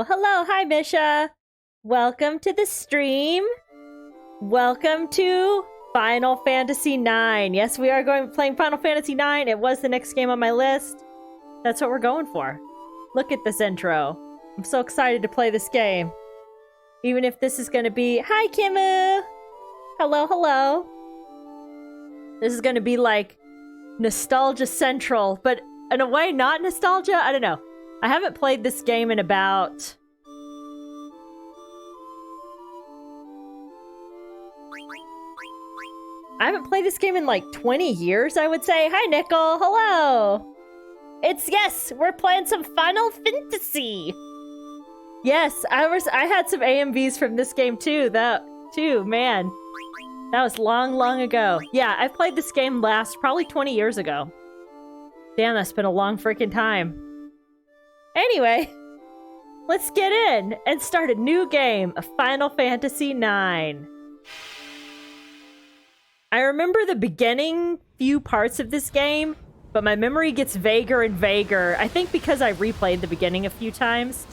Hello, hi Misha. Welcome to the stream. Welcome to Final Fantasy IX. Yes, we are playing Final Fantasy IX. It was the next game on my list. That's what we're going for. Look at this intro. I'm so excited to play this game. Even if this is going to be... Hi, Kimu! Hello, hello. This is going to be like nostalgia central, but in a way not nostalgia. I don't know. I haven't played this game in about... I haven't played this game in like 20 years, I would say. Hi, Nickel. Hello. Yes, we're playing some Final Fantasy. Yes, I had some AMVs from this game too. Man. That was long, long ago. Yeah, I've played this game probably 20 years ago. Damn, that's been a long freaking time. Anyway, let's get in and start a new game of Final Fantasy IX. I remember the beginning few parts of this game, but my memory gets vaguer and vaguer. I think because I replayed the beginning a few times,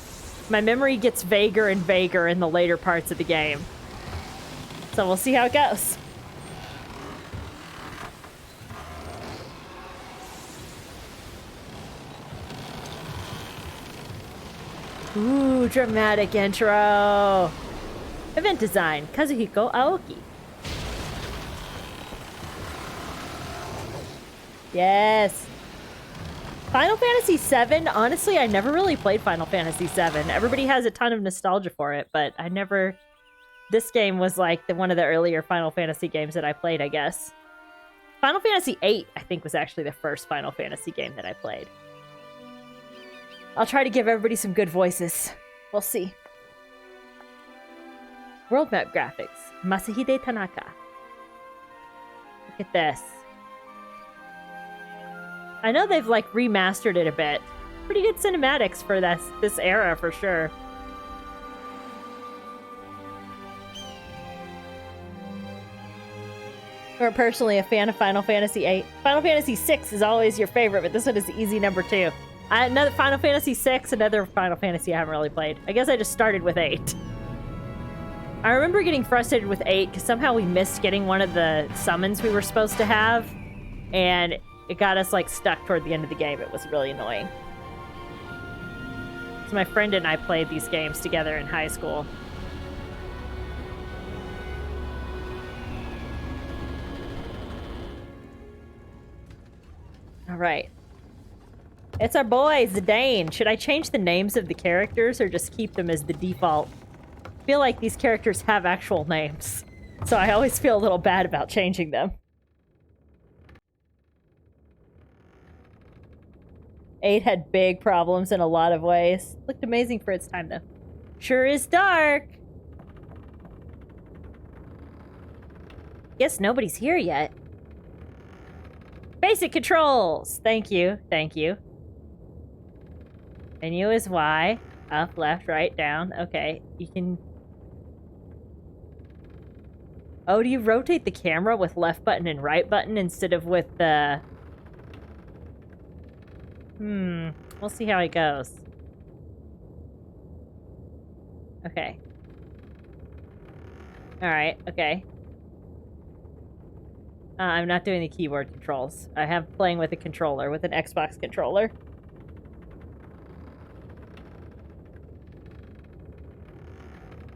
my memory gets vaguer and vaguer in the later parts of the game. So we'll see how it goes. Ooh, dramatic intro. Event design, Kazuhiko Aoki. Yes. Final Fantasy VII, honestly, I never really played Final Fantasy VII. Everybody has a ton of nostalgia for it, but I never... This game was like one of the earlier Final Fantasy games that I played, I guess. Final Fantasy VIII, I think, was actually the first Final Fantasy game that I played. I'll try to give everybody some good voices. We'll see. World map graphics. Masahide Tanaka. Look at this. I know they've like remastered it a bit. Pretty good cinematics for this era for sure. I'm personally a fan of Final Fantasy VIII. Final Fantasy VI is always your favorite, but this one is the easy number 2. Another Final Fantasy VI, another Final Fantasy I haven't really played. I guess I just started with 8. I remember getting frustrated with 8 because somehow we missed getting one of the summons we were supposed to have, and it got us like stuck toward the end of the game. It was really annoying. So my friend and I played these games together in high school. All right. It's our boy, Zidane. Should I change the names of the characters or just keep them as the default? I feel like these characters have actual names, so I always feel a little bad about changing them. 8 had big problems in a lot of ways. Looked amazing for its time, though. Sure is dark. Guess nobody's here yet. Basic controls. Thank you. Thank you. Menu is Y. Up, left, right, down. Okay. You can... Oh, do you rotate the camera with left button and right button instead of with the... We'll see how it goes. Okay. Alright, okay. I'm not doing the keyboard controls. I have playing with a controller, with an Xbox controller.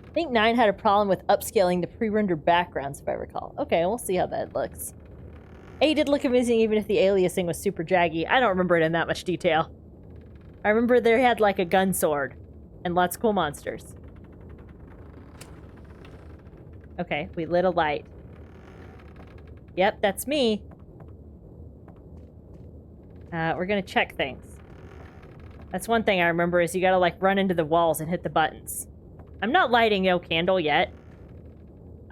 I think 9 had a problem with upscaling the pre-rendered backgrounds, if I recall. Okay, we'll see how that looks. 8 did look amazing even if the aliasing was super jaggy. I don't remember it in that much detail. I remember they had like a gun sword and lots of cool monsters. Okay, we lit a light. Yep, that's me. We're gonna check things. That's one thing I remember is you gotta like run into the walls and hit the buttons. I'm not lighting no candle yet.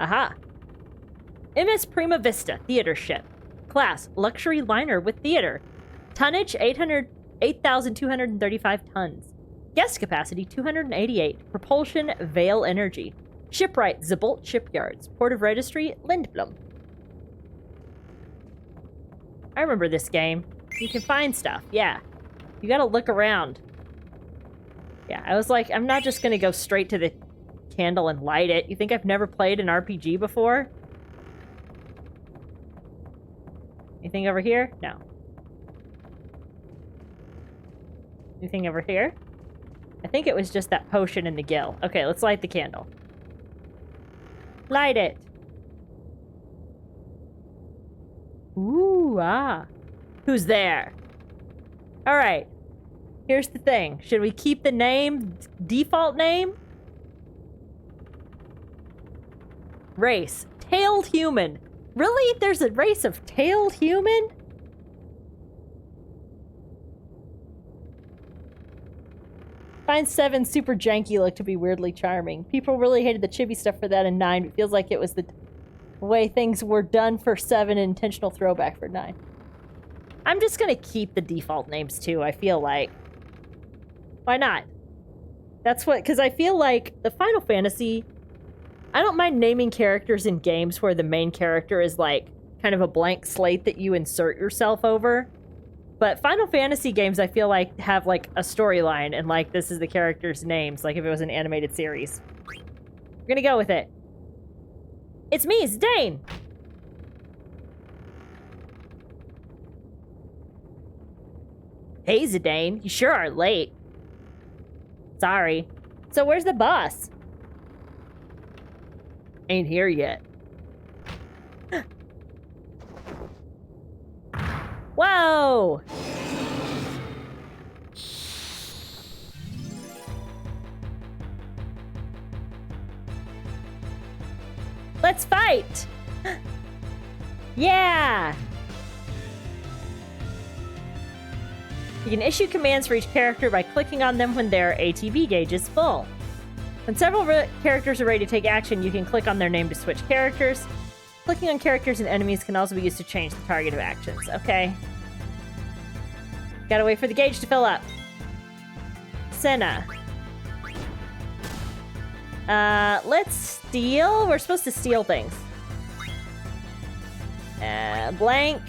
Aha. MS Prima Vista Theater Ship. Class, luxury liner with theater. Tonnage, 8,235 tons. Guest capacity, 288. Propulsion, Vale Energy. Shipwright, Zabolt Shipyards. Port of Registry, Lindblom. I remember this game. You can find stuff, yeah. You gotta look around. Yeah, I was like, I'm not just gonna go straight to the candle and light it. You think I've never played an RPG before? Anything over here? No. Anything over here? I think it was just that potion in the gill. Okay, let's light the candle. Light it. Ooh, ah. Who's there? All right. Here's the thing. Should we keep the name, default name? Race. Tailed human. Really? There's a race of tailed human? Find 7 super janky look to be weirdly charming. People really hated the chibi stuff for that in 9. It feels like it was the way things were done for 7, intentional throwback for 9. I'm just gonna keep the default names too, I feel like. Why not? That's what, because I feel like the Final Fantasy, I don't mind naming characters in games where the main character is like kind of a blank slate that you insert yourself over. But Final Fantasy games, I feel like, have, like, a storyline, and, like, this is the characters' names, like if it was an animated series. We're gonna go with it. It's me, Zidane! Hey, Zidane, you sure are late. Sorry. So where's the boss? Ain't here yet. Whoa! Let's fight! Yeah! You can issue commands for each character by clicking on them when their ATB gauge is full. When several characters are ready to take action, you can click on their name to switch characters. Clicking on characters and enemies can also be used to change the target of actions. Okay. Gotta wait for the gauge to fill up. Senna. Let's steal. We're supposed to steal things. Blank.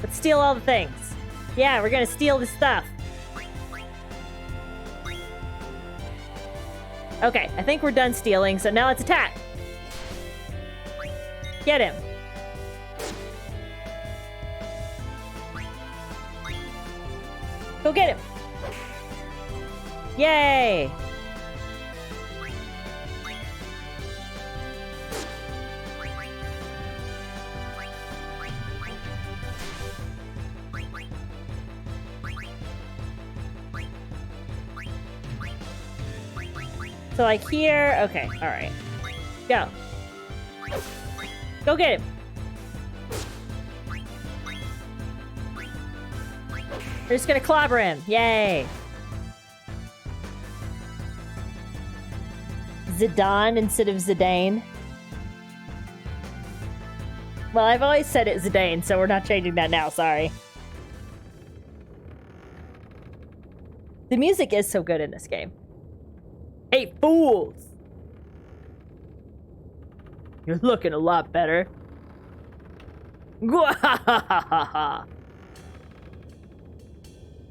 Let's steal all the things. Yeah, we're gonna steal this stuff. Okay, I think we're done stealing, so now let's attack. Get him. Go get him. Yay! So, like, here... Okay, alright. Go. Go get him. We're just gonna clobber him. Yay. Zidane instead of Zidane. Well, I've always said it Zidane, so we're not changing that now, sorry. The music is so good in this game. Hey, fools! You're looking a lot better.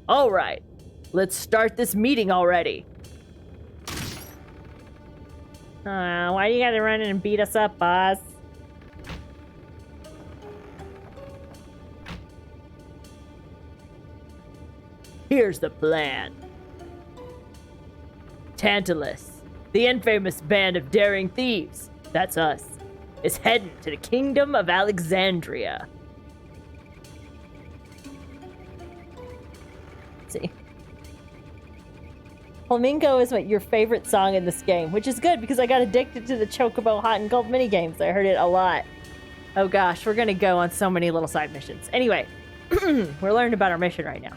Alright, let's start this meeting already. Why do you gotta run in and beat us up, boss? Here's the plan. Tantalus, the infamous band of daring thieves, that's us, is heading to the kingdom of Alexandria. Let's see. Flamingo is your favorite song in this game, which is good because I got addicted to the Chocobo Hot and Cold minigames. I heard it a lot. Oh gosh, we're gonna go on so many little side missions. Anyway, we're learning about our mission right now.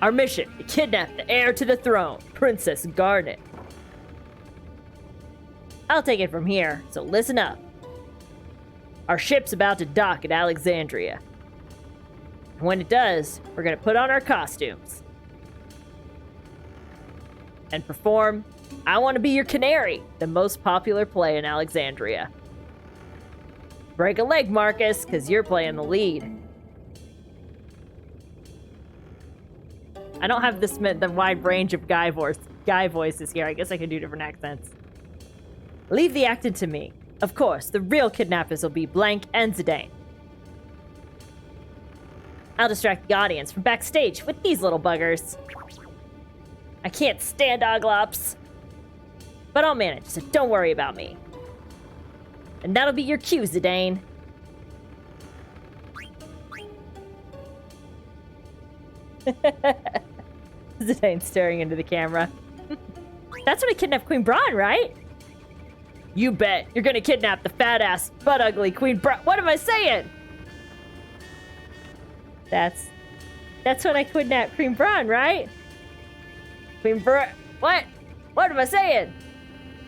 Our mission, to kidnap the heir to the throne, Princess Garnet. I'll take it from here, so listen up. Our ship's about to dock at Alexandria. And when it does, we're gonna put on our costumes. And perform I Want to Be Your Canary, the most popular play in Alexandria. Break a leg, Marcus, because you're playing the lead. I don't have the wide range of guy voices here. I guess I could do different accents. Leave the acting to me. Of course, the real kidnappers will be Blank and Zidane. I'll distract the audience from backstage with these little buggers. I can't stand Oglops. But I'll manage, so don't worry about me. And that'll be your cue, Zidane. Zidane's staring into the camera. That's when I kidnapped Queen Braun, right? You bet. You're gonna kidnap the fat-ass, butt-ugly Queen Braun. What am I saying? That's when I kidnapped Queen Braun, right? Queen Braun. What? What am I saying?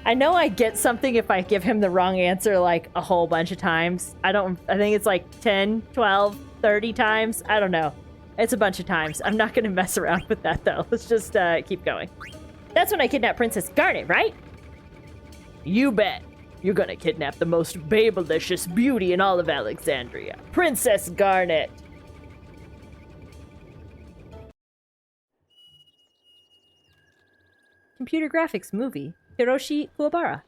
I know I get something if I give him the wrong answer like a whole bunch of times. I think it's like 10, 12, 30 times. I don't know. It's a bunch of times. I'm not gonna mess around with that though. Let's just keep going. That's when I kidnapped Princess Garnet, right? You bet. You're gonna kidnap the most babelicious beauty in all of Alexandria. Princess Garnet. Computer graphics movie. Hiroshi Kuwabara.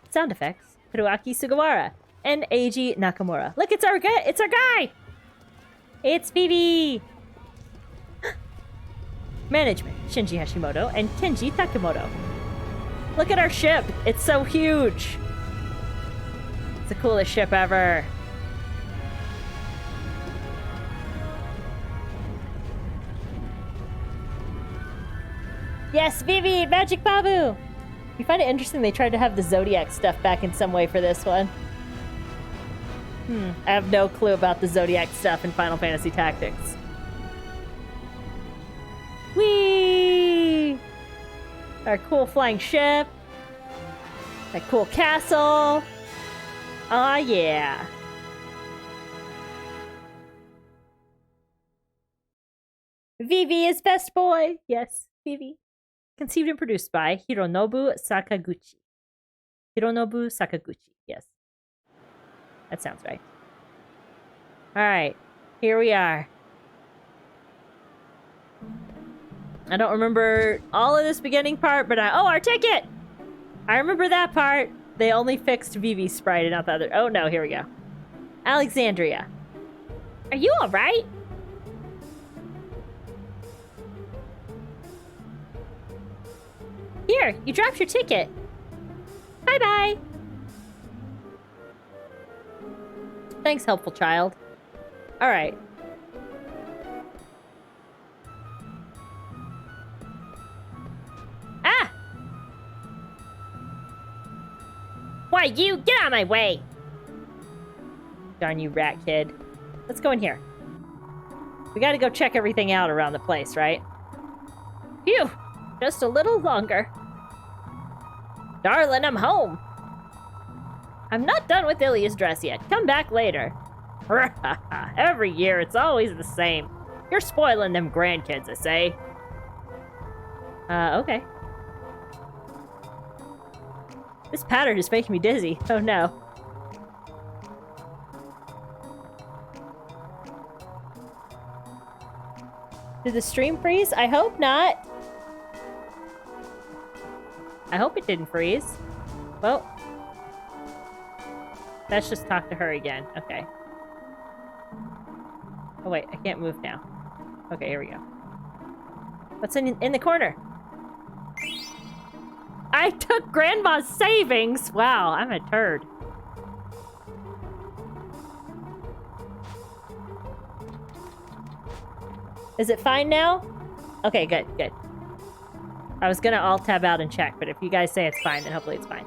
Sound effects. Hiroaki Sugawara. And Eiji Nakamura. Look, it's our guy! It's Vivi! Management. Shinji Hashimoto and Kenji Takemoto. Look at our ship. It's so huge. It's the coolest ship ever. Yes, Vivi! Magic Babu! You find it interesting they tried to have the Zodiac stuff back in some way for this one. I have no clue about the Zodiac stuff in Final Fantasy Tactics. Whee! Our cool flying ship. That cool castle. Aw, yeah. Vivi is best boy. Yes, Vivi. Conceived and produced by Hironobu Sakaguchi. Hironobu Sakaguchi, yes. That sounds right. Alright, here we are. I don't remember all of this beginning part, but oh, our ticket! I remember that part. They only fixed Vivi's sprite and not the other. Oh no, here we go. Alexandria. Are you alright? Here, you dropped your ticket. Bye-bye. Thanks, helpful child. All right. Ah! Why, you get out of my way! Darn you, rat kid. Let's go in here. We gotta go check everything out around the place, right? Phew! Just a little longer. Darling, I'm home. I'm not done with Ilia's dress yet. Come back later. Every year, it's always the same. You're spoiling them grandkids, I say. Okay. This pattern is making me dizzy. Oh no. Did the stream freeze? I hope not. I hope it didn't freeze. Well, let's just talk to her again. Okay. Oh wait, I can't move now. Okay, here we go. What's in the corner? I took Grandma's savings! Wow, I'm a turd. Is it fine now? Okay, good, good. I was gonna alt-tab out and check, but if you guys say it's fine, then hopefully it's fine.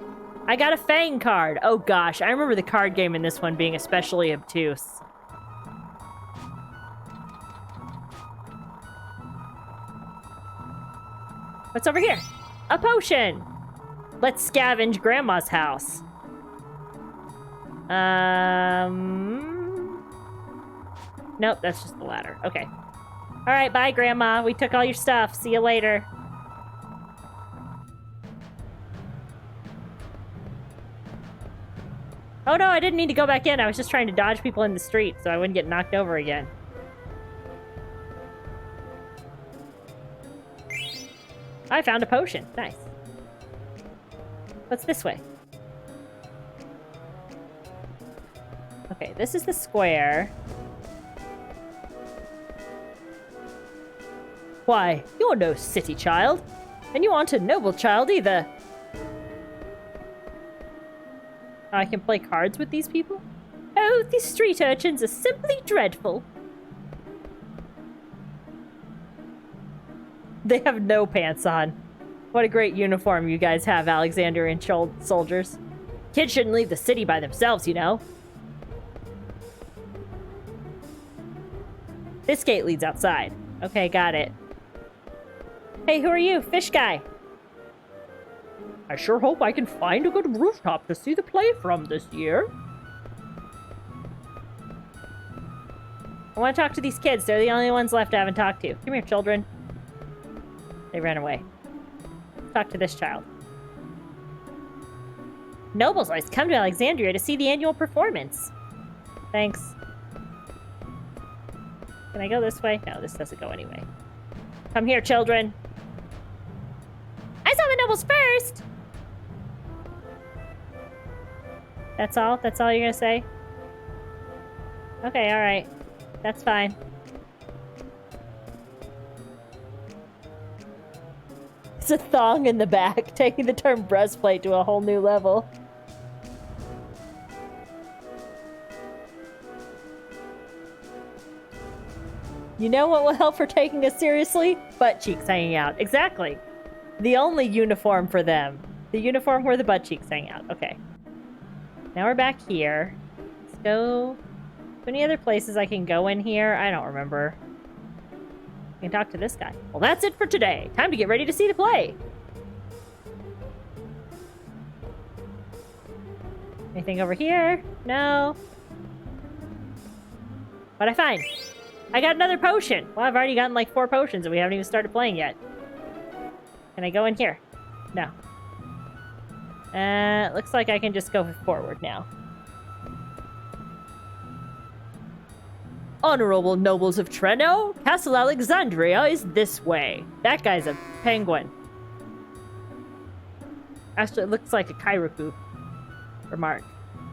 I got a Fang card! Oh gosh, I remember the card game in this one being especially obtuse. What's over here? A potion! Let's scavenge Grandma's house. Nope, that's just the ladder. Okay. Alright, bye, Grandma. We took all your stuff. See you later. Oh no, I didn't mean to go back in. I was just trying to dodge people in the street so I wouldn't get knocked over again. I found a potion. Nice. What's this way? Okay, this is the square. Why, you're no city child. And you aren't a noble child either. I can play cards with these people? Oh, these street urchins are simply dreadful. They have no pants on. What a great uniform you guys have, Alexandrian soldiers. Kids shouldn't leave the city by themselves, you know. This gate leads outside. Okay, got it. Hey, who are you? Fish guy. I sure hope I can find a good rooftop to see the play from this year. I want to talk to these kids. They're the only ones left I haven't talked to. Come here, children. They ran away. Talk to this child. Nobles always come to Alexandria to see the annual performance. Thanks. Can I go this way? No, this doesn't go anyway. Come here, children. I saw the nobles first! That's all? That's all you're gonna say? Okay, alright. That's fine. It's a thong in the back, taking the term breastplate to a whole new level. You know what will help for taking us seriously? Butt cheeks hanging out. Exactly. The only uniform for them. The uniform where the butt cheeks hang out. Okay. Now we're back here. Let's go. Any other places I can go in here? I don't remember. I can talk to this guy. Well, that's it for today. Time to get ready to see the play. Anything over here? No. What'd I find? I got another potion. Well, I've already gotten like 4 potions and we haven't even started playing yet. Can I go in here? No. Looks like I can just go forward now. Honorable nobles of Treno, Castle Alexandria is this way. That guy's a penguin. Actually, it looks like a Kairoku. Remark.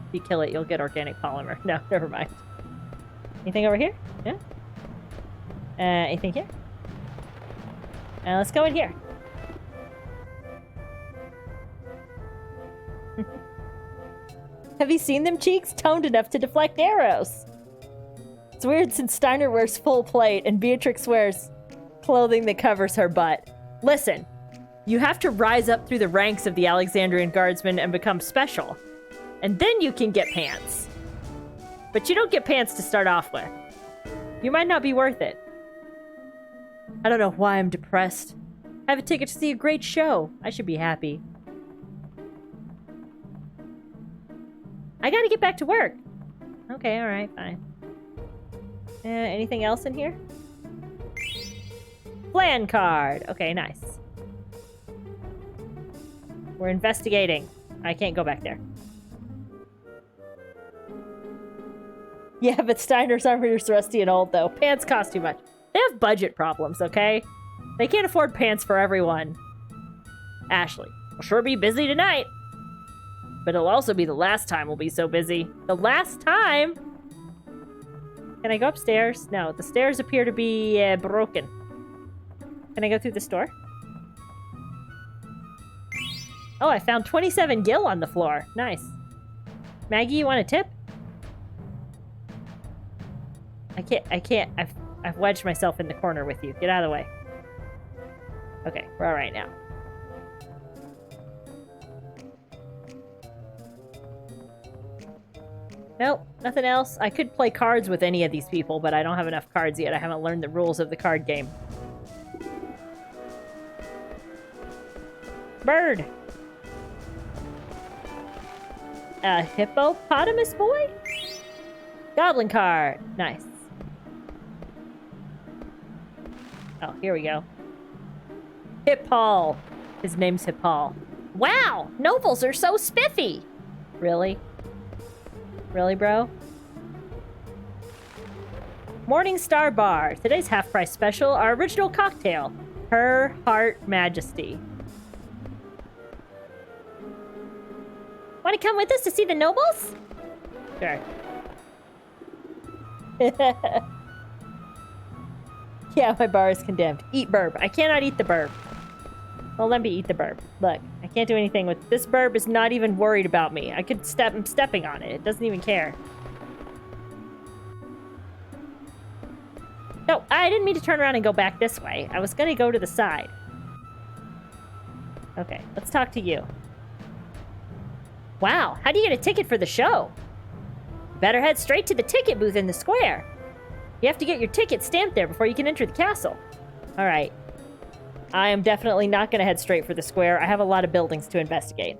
If you kill it, you'll get organic polymer. No, never mind. Anything over here? Yeah? Anything here? Let's go in here. Have you seen them cheeks? Toned enough to deflect arrows. It's weird since Steiner wears full plate and Beatrix wears clothing that covers her butt. Listen, you have to rise up through the ranks of the Alexandrian guardsmen and become special. And then you can get pants. But you don't get pants to start off with. You might not be worth it. I don't know why I'm depressed. I have a ticket to see a great show. I should be happy. I gotta get back to work. Okay, alright, fine. Anything else in here? Plan card. Okay, nice. We're investigating. I can't go back there. Yeah, but Steiner's armor is rusty and old, though. Pants cost too much. They have budget problems, okay? They can't afford pants for everyone. Ashley, we'll sure be busy tonight. But it'll also be the last time we'll be so busy. The last time? Can I go upstairs? No, the stairs appear to be broken. Can I go through this door? Oh, I found 27 gil on the floor. Nice. Maggie, you want a tip? I can't. I've wedged myself in the corner with you. Get out of the way. Okay, we're all right now. Nope, nothing else. I could play cards with any of these people, but I don't have enough cards yet. I haven't learned the rules of the card game. Bird! A hippopotamus boy? Goblin card. Nice. Oh, here we go. Hippal. His name's Hippal. Wow! Nobles are so spiffy! Really? Really, bro? Morning Star Bar. Today's half-price special, our original cocktail. Her Heart Majesty. Want to come with us to see the nobles? Sure. Yeah, my bar is condemned. Eat burb. I cannot eat the burb. Well, let me eat the burb. Look, I can't do anything with this burb. Is not even worried about me. I'm stepping on it. It doesn't even care. No, I didn't mean to turn around and go back this way. I was gonna go to the side. Okay, let's talk to you. Wow, how do you get a ticket for the show? Better head straight to the ticket booth in the square. You have to get your ticket stamped there before you can enter the castle. All right. I am definitely not going to head straight for the square. I have a lot of buildings to investigate.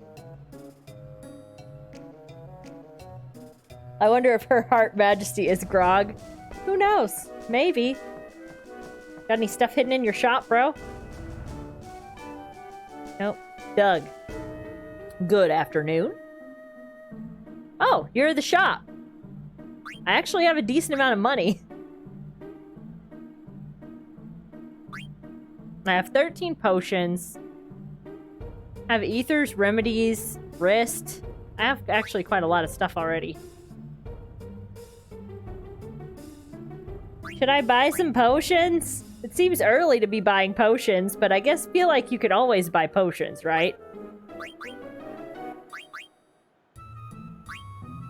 I wonder if Her Heart Majesty is Grog. Who knows? Maybe. Got any stuff hidden in your shop, bro? Nope. Doug. Good afternoon. Oh, you're at the shop. I actually have a decent amount of money. I have 13 potions. I have ethers, remedies, wrist. I have actually quite a lot of stuff already. Should I buy some potions? It seems early to be buying potions, but I guess feel like you could always buy potions, right?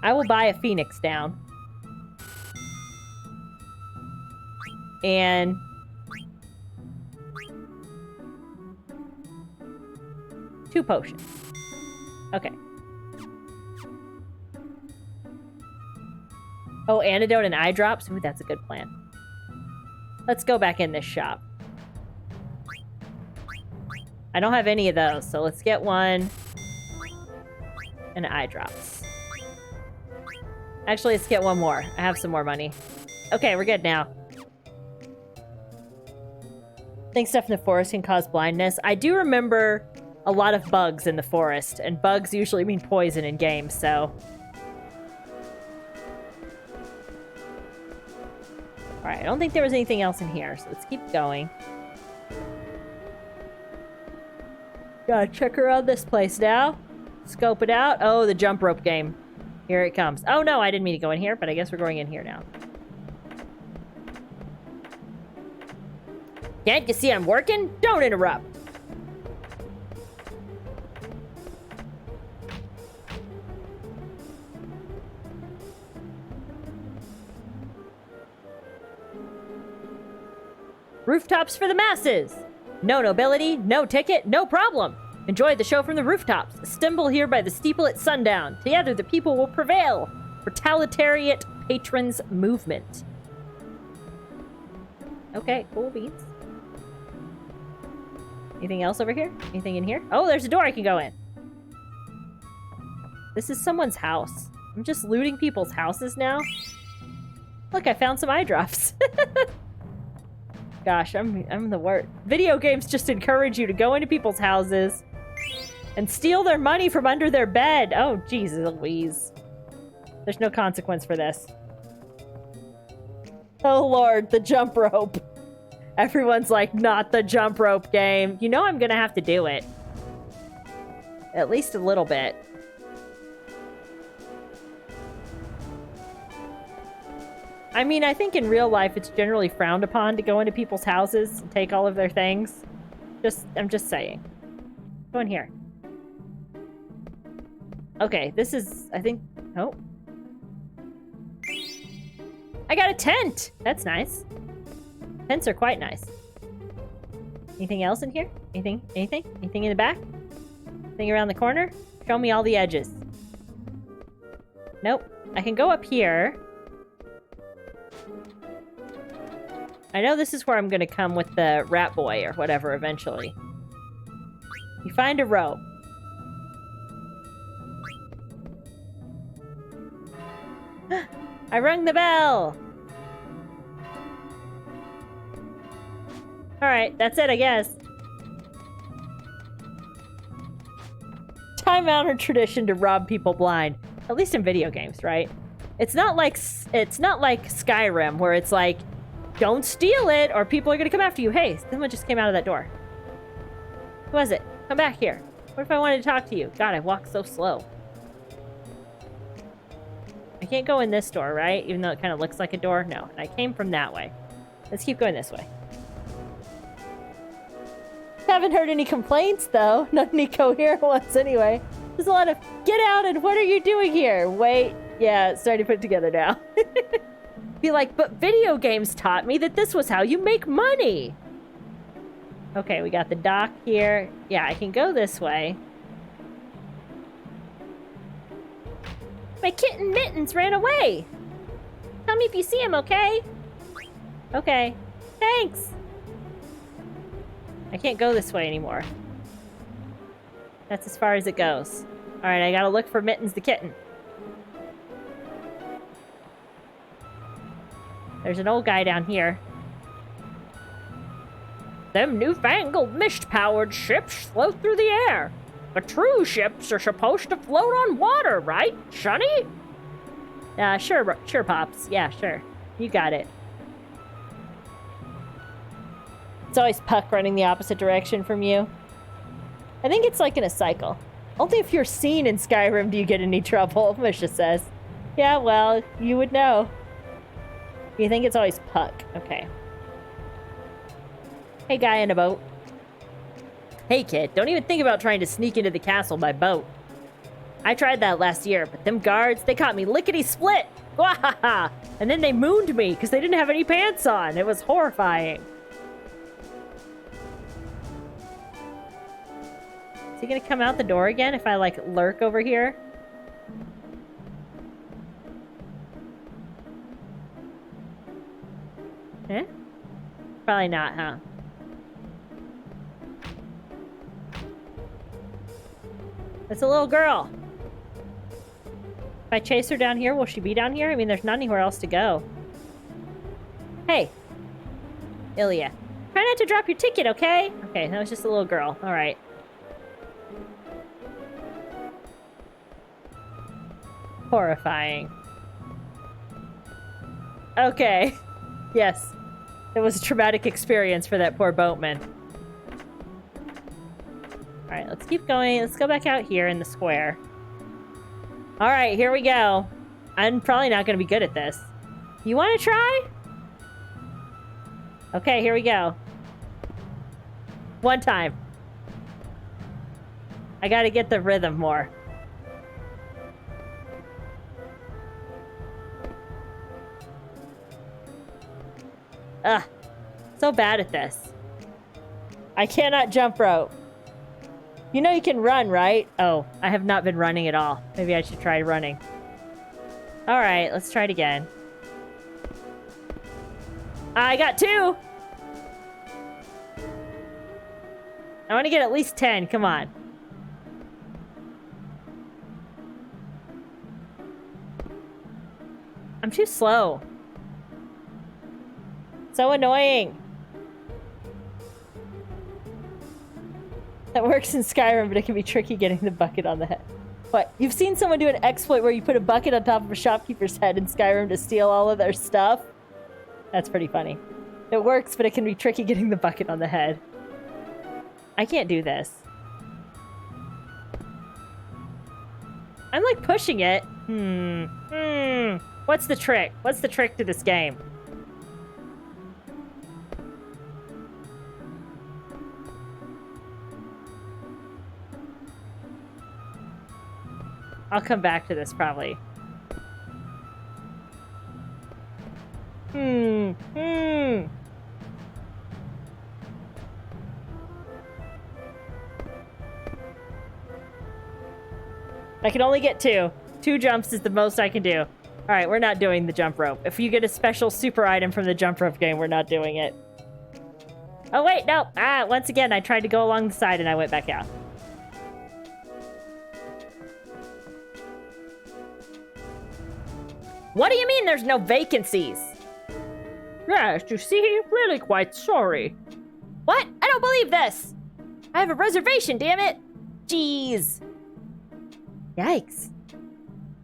I will buy a Phoenix down. And... two potions. Okay. Oh, antidote and eye drops? Ooh, that's a good plan. Let's go back in this shop. I don't have any of those, so let's get one. And eye drops. Actually, let's get one more. I have some more money. Okay, we're good now. I think stuff in the forest can cause blindness. I do remember a lot of bugs in the forest, and bugs usually mean poison in games, so... Alright, I don't think there was anything else in here, so let's keep going. Gotta check around this place now. Scope it out. Oh, the jump rope game. Here it comes. Oh no, I didn't mean to go in here, but I guess we're going in here now. Can't you see I'm working? Don't interrupt! Rooftops for the masses! No nobility, no ticket, no problem! Enjoy the show from the rooftops. Assemble here by the steeple at sundown. Together the people will prevail. Proletariat Patrons Movement. Okay, cool beans. Anything else over here? Anything in here? Oh, there's a door I can go in. This is someone's house. I'm just looting people's houses now. Look, I found some eye drops. Gosh, I'm the worst. Video games just encourage you to go into people's houses and steal their money from under their bed. Oh, Jesus Louise. There's no consequence for this. Oh, Lord, the jump rope. Everyone's like, not the jump rope game. You know I'm gonna have to do it. At least a little bit. I mean, I think in real life it's generally frowned upon to go into people's houses and take all of their things. I'm just saying. Go in here. Okay, this is, I think, oh. I got a tent! That's nice. Tents are quite nice. Anything else in here? Anything? Anything? Anything in the back? Anything around the corner? Show me all the edges. Nope. I can go up here. I know this is where I'm gonna come with the rat boy or whatever eventually. You find a rope. I rung the bell! Alright, that's it, I guess. Time-honored tradition to rob people blind. At least in video games, right? It's not like Skyrim, where it's like, Don't steal it, or people are gonna come after you. Hey, someone just came out of that door. Who was it? Come back here. What if I wanted to talk to you? God, I walk so slow. I can't go in this door, right? Even though it kind of looks like a door. No, and I came from that way. Let's keep going this way. Haven't heard any complaints, though. Not any coherent ones, anyway. There's a lot of, get out and what are you doing here? Wait, yeah, it's starting to put together now. Be like, but video games taught me that this was how you make money. Okay, we got the dock here. Yeah, I can go this way. My kitten Mittens ran away. Tell me if you see him, okay? Okay, thanks. I can't go this way anymore. That's as far as it goes. All right, I gotta look for Mittens the kitten. There's an old guy down here. Them newfangled mist-powered ships float through the air. But true ships are supposed to float on water, right, Sonny? Sure, Pops. Yeah, sure. You got it. It's always Puck running the opposite direction from you. I think it's like in a cycle. Only if you're seen in Skyrim do you get any trouble, Misha says. Yeah, well, you would know. You think it's always Puck. Okay. Hey, guy in a boat. Hey, kid, don't even think about trying to sneak into the castle by boat. I tried that last year, but them guards, they caught me lickety-split. Wahaha! And then they mooned me because they didn't have any pants on. It was horrifying. Is he gonna come out the door again if I, like, lurk over here? Eh? Probably not, huh? It's a little girl. If I chase her down here, will she be down here? I mean, there's not anywhere else to go. Hey. Ilya. Try not to drop your ticket, okay? Okay, that was just a little girl. All right. Horrifying. Okay. Yes. It was a traumatic experience for that poor boatman. Alright, let's keep going. Let's go back out here in the square. Alright, here we go. I'm probably not going to be good at this. You want to try? Okay, here we go. One time. I got to get the rhythm more. Ugh. So bad at this. I cannot jump rope. You know you can run, right? Oh, I have not been running at all. Maybe I should try running. Alright, let's try it again. I got 2! I want to get at least 10. Come on. I'm too slow. So annoying. That works in Skyrim, but it can be tricky getting the bucket on the head. What? You've seen someone do an exploit where you put a bucket on top of a shopkeeper's head in Skyrim to steal all of their stuff? That's pretty funny. It works, but it can be tricky getting the bucket on the head. I can't do this. I'm like pushing it. What's the trick? What's the trick to this game? I'll come back to this, probably. I can only get 2. 2 jumps is the most I can do. Alright, we're not doing the jump rope. If you get a special super item from the jump rope game, we're not doing it. Oh, wait, no. Once again, I tried to go along the side and I went back out. What do you mean there's no vacancies? Yes, you see, really quite sorry. What? I don't believe this! I have a reservation, damn it! Jeez. Yikes.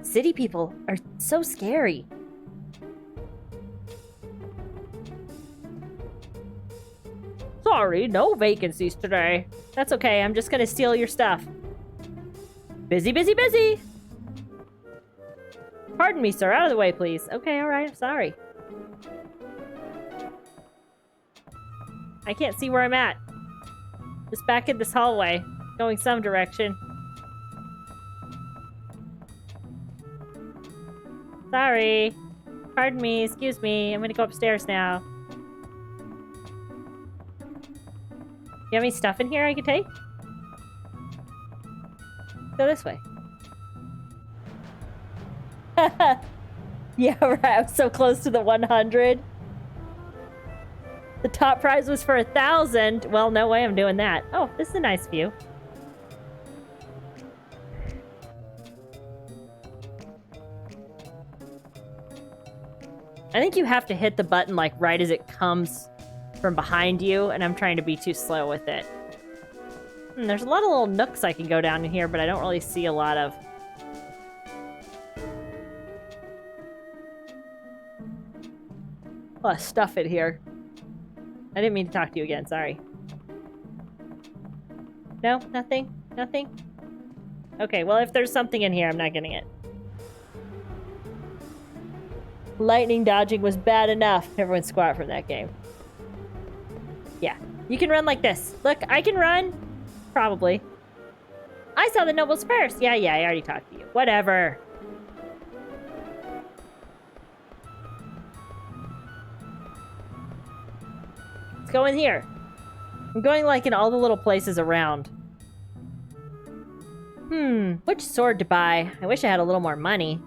City people are so scary. Sorry, no vacancies today. That's okay, I'm just gonna steal your stuff. Busy, busy, busy! Pardon me, sir. Out of the way, please. Okay, alright, sorry. I can't see where I'm at. Just back in this hallway. Going some direction. Sorry. Pardon me, excuse me. I'm gonna go upstairs now. You have any stuff in here I can take? Go this way. Yeah, right. I was so close to the 100. The top prize was for 1,000. Well, no way I'm doing that. Oh, this is a nice view. I think you have to hit the button like right as it comes from behind you, and I'm trying to be too slow with it. There's a lot of little nooks I can go down in here, but I don't really see a lot of. A lot of stuff in here. I didn't mean to talk to you again, sorry. No? Nothing? Nothing? Okay, well if there's something in here, I'm not getting it. Lightning dodging was bad enough. Everyone squat from that game. Yeah. You can run like this. Look, I can run. Probably. I saw the nobles first. Yeah, I already talked to you. Whatever. Let's go in here. I'm going like in all the little places around. Which sword to buy? I wish I had a little more money.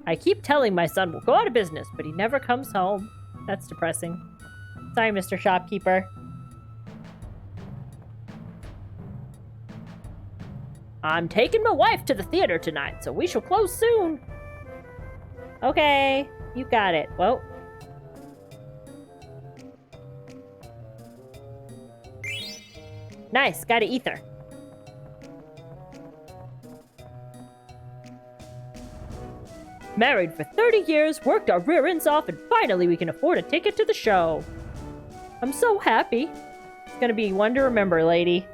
I keep telling my son we'll go out of business, but he never comes home. That's depressing. Sorry, Mr. Shopkeeper. I'm taking my wife to the theater tonight, so we shall close soon. Okay, you got it. Whoa. Nice, got an ether. Married for 30 years, worked our rear ends off, and finally we can afford a ticket to the show. I'm so happy. It's gonna be one to remember, lady.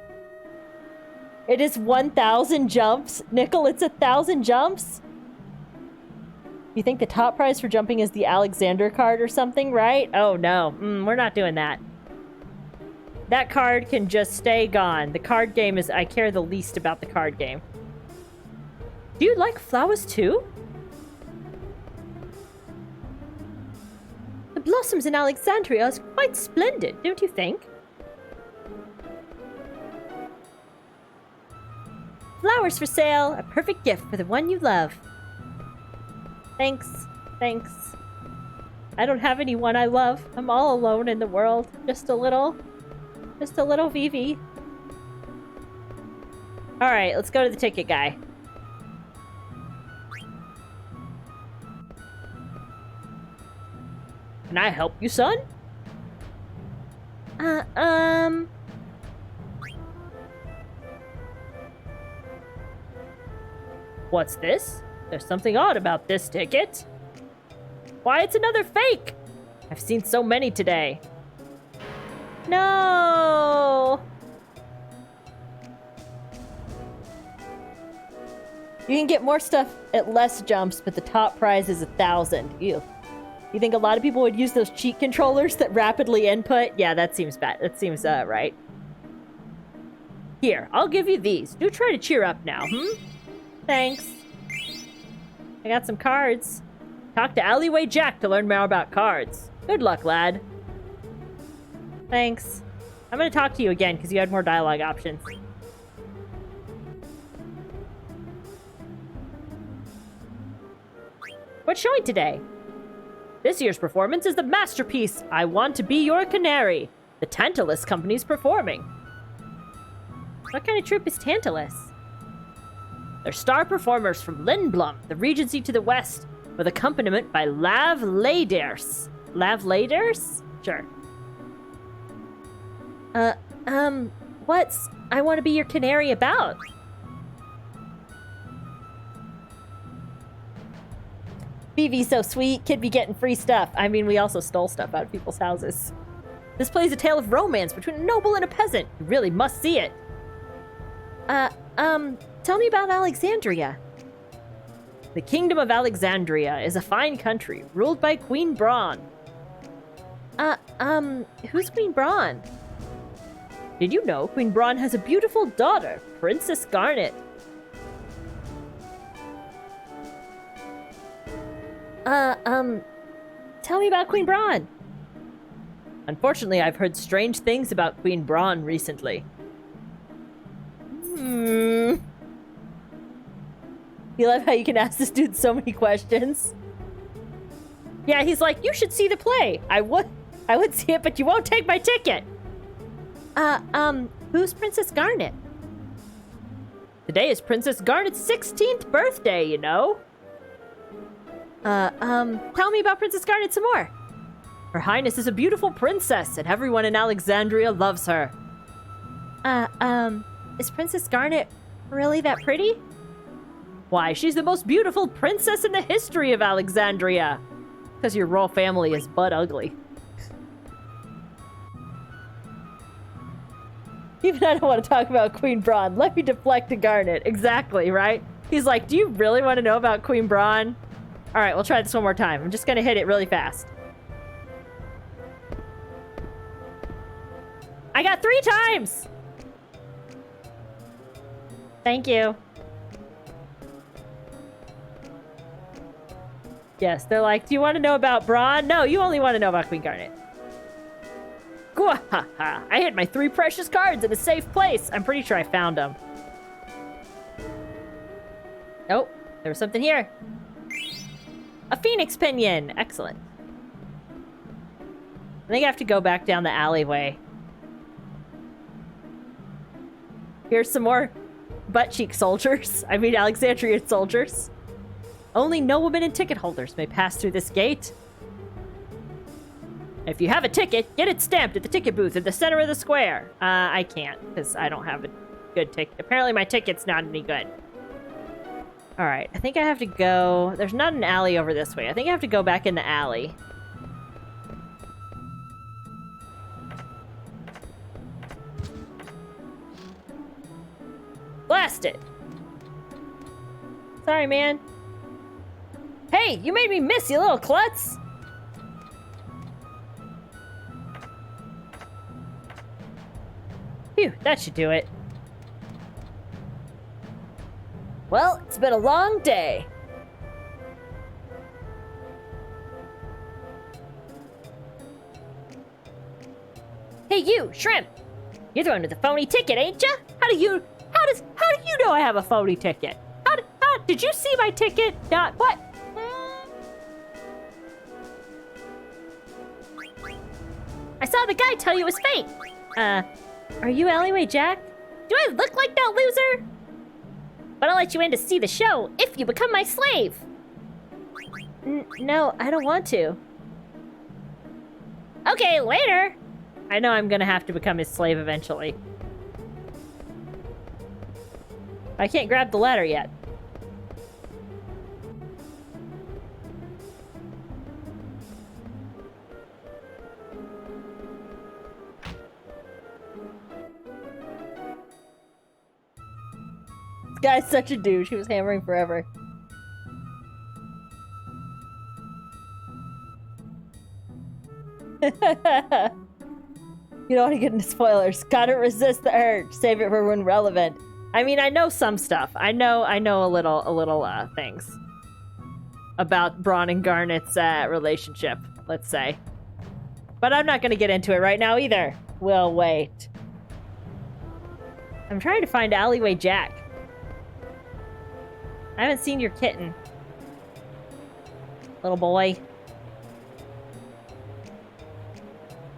It is 1,000 jumps. Nickel, it's 1,000 jumps? You think the top prize for jumping is the Alexander card or something, right? Oh no, we're not doing that. That card can just stay gone. The card game is, I care the least about the card game. Do you like flowers too? The blossoms in Alexandria are quite splendid, don't you think? Flowers for sale, a perfect gift for the one you love. Thanks, thanks. I don't have anyone I love. I'm all alone in the world. Just a little Vivi. Alright, let's go to the ticket guy. Can I help you, son? What's this? There's something odd about this ticket. Why, it's another fake! I've seen so many today. No! You can get more stuff at less jumps, but the top prize is 1,000. Ew. You think a lot of people would use those cheat controllers that rapidly input? Yeah, that seems bad. That seems, right. Here, I'll give you these. Do try to cheer up now, Thanks. I got some cards. Talk to Alleyway Jack to learn more about cards. Good luck, lad. Thanks. I'm gonna talk to you again, because you had more dialogue options. What's showing today? This year's performance is the masterpiece, I Want to Be Your Canary. The Tantalus Company's performing. What kind of troupe is Tantalus? They're star performers from Lindblom, the Regency to the west, with accompaniment by Lavladers. Lavladers? Sure. What's I Want to Be Your Canary about? Vivi's so sweet. Kid be getting free stuff. I mean, we also stole stuff out of people's houses. This plays a tale of romance between a noble and a peasant. You really must see it. Tell me about Alexandria. The Kingdom of Alexandria is a fine country, ruled by Queen Braun. Who's Queen Braun? Did you know Queen Braun has a beautiful daughter, Princess Garnet? Tell me about Queen Braun. Unfortunately, I've heard strange things about Queen Braun recently. You love how you can ask this dude so many questions. Yeah, he's like, you should see the play. I would see it, but you won't take my ticket. Who's Princess Garnet? Today is Princess Garnet's 16th birthday, you know. Tell me about Princess Garnet some more. Her Highness is a beautiful princess, and everyone in Alexandria loves her. Is Princess Garnet really that pretty? Why, she's the most beautiful princess in the history of Alexandria. Because your royal family is butt ugly. Even I don't want to talk about Queen Braun. Let me deflect to Garnet. Exactly, right? He's like, do you really want to know about Queen Braun? All right, we'll try this one more time. I'm just going to hit it really fast. I got 3 times! Thank you. Yes, they're like, do you want to know about Braun? No, you only want to know about Queen Garnet. Gwahaha! I hid my 3 precious cards in a safe place. I'm pretty sure I found them. Oh, there was something here. A phoenix pinion. Excellent. I think I have to go back down the alleyway. Here's some more butt cheek soldiers. I mean, Alexandrian soldiers. Only noblemen and ticket holders may pass through this gate. If you have a ticket, get it stamped at the ticket booth at the center of the square. I can't, because I don't have a good ticket. Apparently my ticket's not any good. Alright, I think I have to go... There's not an alley over this way. I think I have to go back in the alley. Blast it! Sorry, man. Hey, you made me miss, you little klutz! Phew, that should do it. Well, it's been a long day. Hey, you, shrimp! You're the one with the phony ticket, ain't ya? How do you know I have a phony ticket? Did you see my ticket? Not what? I saw the guy tell you it was fake. Are you Alleyway Jack? Do I look like that loser? But I'll let you in to see the show if you become my slave. No, I don't want to. Okay, later. I know I'm gonna have to become his slave eventually. I can't grab the ladder yet. This guy's such a douche. He was hammering forever. You don't want to get into spoilers. Gotta resist the urge. Save it for when relevant. I mean, I know some stuff. I know a little things about Braun and Garnet's relationship, let's say. But I'm not gonna get into it right now either. We'll wait. I'm trying to find Alleyway Jack. I haven't seen your kitten. Little boy.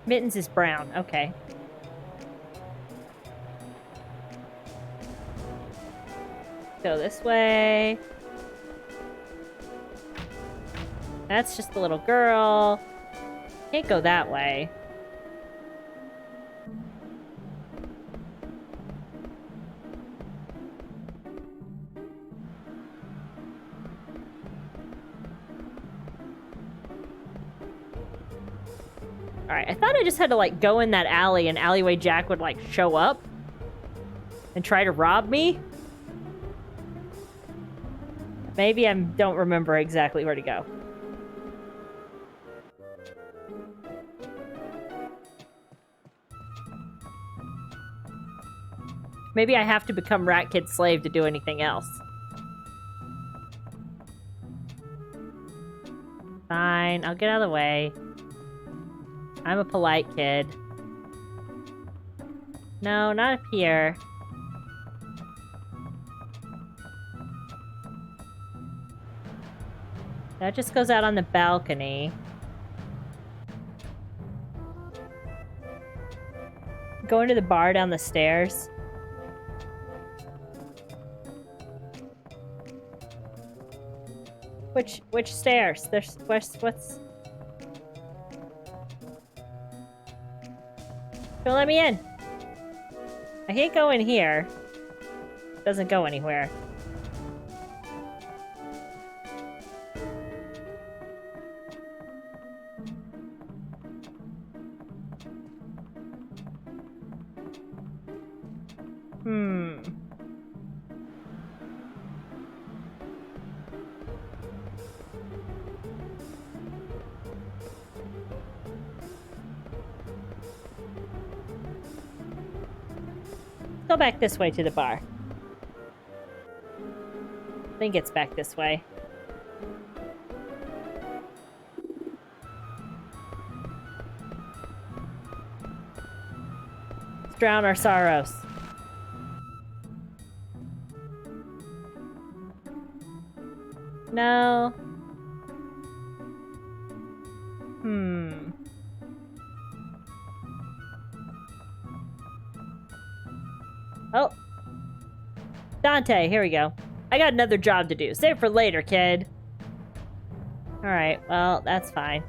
Mittens is brown. Okay. Go this way. That's just the little girl. Can't go that way. Alright, I thought I just had to, like, go in that alley and Alleyway Jack would, like, show up and try to rob me. Maybe I don't remember exactly where to go. Maybe I have to become Rat Kid's slave to do anything else. Fine, I'll get out of the way. I'm a polite kid. No, not up here. That just goes out on the balcony. Going to the bar down the stairs. Which stairs? There's what's... Don't let me in. I can't go in here. Doesn't go anywhere. Go back this way to the bar. I think it's back this way. Let's drown our sorrows. No. Oh. Dante, here we go. I got another job to do. Save it for later, kid. Alright, well, that's fine.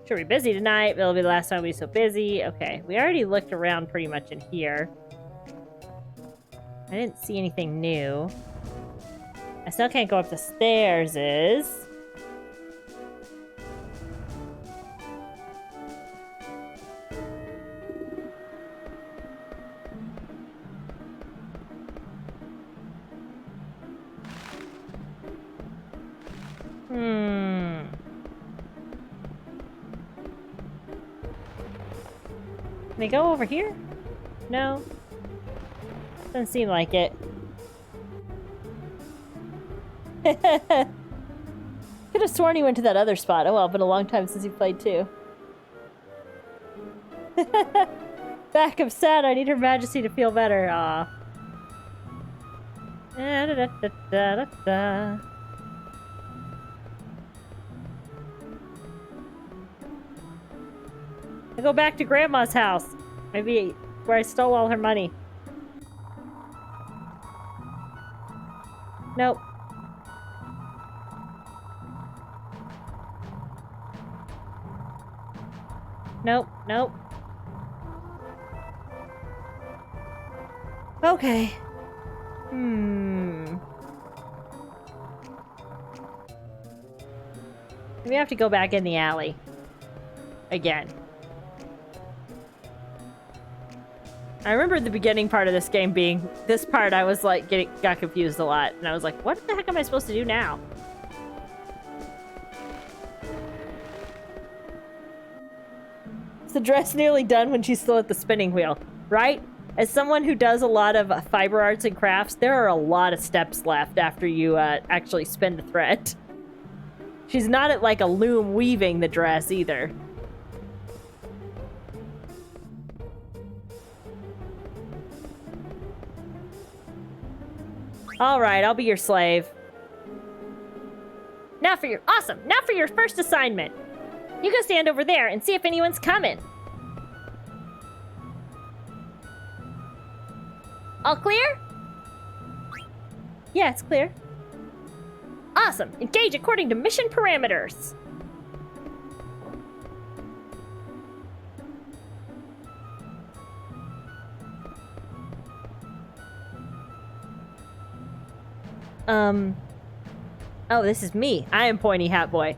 Sure, we're busy tonight. It'll be the last time we'll be so busy. Okay, we already looked around pretty much in here. I didn't see anything new. I still can't go up the stairs, Can I go over here? No. Doesn't seem like it. Could have sworn he went to that other spot. Oh well, been a long time since he played too. Back, I'm sad. I need Her Majesty to feel better. Aw. Da, da, da, da, da, da. I go back to Grandma's house. Maybe where I stole all her money. Nope. Nope, nope. Okay. We have to go back in the alley. Again. I remember the beginning part of this game being... This part I was like, got confused a lot. And I was like, what the heck am I supposed to do now? Is the dress nearly done when she's still at the spinning wheel? Right? As someone who does a lot of fiber arts and crafts, there are a lot of steps left after you actually spin the thread. She's not at like a loom weaving the dress either. Alright, I'll be your slave. Now for your first assignment. You go stand over there and see if anyone's coming. All clear? Yeah, it's clear. Awesome. Engage according to mission parameters. Oh, this is me. I am Pointy Hat Boy.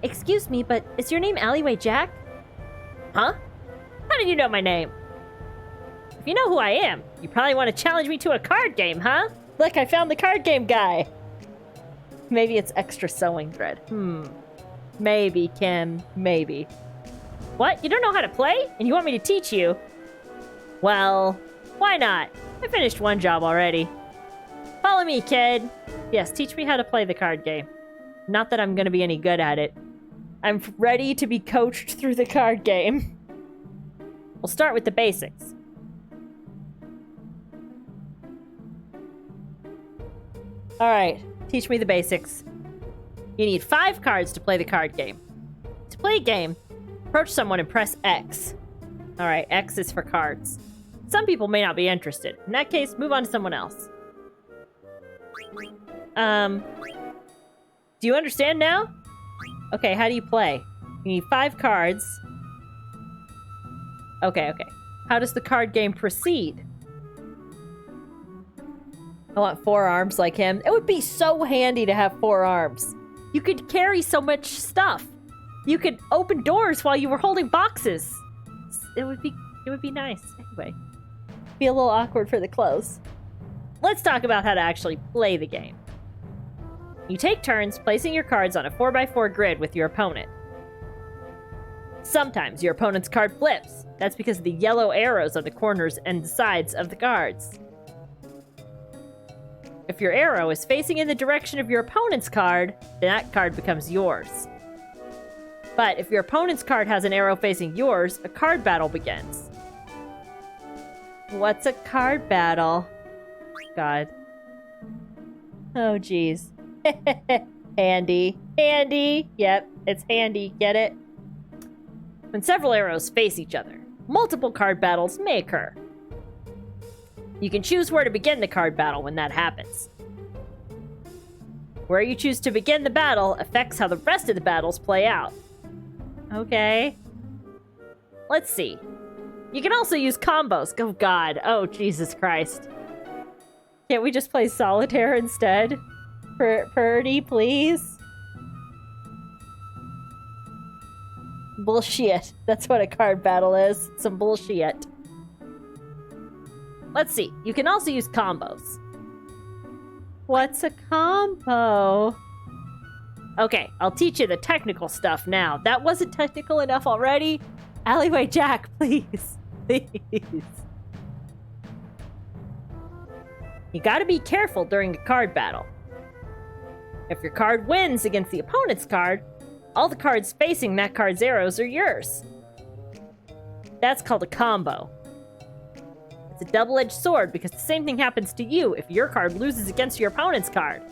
Excuse me, but is your name Alleyway Jack? Huh? How did you know my name? If you know who I am, you probably want to challenge me to a card game, huh? Look, I found the card game guy. Maybe it's extra sewing thread. Maybe, Kim. Maybe. What? You don't know how to play? And you want me to teach you? Well, why not? I finished one job already. Follow me, kid. Yes, teach me how to play the card game. Not that I'm gonna be any good at it. I'm ready to be coached through the card game. We'll start with the basics. Alright, teach me the basics. You need 5 cards to play the card game. To play a game, approach someone and press X. Alright, X is for cards. Some people may not be interested. In that case, move on to someone else. Do you understand now? Okay, how do you play? You need 5 cards. Okay. How does the card game proceed? I want 4 arms like him. It would be so handy to have 4 arms. You could carry so much stuff. You could open doors while you were holding boxes. It would be nice. Anyway, be a little awkward for the clothes. Let's talk about how to actually play the game. You take turns placing your cards on a 4x4 grid with your opponent. Sometimes your opponent's card flips. That's because of the yellow arrows on the corners and sides of the cards. If your arrow is facing in the direction of your opponent's card, then that card becomes yours. But if your opponent's card has an arrow facing yours, a card battle begins. What's a card battle? God. Oh, geez. Handy. Handy. Yep, it's handy. Get it? When several arrows face each other, multiple card battles may occur. You can choose where to begin the card battle when that happens. Where you choose to begin the battle affects how the rest of the battles play out. Okay. Let's see. You can also use combos. Oh, God. Oh, Jesus Christ. Can't we just play solitaire instead? Purdy, please? Bullshit. That's what a card battle is. Some bullshit. Let's see. You can also use combos. What's a combo? Okay, I'll teach you the technical stuff now. That wasn't technical enough already? Alleyway Jack, please. Please. You gotta be careful during a card battle. If your card wins against the opponent's card, all the cards facing that card's arrows are yours. That's called a combo. It's a double-edged sword because the same thing happens to you if your card loses against your opponent's card.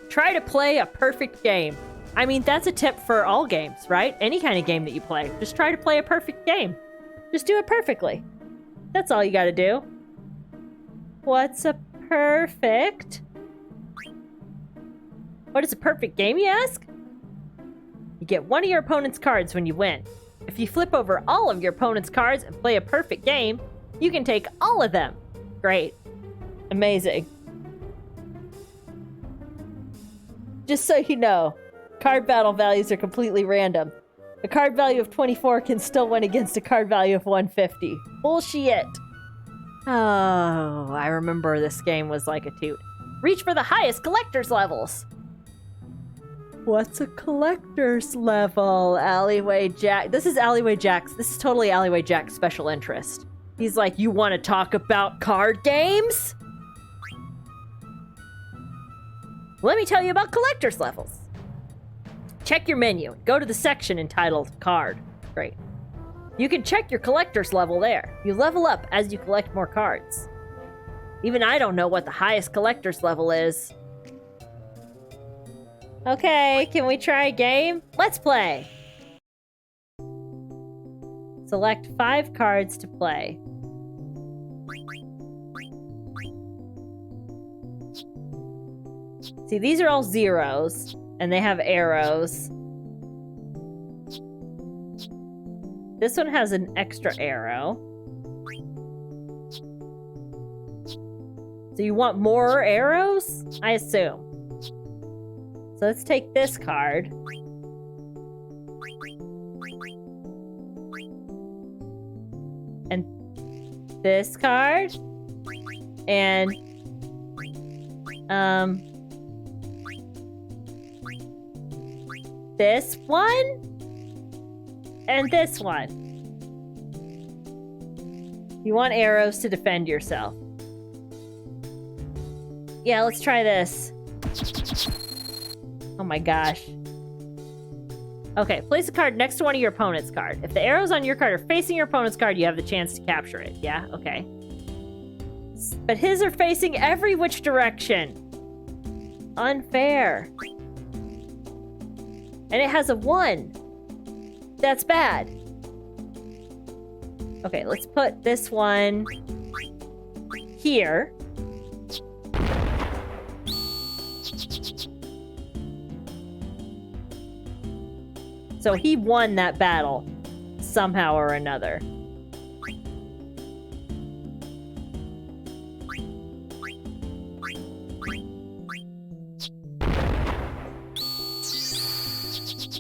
Try to play a perfect game. I mean, that's a tip for all games, right? Any kind of game that you play. Just try to play a perfect game. Just do it perfectly. That's all you gotta do. What's a perfect? What is a perfect game, you ask? You get one of your opponent's cards when you win. If you flip over all of your opponent's cards and play a perfect game, you can take all of them. Great. Amazing. Just so you know, card battle values are completely random. A card value of 24 can still win against a card value of 150. Bullshit. Oh, I remember this game was like a toot. Reach for the highest collector's levels. What's a collector's level, Alleyway Jack? This is Alleyway Jack's. This is totally Alleyway Jack's special interest. He's like, you want to talk about card games? Let me tell you about collector's levels. Check your menu. Go to the section entitled Card. Great. You can check your collector's level there. You level up as you collect more cards. Even I don't know what the highest collector's level is. Okay, can we try a game? Let's play! Select 5 cards to play. See, these are all zeros, and they have arrows. This one has an extra arrow. So you want more arrows? I assume. So let's take this card. And this card. And this one. And this one. You want arrows to defend yourself. Yeah, let's try this. Oh my gosh. Okay, place a card next to one of your opponent's card. If the arrows on your card are facing your opponent's card, you have the chance to capture it. Yeah, okay. But his are facing every which direction. Unfair. And it has a 1. That's bad. Okay, let's put this one here. So he won that battle somehow or another.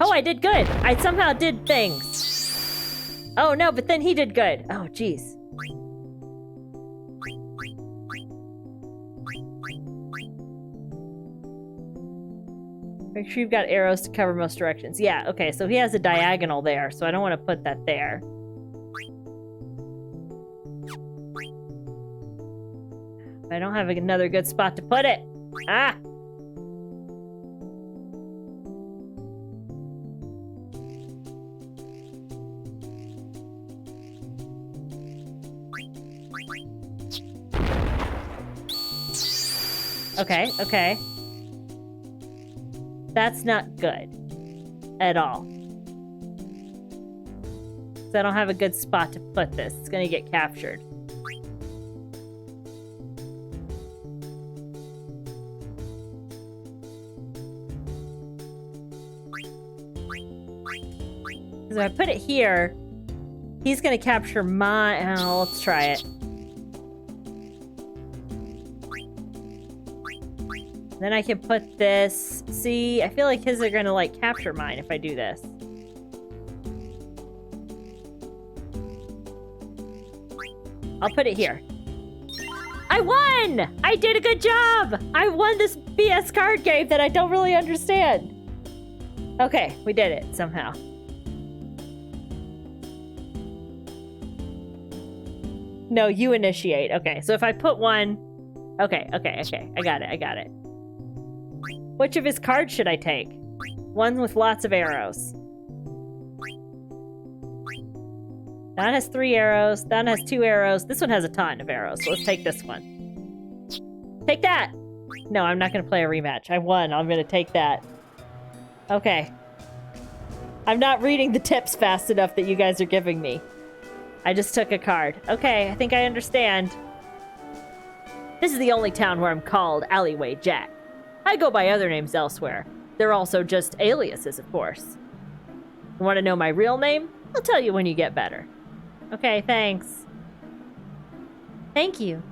Oh, I did good. I somehow did things. Oh, no, but then he did good. Oh, jeez. Make sure you've got arrows to cover most directions. Yeah, okay, so he has a diagonal there, so I don't want to put that there. I don't have another good spot to put it. Ah! Okay, okay. That's not good. At all. So I don't have a good spot to put this. It's gonna get captured. Because if I put it here, he's gonna capture my... Oh, let's try it. Then I can put this... See, I feel like his are gonna, like, capture mine if I do this. I'll put it here. I won! I did a good job! I won this BS card game that I don't really understand. Okay, we did it somehow. No, you initiate. Okay, so if I put one... Okay. I got it. Which of his cards should I take? One with lots of arrows. That one has 3 arrows. That one has 2 arrows. This one has a ton of arrows, so let's take this one. Take that! No, I'm not going to play a rematch. I won. I'm going to take that. Okay. I'm not reading the tips fast enough that you guys are giving me. I just took a card. Okay, I think I understand. This is the only town where I'm called Alleyway Jack. I go by other names elsewhere. They're also just aliases, of course. You want to know my real name? I'll tell you when you get better. Okay, thanks. Thank you.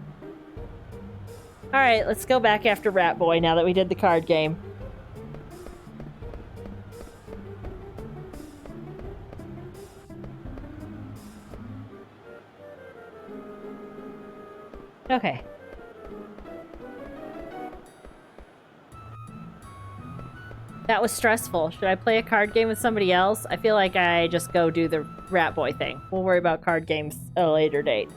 Alright, let's go back after Rat Boy now that we did the card game. Okay. That was stressful. Should I play a card game with somebody else? I feel like I just go do the Rat Boy thing. We'll worry about card games at a later date.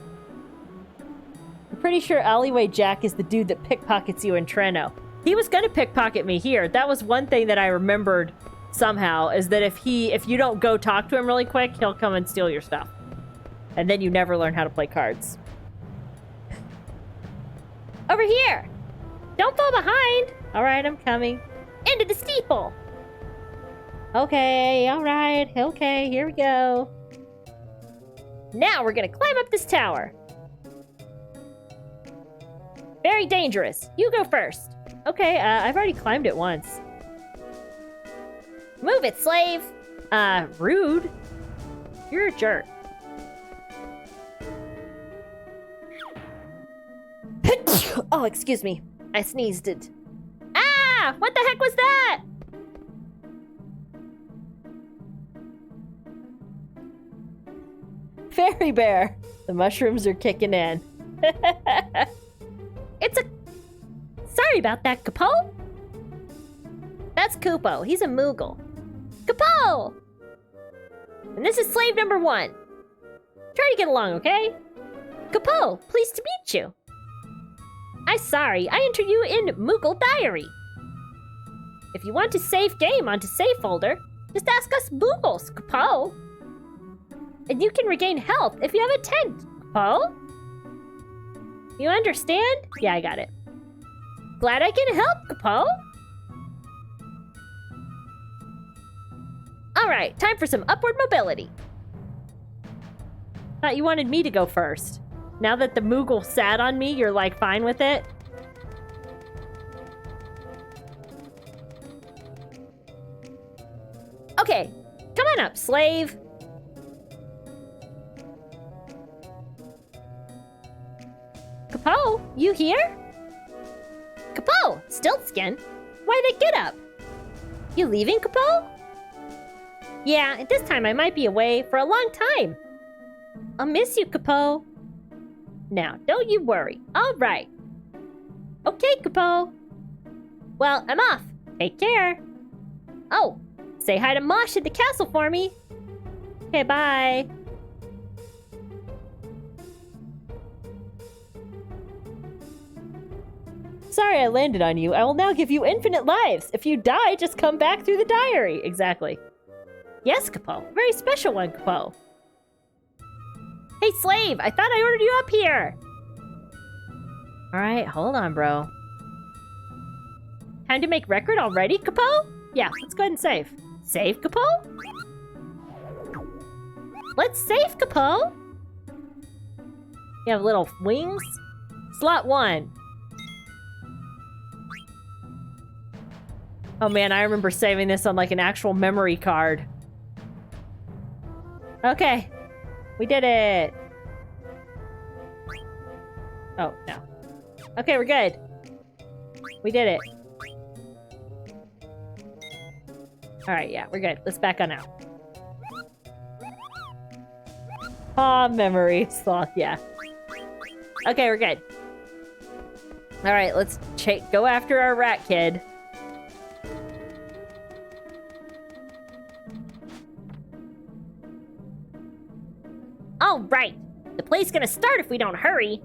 I'm pretty sure Alleyway Jack is the dude that pickpockets you in Treno. He was gonna pickpocket me here. That was one thing that I remembered somehow, is that if you don't go talk to him really quick, he'll come and steal your stuff. And then you never learn how to play cards. Over here! Don't fall behind! Alright, I'm coming. Into the steeple! Okay, alright, okay, here we go. Now we're gonna climb up this tower. Very dangerous. You go first. Okay, I've already climbed it once. Move it, slave! Rude. You're a jerk. Oh, Oh, excuse me. I sneezed it. Ah! What the heck was that? Fairy bear. The mushrooms are kicking in. It's a... Sorry about that, Kapo. That's Kupo. He's a Moogle. Kapo! And this is slave number 1. Try to get along, okay? Kapo, pleased to meet you. I'm sorry, I entered you in Moogle Diary. If you want to save game onto save folder, just ask us Moogles, Kapo. And you can regain health if you have a tent, Kapo. You understand? Yeah, I got it. Glad I can help, Kapo. Alright, time for some upward mobility. Thought you wanted me to go first. Now that the Moogle sat on me, you're like fine with it? Okay, come on up, slave. Kapo, you here? Kapo, Stiltskin, why the get up? You leaving, Kapo? Yeah, at this time I might be away for a long time. I'll miss you, Kapo. Now, don't you worry. All right. Okay, Kapo. Well, I'm off. Take care. Oh, say hi to Mosh at the castle for me. Okay, bye. Sorry I landed on you. I will now give you infinite lives. If you die, just come back through the diary. Exactly. Yes, Kapo. Very special one, Kapo. Hey, slave! I thought I ordered you up here! Alright, hold on, bro. Time to make record already, Kapo? Yeah, let's go ahead and save. Save, Kapo? Let's save, Kapo! You have little wings? Slot 1. Oh man, I remember saving this on like an actual memory card. Okay. We did it! Oh, no. Okay, we're good. We did it. Alright, yeah, we're good. Let's back on out. Ah, memory sloth, yeah. Okay, we're good. Alright, let's go after our rat kid. All right, the play's gonna start if we don't hurry.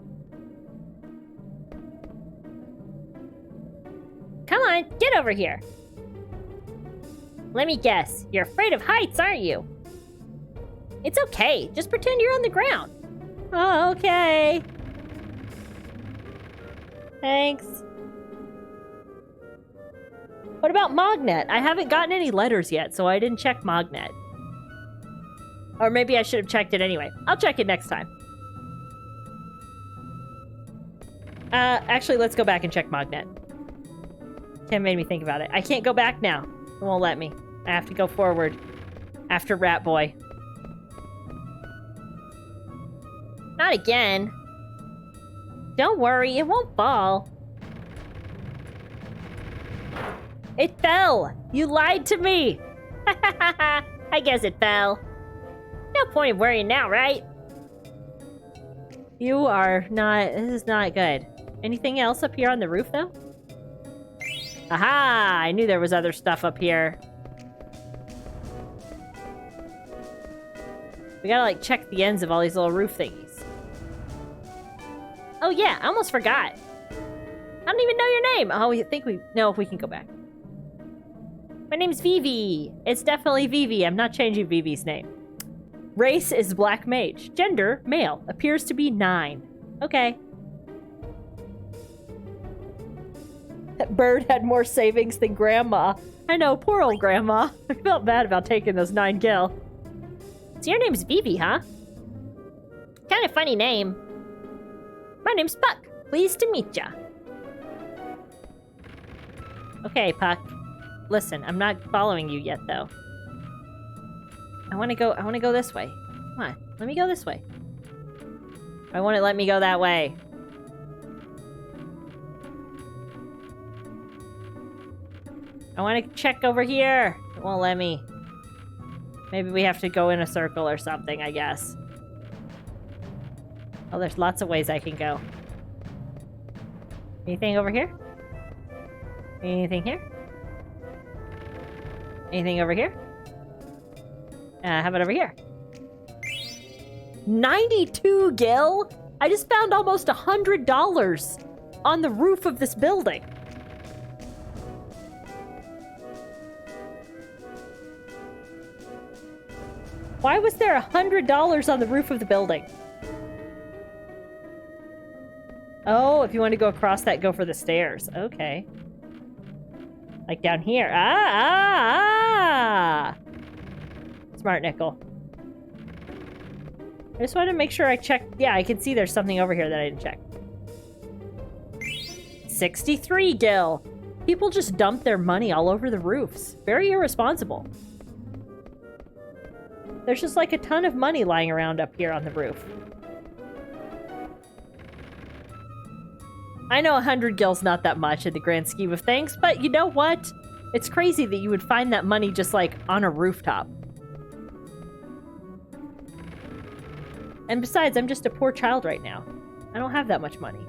Come on, get over here. Let me guess, you're afraid of heights, aren't you? It's okay, just pretend you're on the ground. Oh, okay. Thanks. What about Mognet? I haven't gotten any letters yet, so I didn't check Mognet. Or maybe I should have checked it anyway. I'll check it next time. Actually, let's go back and check Mognet. Tim made me think about it. I can't go back now. It won't let me. I have to go forward. After Rat Boy. Not again. Don't worry, it won't fall. It fell! You lied to me! I guess it fell. No point in worrying now, right? You are not... This is not good. Anything else up here on the roof, though? Aha! I knew there was other stuff up here. We gotta, like, check the ends of all these little roof thingies. Oh, yeah, I almost forgot. I don't even know your name. Oh, we think we... No, we can go back. My name's Vivi. It's definitely Vivi. I'm not changing Vivi's name. Race is black mage. Gender, male. Appears to be 9. Okay. That bird had more savings than Grandma. I know, poor old Grandma. I felt bad about taking those 9 gil. So your name's Vivi, huh? Kind of funny name. My name's Puck. Pleased to meet ya. Okay, Puck. Listen, I'm not following you yet, though. I want to go this way. Come on, let me go this way. I won't let me go that way. I want to check over here. It won't let me. Maybe we have to go in a circle or something, I guess. Oh, there's lots of ways I can go. Anything over here? Anything here? Anything over here? How about over here? 92 gil? I just found almost $100 on the roof of this building. Why was there $100 on the roof of the building? Oh, if you want to go across that, go for the stairs. Okay. Like down here. Ah! Smart nickel. I just wanted to make sure I checked. Yeah, I can see there's something over here that I didn't check. 63 gil. People just dump their money all over the roofs. Very irresponsible. There's just like a ton of money lying around up here on the roof. I know 100 gil's not that much in the grand scheme of things, but you know what? It's crazy that you would find that money just like on a rooftop. And besides, I'm just a poor child right now. I don't have that much money.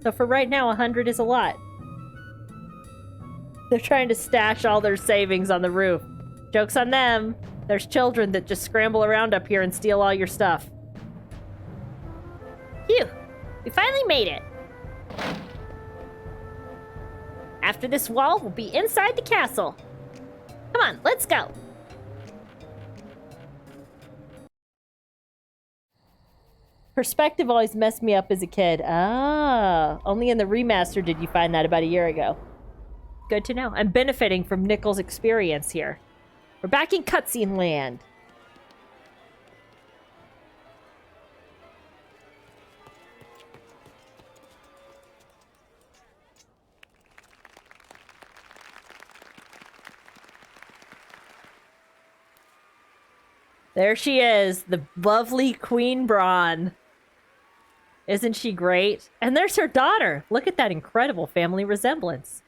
So for right now, 100 is a lot. They're trying to stash all their savings on the roof. Joke's on them. There's children that just scramble around up here and steal all your stuff. Phew! We finally made it. After this wall, we'll be inside the castle. Come on, let's go. Perspective always messed me up as a kid. Ah, only in the remaster did you find that about a year ago. Good to know. I'm benefiting from Nickel's experience here. We're back in cutscene land. There she is, the lovely Queen Braun. Isn't she great? And there's her daughter. Look at that incredible family resemblance.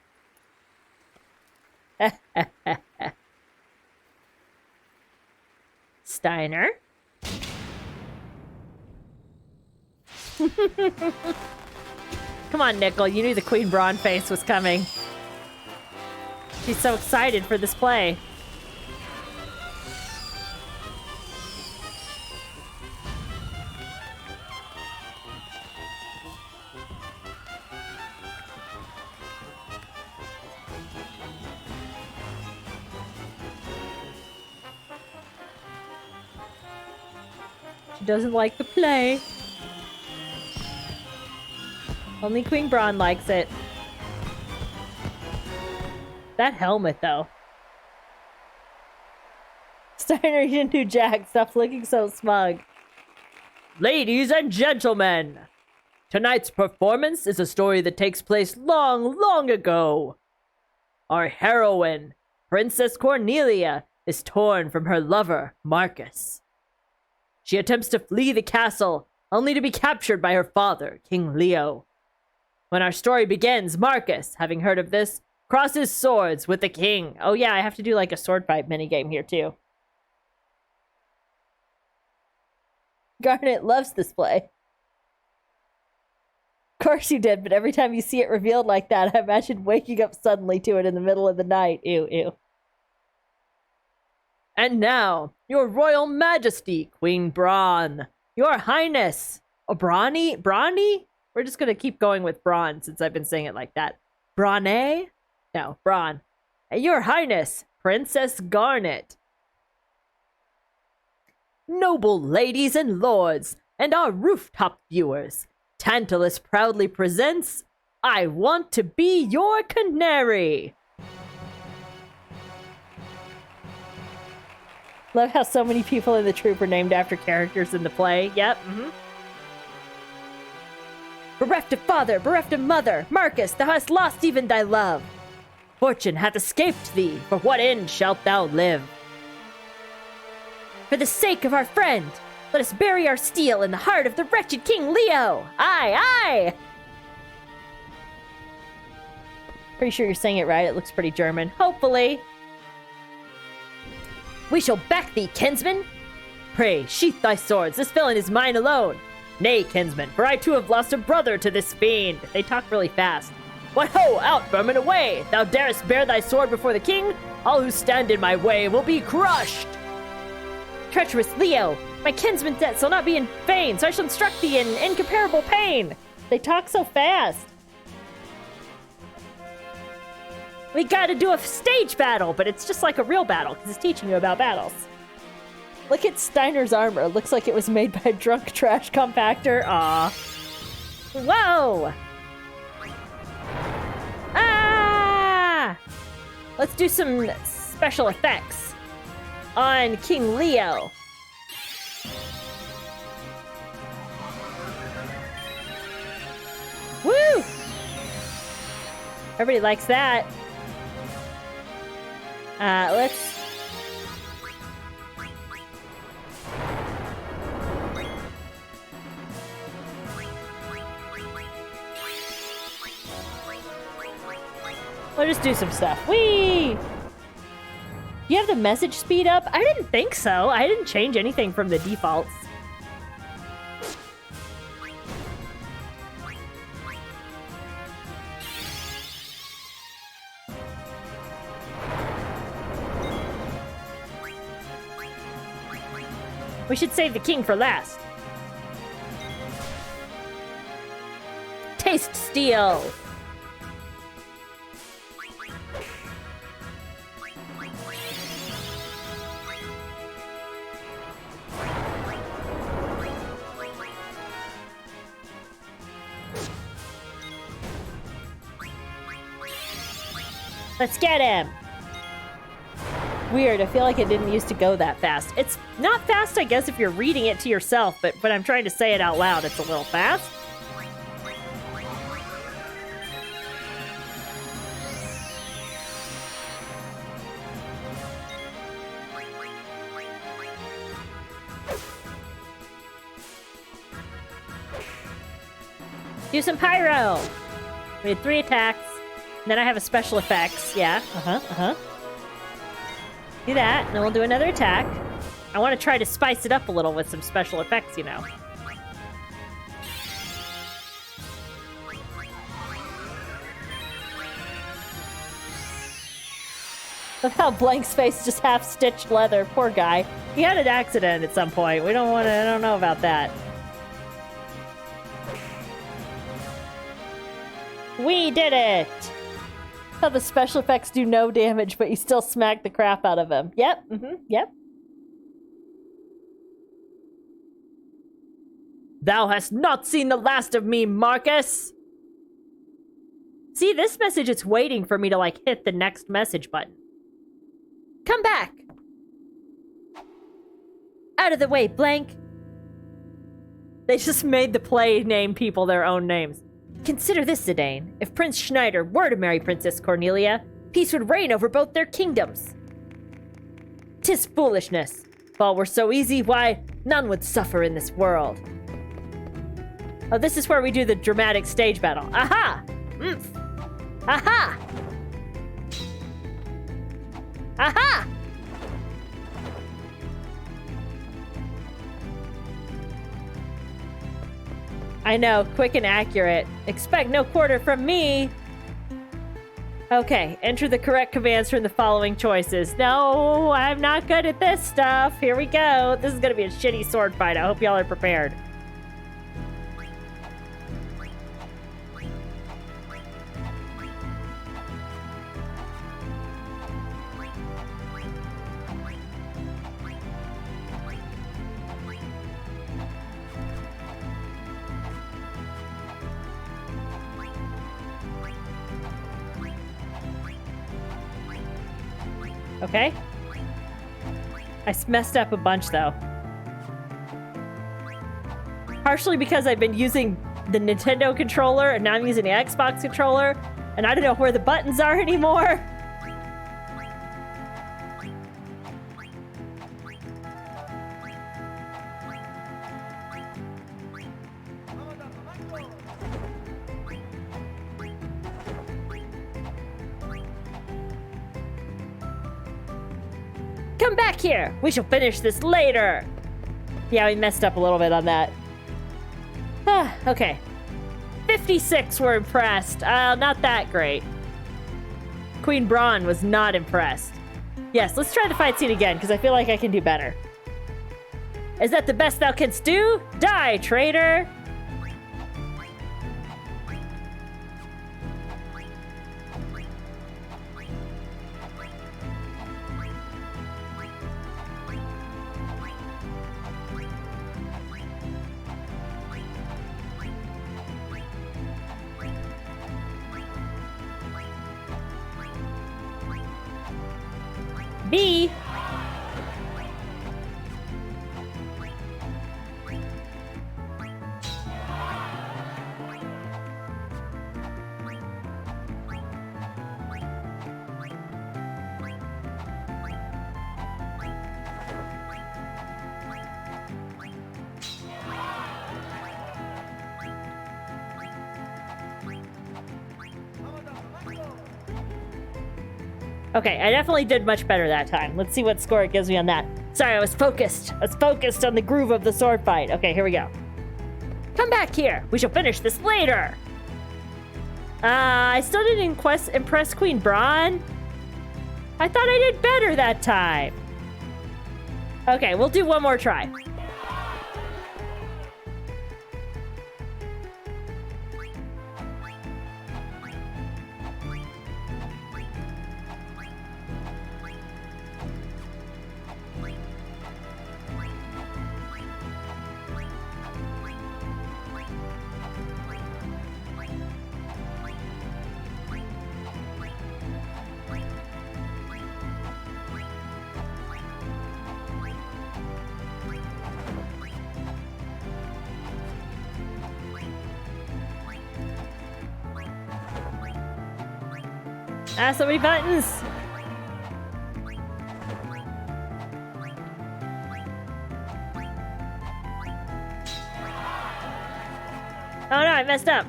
Steiner. Come on, Nickel. You knew the Queen Braun face was coming. She's so excited for this play. Doesn't like the play. Only Queen Braun likes it. That helmet, though. Steiner, you didn't do jack. Stop looking so smug. Ladies and gentlemen, tonight's performance is a story that takes place long, long ago. Our heroine, Princess Cornelia, is torn from her lover, Marcus. She attempts to flee the castle, only to be captured by her father, King Leo. When our story begins, Marcus, having heard of this, crosses swords with the king. Oh yeah, I have to do like a sword fight minigame here too. Garnet loves this play. Of course you did, but every time you see it revealed like that, I imagine waking up suddenly to it in the middle of the night. Ew, ew. And now, your royal majesty, Queen Braun. Your highness. Oh, Brawny? Brawny? We're just gonna keep going with Braun since I've been saying it like that. Brawny? No, Braun. Your highness, Princess Garnet. Noble ladies and lords, and our rooftop viewers, Tantalus proudly presents I Want to Be Your Canary. Love how so many people in the troupe are named after characters in the play. Yep, Bereft of father, bereft of mother, Marcus, thou hast lost even thy love. Fortune hath escaped thee, for what end shalt thou live? For the sake of our friend, let us bury our steel in the heart of the wretched King Leo. Aye, aye! Pretty sure you're saying it right. It looks pretty German. Hopefully. We shall back thee, kinsman. Pray, sheath thy swords. This villain is mine alone. Nay, kinsman, for I too have lost a brother to this fiend. They talk really fast. What ho, out, vermin, away! Thou darest bear thy sword before the king? All who stand in my way will be crushed! Treacherous Leo, my kinsman's death shall not be in vain, so I shall instruct thee in incomparable pain. They talk so fast. We gotta do a stage battle, but it's just like a real battle, because it's teaching you about battles. Look at Steiner's armor. Looks like it was made by a drunk trash compactor. Aw. Whoa! Ah! Let's do some special effects on King Leo. Woo! Everybody likes that. Let's... We'll just do some stuff. Whee! You have the message speed up? I didn't think so. I didn't change anything from the defaults. We should save the king for last. Taste steel. Let's get him! Weird, I feel like it didn't used to go that fast. It's not fast, I guess, if you're reading it to yourself, but when I'm trying to say it out loud, it's a little fast. Do some pyro! We had 3 attacks. And then I have a special effects. Yeah, Do that, and then we'll do another attack. I want to try to spice it up a little with some special effects, you know. Look how Blank's face just half-stitched leather. Poor guy. He had an accident at some point. We don't want to... I don't know about that. We did it! How the special effects do no damage, but you still smack the crap out of him. Yep, yep. Thou hast not seen the last of me, Marcus! See, this message, it's waiting for me to, like, hit the next message button. Come back! Out of the way, Blank! They just made the play name people their own names. Consider this, Zidane. If Prince Schneider were to marry Princess Cornelia, peace would reign over both their kingdoms. 'Tis foolishness. If all were so easy, why, none would suffer in this world. Oh, this is where we do the dramatic stage battle. Aha! Aha! Aha! I know, quick and accurate. Expect no quarter from me! Okay, enter the correct commands from the following choices. No, I'm not good at this stuff. Here we go. This is gonna be a shitty sword fight. I hope y'all are prepared. Okay. I messed up a bunch, though. Partially because I've been using the Nintendo controller, and now I'm using the Xbox controller, and I don't know where the buttons are anymore. Come back here! We shall finish this later! Yeah, we messed up a little bit on that. Okay. 56 were impressed. Not that great. Queen Braun was not impressed. Yes, let's try the fight scene again, because I feel like I can do better. Is that the best thou canst do? Die, traitor! B. Okay, I definitely did much better that time. Let's see what score it gives me on that. Sorry, I was focused. I was focused on the groove of the sword fight. Okay, here we go. Come back here. We shall finish this later. I still didn't impress Queen Braun. I thought I did better that time. Okay, we'll do one more try. Ah, so many buttons! Oh no, I messed up.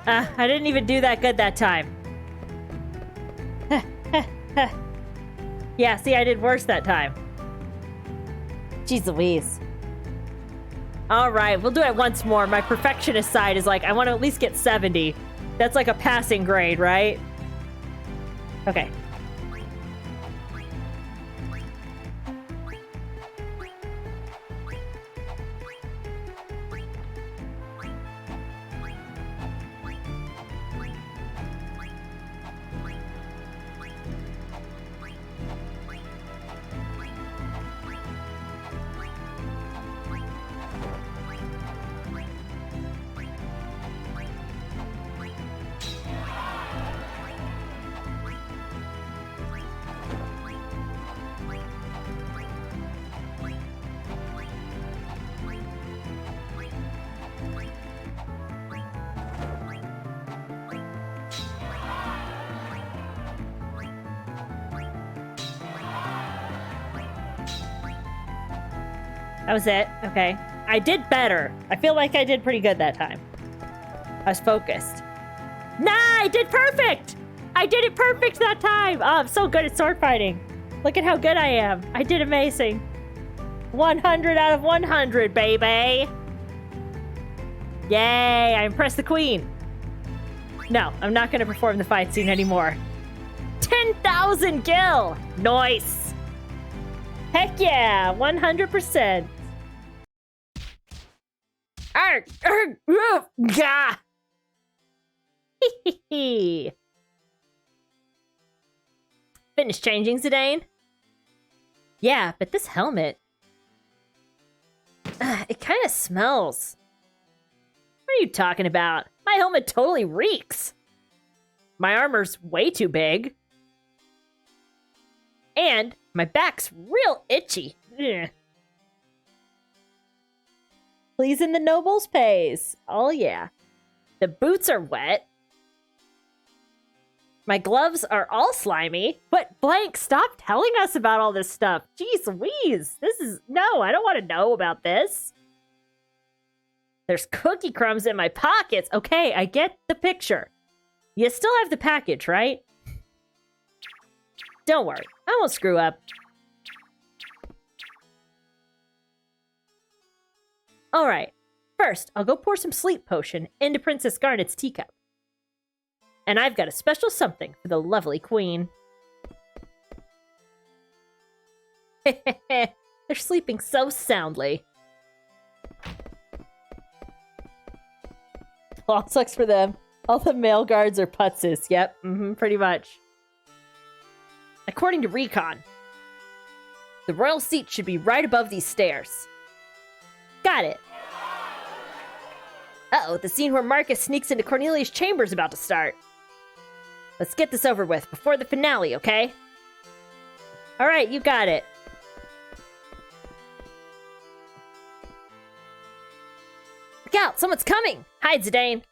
I didn't even do that good that time. Yeah, see, I did worse that time. Jeez Louise. All right, we'll do it once more. My perfectionist side is like, I want to at least get 70. That's like a passing grade, right? Okay. That was it. Okay. I did better. I feel like I did pretty good that time. I was focused. Nah, I did perfect! I did it perfect that time! Oh, I'm so good at sword fighting. Look at how good I am. I did amazing. 100 out of 100, baby! Yay, I impressed the queen. No, I'm not going to perform the fight scene anymore. 10,000 gil! Nice! Heck yeah, 100%. Arg! Arg! Oof! Gah! Hee. Finished changing, Zidane? Yeah, but this helmet... it kind of smells. What are you talking about? My helmet totally reeks. My armor's way too big. And my back's real itchy. Ugh. Pleasing the nobles pays. Oh yeah. The boots are wet. My gloves are all slimy. But Blank, stop telling us about all this stuff. Jeez Louise. This is... No, I don't want to know about this. There's cookie crumbs in my pockets. Okay, I get the picture. You still have the package, right? Don't worry, I won't screw up. Alright, first, I'll go pour some sleep potion into Princess Garnet's teacup. And I've got a special something for the lovely queen. They're sleeping so soundly. All sucks for them. All the male guards are putzes. Yep, pretty much. According to Recon, the royal seat should be right above these stairs. Got it. Uh-oh, the scene where Marcus sneaks into Cornelia's chamber is about to start. Let's get this over with before the finale, okay? Alright, you got it. Look out, someone's coming! Hide, Zidane!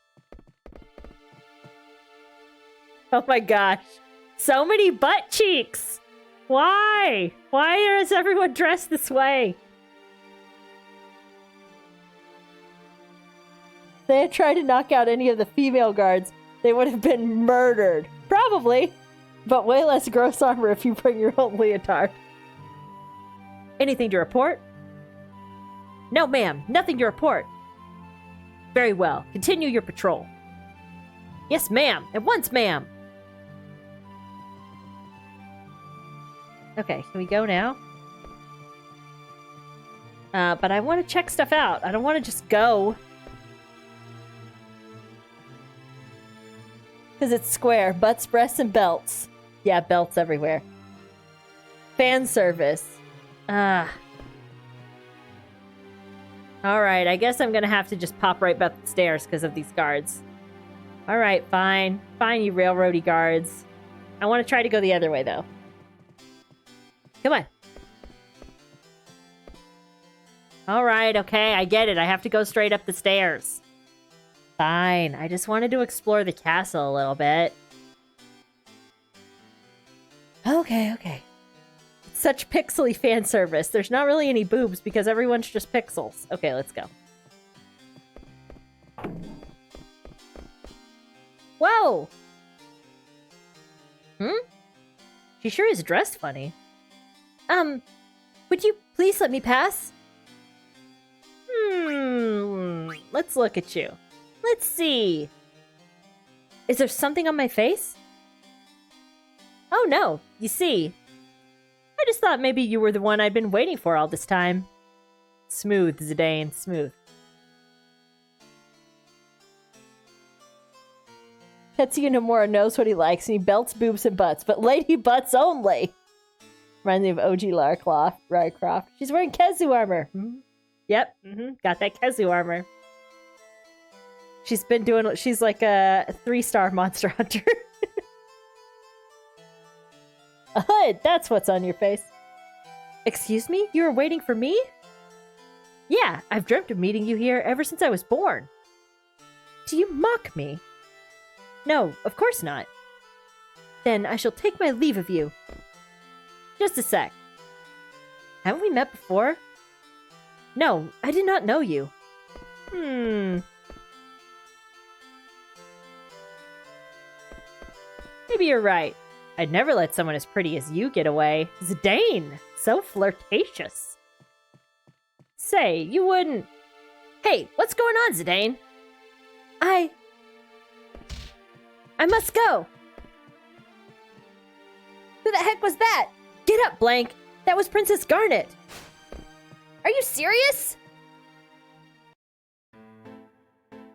Oh my gosh. So many butt cheeks! Why? Why is everyone dressed this way? If they had tried to knock out any of the female guards, they would have been murdered. Probably. But way less gross armor if you bring your own leotard. Anything to report? No, ma'am. Nothing to report. Very well. Continue your patrol. Yes, ma'am. At once, ma'am. Okay, can we go now? But I want to check stuff out. I don't want to just go. Because it's square. Butts, breasts, and belts. Yeah, belts everywhere. Fan service. Alright, I guess I'm gonna have to just pop right up the stairs because of these guards. Alright, fine. Fine, you railroady guards. I want to try to go the other way, though. Come on. Alright, okay, I get it. I have to go straight up the stairs. Fine, I just wanted to explore the castle a little bit. Okay. It's such pixely fan service. There's not really any boobs because everyone's just pixels. Okay, let's go. Whoa! She sure is dressed funny. Would you please let me pass? Let's look at you. Let's see. Is there something on my face? Oh no, you see. I just thought maybe you were the one I'd been waiting for all this time. Smooth, Zidane, smooth. Tetsuya Nomura knows what he likes and he belts boobs and butts, but lady butts only. Reminds me of OG Lara Croft. She's wearing Kezu armor. Yep, got that Kezu armor. She's like a 3-star Monster Hunter. A hood, that's what's on your face. Excuse me? You were waiting for me? Yeah, I've dreamt of meeting you here ever since I was born. Do you mock me? No, of course not. Then I shall take my leave of you. Just a sec. Haven't we met before? No, I did not know you. Maybe you're right. I'd never let someone as pretty as you get away. Zidane! So flirtatious. Say, you wouldn't... Hey, what's going on, Zidane? I must go. Who the heck was that? Get up, Blank. That was Princess Garnet. Are you serious?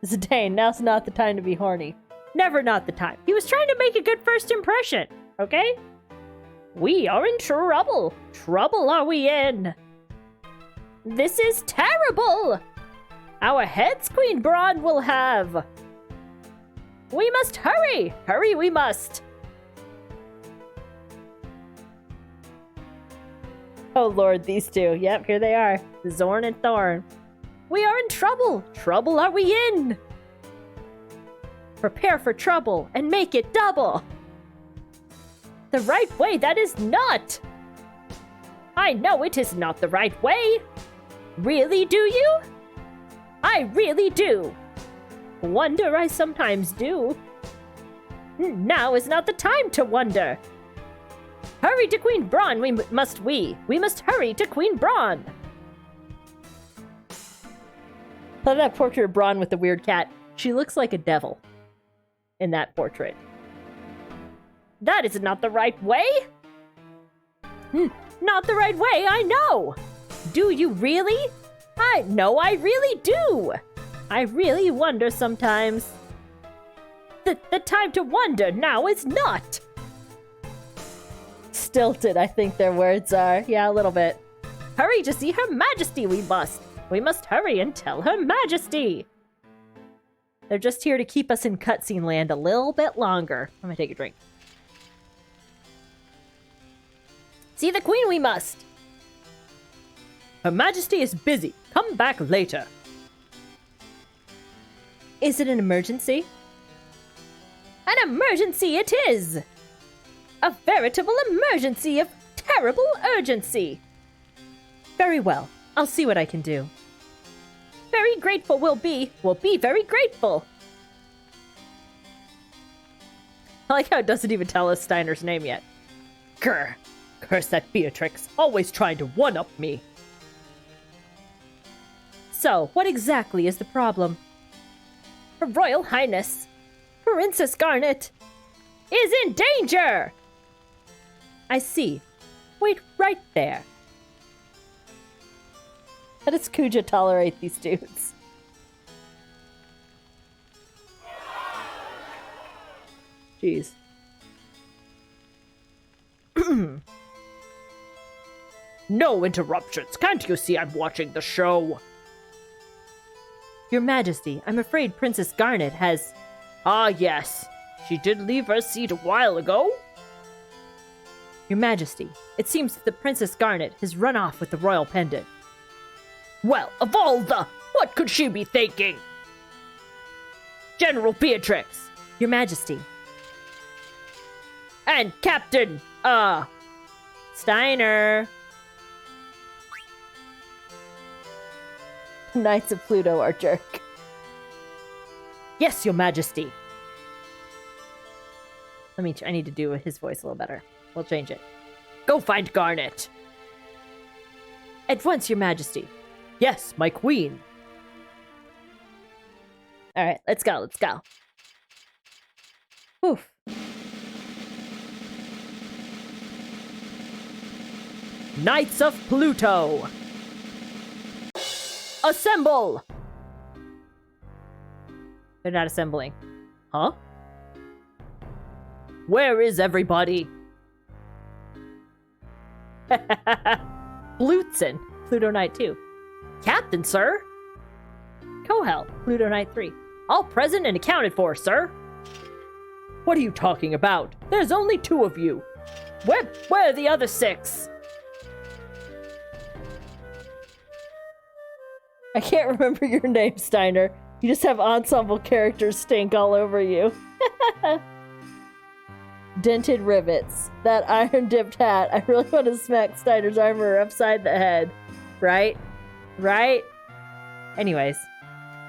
Zidane, now's not the time to be horny. Never not the time. He was trying to make a good first impression, okay? We are in trouble. Trouble are we in? This is terrible. Our heads Queen Braun will have. We must hurry. Hurry we must. Oh lord, these two. Yep, here they are. Zorn and Thorn. We are in trouble. Trouble are we in. Prepare for trouble and make it double. The right way, that is not. I know it is not the right way. Really, do you? I really do. Wonder I sometimes do. Now is not the time to wonder. Hurry to Queen Braun, we must hurry to Queen Braun. Look at that portrait of Braun with the weird cat. She looks like a devil in that portrait. That is not the right way. Not the right way, I know. Do you really? I really do. I really wonder sometimes. The time to wonder now is not. Stilted, I think their words are. Yeah, a little bit. Hurry to see Her Majesty, we must. We must hurry and tell Her Majesty. They're just here to keep us in cutscene land a little bit longer. I'm gonna take a drink. See the Queen, we must. Her Majesty is busy. Come back later. Is it an emergency? An emergency it is! A veritable emergency of terrible urgency. Very well. I'll see what I can do. Very grateful we'll be very grateful. I like how it doesn't even tell us Steiner's name yet. Grr. Curse that Beatrix, always trying to one-up me. So, what exactly is the problem? Her Royal Highness, Princess Garnet, is in danger! I see. Wait right there. How does Kuja tolerate these dudes? Jeez. No interruptions. Can't you see I'm watching the show? Your Majesty, I'm afraid Princess Garnet has... Ah, yes. She did leave her seat a while ago. Your Majesty, it seems that Princess Garnet has run off with the royal pendant. Well, of all the... What could she be thinking? General Beatrix. Your Majesty. And Captain, Steiner. Knights of Pluto are jerk. Yes, Your Majesty. I need to do his voice a little better. We'll change it. Go find Garnet. At once, Your Majesty. Yes, my queen. Alright, let's go. Oof. Knights of Pluto! Assemble! They're not assembling. Huh? Where is everybody? Blutzen, Pluto Knight 2. Captain, sir? Kohel, Pluto Knight 3. All present and accounted for, sir. What are you talking about? There's only 2 of you. Where are the other 6? I can't remember your name, Steiner. You just have ensemble characters stink all over you. Dented rivets. That iron-dipped hat. I really want to smack Steiner's armor upside the head. Right? Anyways.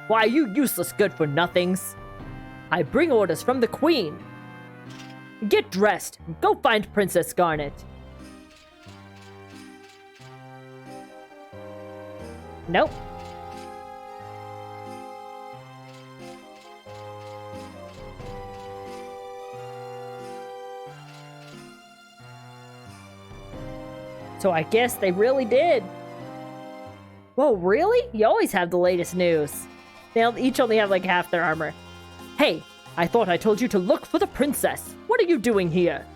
Why, you useless good-for-nothings. I bring orders from the Queen. Get dressed and go find Princess Garnet. Nope. So I guess they really did. Whoa, really? You always have the latest news. They each only have like half their armor. Hey, I thought I told you to look for the princess. What are you doing here?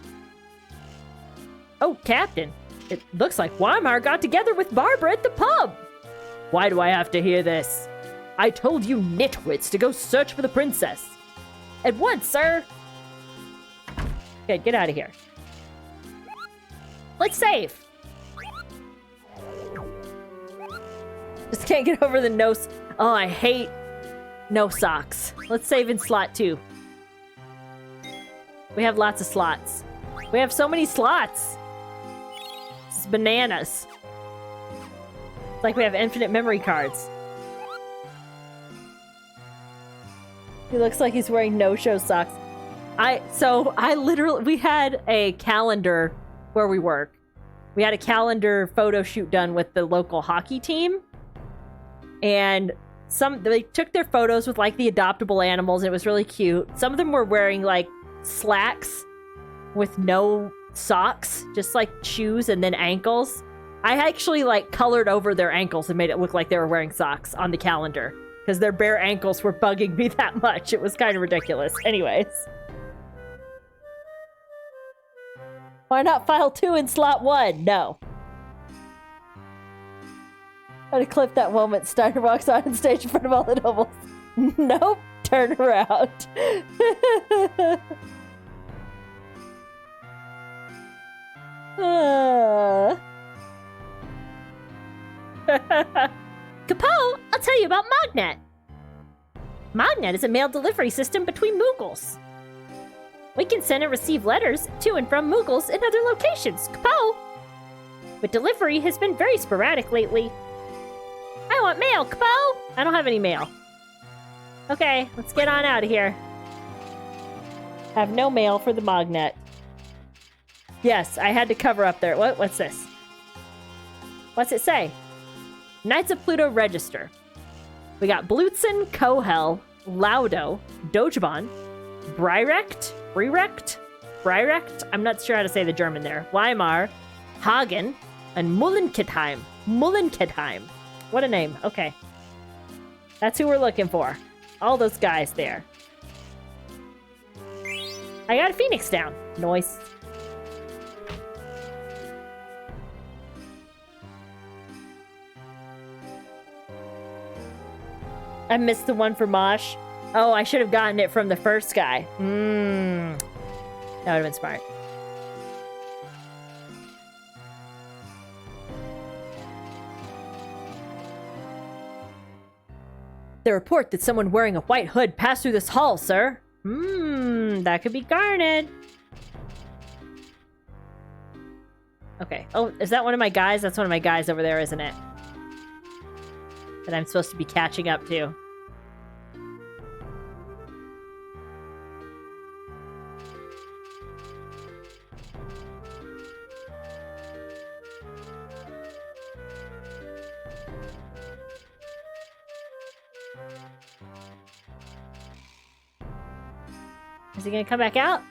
Oh, Captain. It looks like Weimar got together with Barbara at the pub. Why do I have to hear this? I told you nitwits to go search for the princess. At once, sir. Okay, get out of here. Let's save. Just can't get over the no... Oh, I hate no socks. Let's save in slot 2. We have lots of slots. We have so many slots. This is bananas. It's like we have infinite memory cards. He looks like he's wearing no-show socks. We had a calendar where we work. We had a calendar photo shoot done with the local hockey team. And they took their photos with like the adoptable animals, and it was really cute. Some of them were wearing like slacks with no socks, just like shoes and then ankles. I actually like colored over their ankles and made it look like they were wearing socks on the calendar because their bare ankles were bugging me that much. It was kind of ridiculous. Anyways. Why not file 2 in slot 1? No. I had to clip that moment. Steiner walks on stage in front of all the nobles. Nope. Turn around. Capel, I'll tell you about Magnet. Magnet is a mail delivery system between Moogles. We can send and receive letters to and from Moogles in other locations, Capel. But delivery has been very sporadic lately. I want mail, Capel. I don't have any mail. Okay, let's get on out of here. Have no mail for the Magnet. Yes, I had to cover up there. What's this? What's it say? Knights of Pluto Register. We got Blutzen, Kohel, Laudo, Dojban, Breirect? I'm not sure how to say the German there. Weimar, Hagen, and Mullenkidheim. What a name. Okay. That's who we're looking for. All those guys there. I got a Phoenix down. Nice. I missed the one for Mosh. Oh, I should have gotten it from the first guy. That would have been smart. The report that someone wearing a white hood passed through this hall, sir. That could be Garnet. Okay. Oh, is that one of my guys? That's one of my guys over there, isn't it? That I'm supposed to be catching up to. Is he gonna come back out?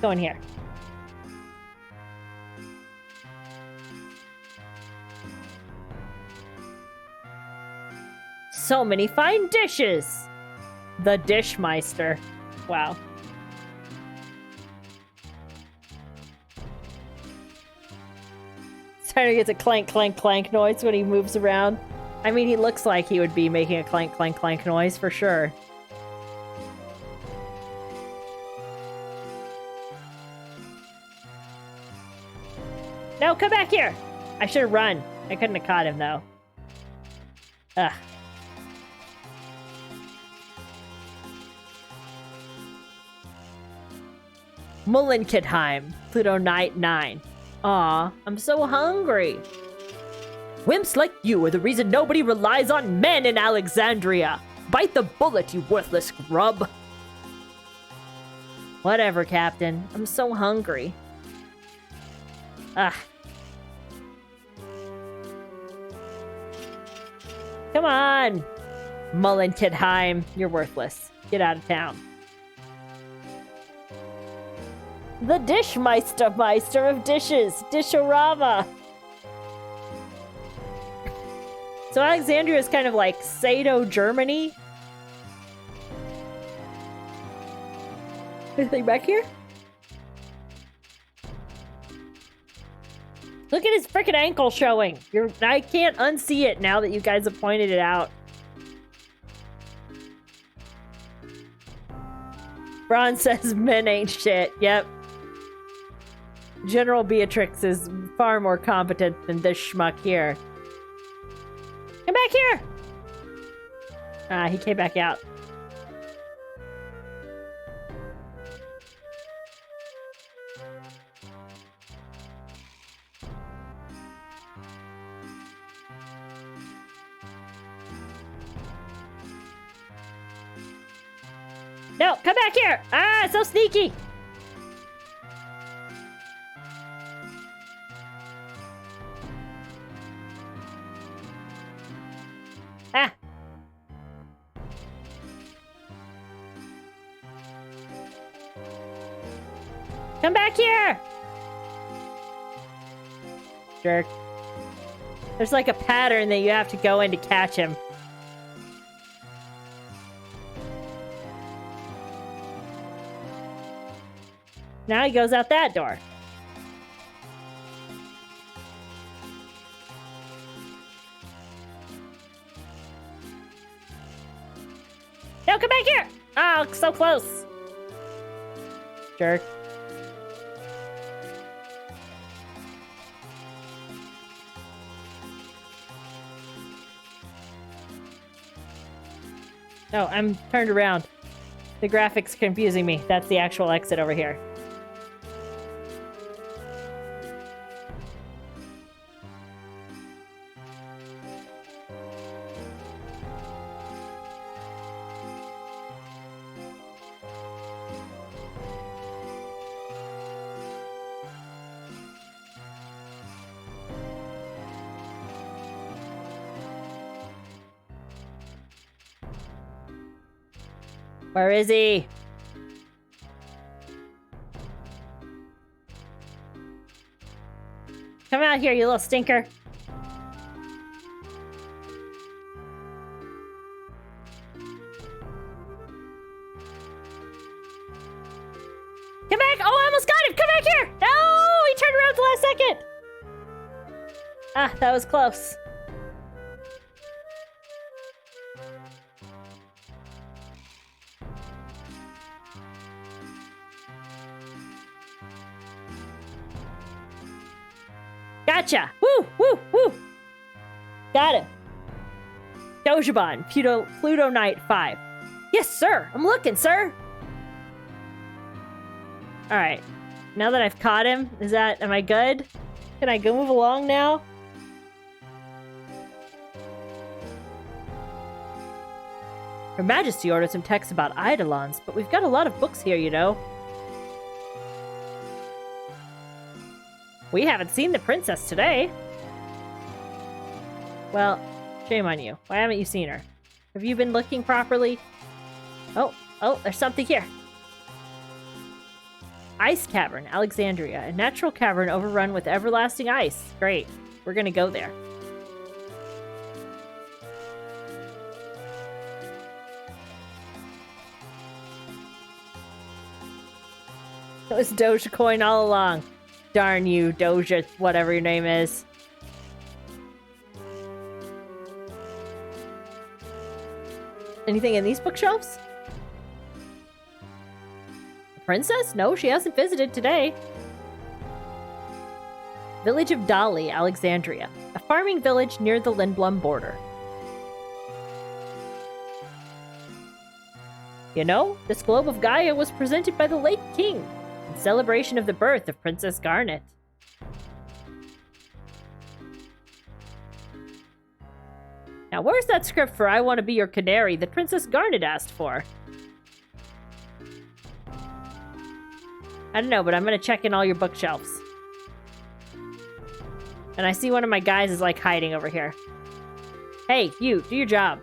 Go in here. So many fine dishes! The Dishmeister. Wow. Starting to get a clank, clank, clank noise when he moves around. I mean, he looks like he would be making a clank, clank, clank noise for sure. No, come back here! I should have run. I couldn't have caught him, though. Ugh. Mullenkidheim, Pluto Night 9. Aw, I'm so hungry. Wimps like you are the reason nobody relies on men in Alexandria. Bite the bullet, you worthless grub. Whatever, Captain. I'm so hungry. Ugh. Come on! Mullenkidheim, you're worthless. Get out of town. The Dishmeister of dishes, Dishorama. So Alexandria is kind of like Sado, Germany. Anything back here? Look at his freaking ankle showing. I can't unsee it now that you guys have pointed it out. Braun says men ain't shit. Yep. General Beatrix is far more competent than this schmuck here. Come back here! Ah, he came back out. No, come back here! Ah, so sneaky! Ah! Come back here! Jerk. There's like a pattern that you have to go in to catch him. Now he goes out that door. No, come back here! Oh, so close. Jerk. No, I'm turned around. The graphics confusing me. That's the actual exit over here. Where is he? Come out here, you little stinker. Come back! Oh, I almost got him! Come back here! No! He turned around at the last second! Ah, that was close. Gotcha! Woo! Woo! Woo! Got it. Dojabon, Pluto Knight 5. Yes, sir! I'm looking, sir! Alright. Now that I've caught him, am I good? Can I go move along now? Her Majesty ordered some texts about Eidolons, but we've got a lot of books here, you know. We haven't seen the princess today. Well, shame on you. Why haven't you seen her? Have you been looking properly? Oh, there's something here. Ice Cavern, Alexandria. A natural cavern overrun with everlasting ice. Great. We're gonna go there. It was Doja Coin all along. Darn you, Doja, whatever your name is. Anything in these bookshelves? The princess? No, she hasn't visited today. Village of Dali, Alexandria. A farming village near the Lindblum border. You know, this globe of Gaia was presented by the late king in celebration of the birth of Princess Garnet. Now, where's that script for I Want to Be Your Canary that Princess Garnet asked for? I don't know, but I'm gonna check in all your bookshelves. And I see one of my guys is like hiding over here. Hey, you, do your job.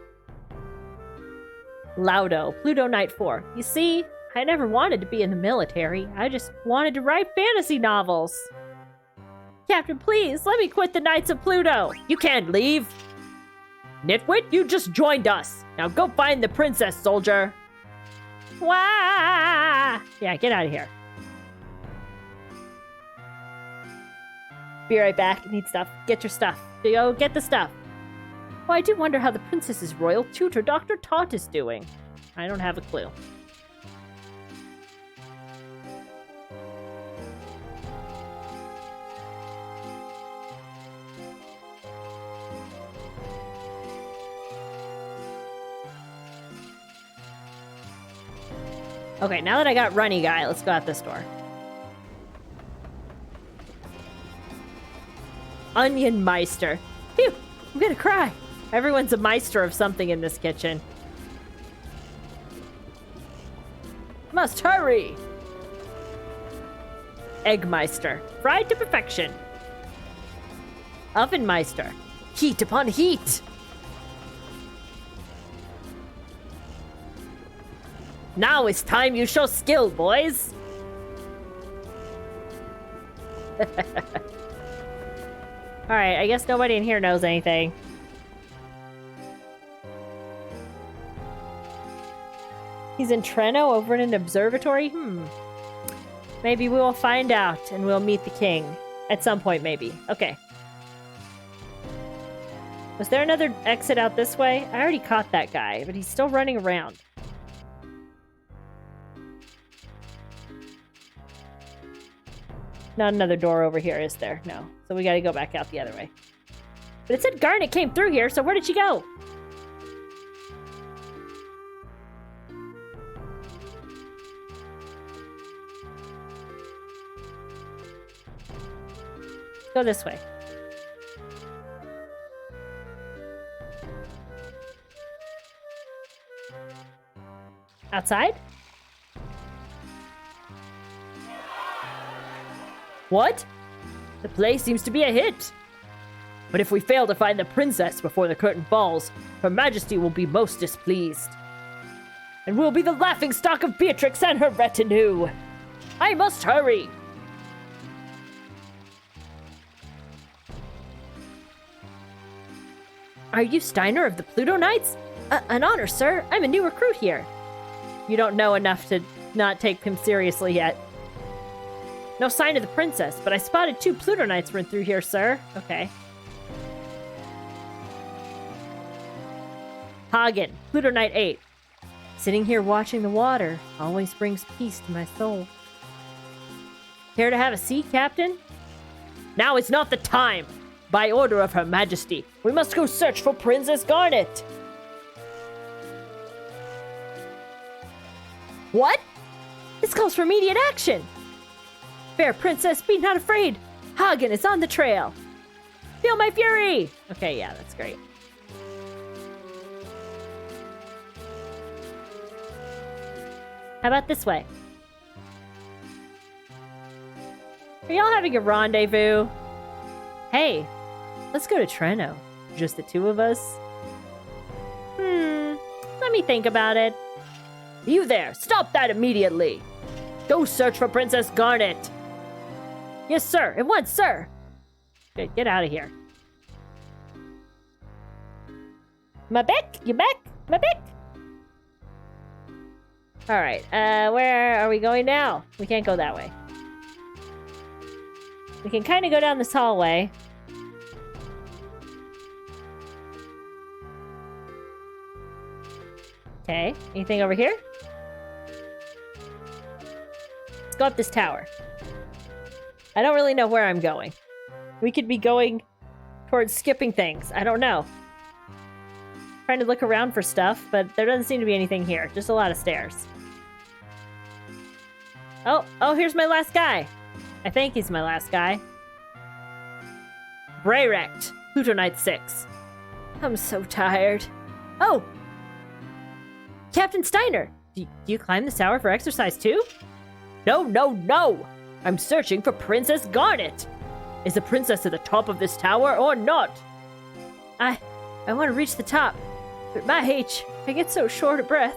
Laudo, Pluto Knight 4. You see, I never wanted to be in the military. I just wanted to write fantasy novels. Captain, please, let me quit the Knights of Pluto. You can't leave. Nitwit, you just joined us. Now go find the princess, soldier. Wah! Yeah, get out of here. Be right back. Need stuff. Get your stuff. Go get the stuff. Oh, I do wonder how the princess's royal tutor, Dr. Taunt, is doing. I don't have a clue. Okay, now that I got Runny Guy, let's go out this door. Onion Meister. Phew! I'm gonna cry. Everyone's a meister of something in this kitchen. Must hurry! Eggmeister, fried to perfection. Ovenmeister, heat upon heat. Now it's time you show skill, boys. Alright, I guess nobody in here knows anything. He's in Treno over in an observatory? Maybe we will find out and we'll meet the king. At some point, maybe. Okay. Was there another exit out this way? I already caught that guy, but he's still running around. Not another door over here, is there? No. So we gotta go back out the other way. But it said Garnet came through here, so where did she go? Go this way. Outside? What? The play seems to be a hit. But if we fail to find the princess before the curtain falls, Her Majesty will be most displeased. And we'll be the laughingstock of Beatrix and her retinue. I must hurry. Are you Steiner of the Pluto Knights? An honor, sir. I'm a new recruit here. You don't know enough to not take him seriously yet. No sign of the princess, but I spotted 2 Pluto Knights run through here, sir. Okay. Hagen, Pluto Knight 8. Sitting here watching the water always brings peace to my soul. Care to have a seat, Captain? Now is not the time. By order of Her Majesty, we must go search for Princess Garnet. What? This calls for immediate action. Fair princess, be not afraid. Hagen is on the trail. Feel my fury. Okay, yeah, that's great. How about this way? Are y'all having a rendezvous? Hey, let's go to Treno. Just the 2 of us? Let me think about it. You there, stop that immediately. Go search for Princess Garnet. Yes, sir, at once, sir. Good, get out of here. My back, you back, my back. All right, where are we going now? We can't go that way. We can kind of go down this hallway. Okay, anything over here? Let's go up this tower. I don't really know where I'm going. We could be going towards skipping things. I don't know. Trying to look around for stuff, but there doesn't seem to be anything here. Just a lot of stairs. Oh, here's my last guy. I think he's my last guy. Brayrect, Pluto Knight 6. I'm so tired. Oh! Captain Steiner! Do you climb this tower for exercise too? No! I'm searching for Princess Garnet! Is the princess at the top of this tower or not? I want to reach the top, but at my age, I get so short of breath.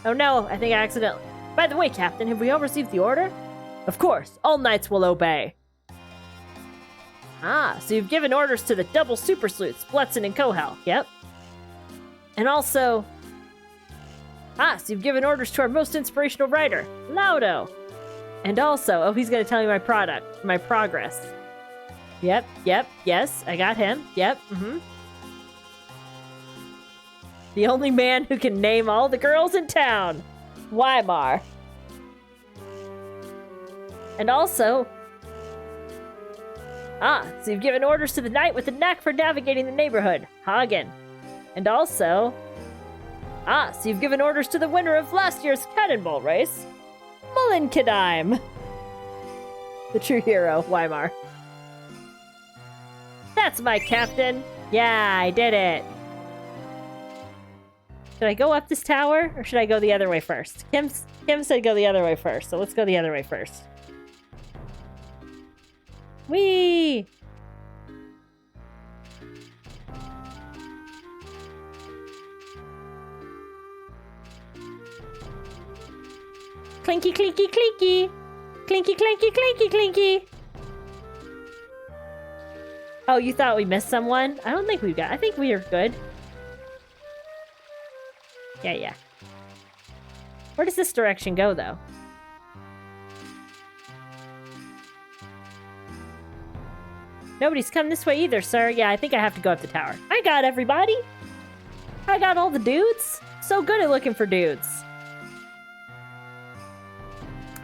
Oh no, I think I accidentally... By the way, Captain, have we all received the order? Of course, all knights will obey. Ah, so you've given orders to the double super sleuths, Blitzen and Kohel. Yep. And also... Ah, so you've given orders to our most inspirational writer, Laudo. And also... Oh, he's going to tell me my progress. Yep, yes, I got him. Yep, The only man who can name all the girls in town. Weimar. And also... Ah, so you've given orders to the knight with the knack for navigating the neighborhood, Hagen. And also... Ah, so you've given orders to the winner of last year's cannonball race, Mullenkadheim. The true hero, Weimar. That's my captain. Yeah, I did it. Should I go up this tower, or should I go the other way first? Kim said go the other way first, so let's go the other way first. Whee! Clinky, clinky, clinky! Clinky, clinky, clinky, clinky! Oh, you thought we missed someone? I don't think we got... I think we are good. Yeah. Where does this direction go, though? Nobody's come this way either, sir. Yeah, I think I have to go up the tower. I got everybody! I got all the dudes! So good at looking for dudes.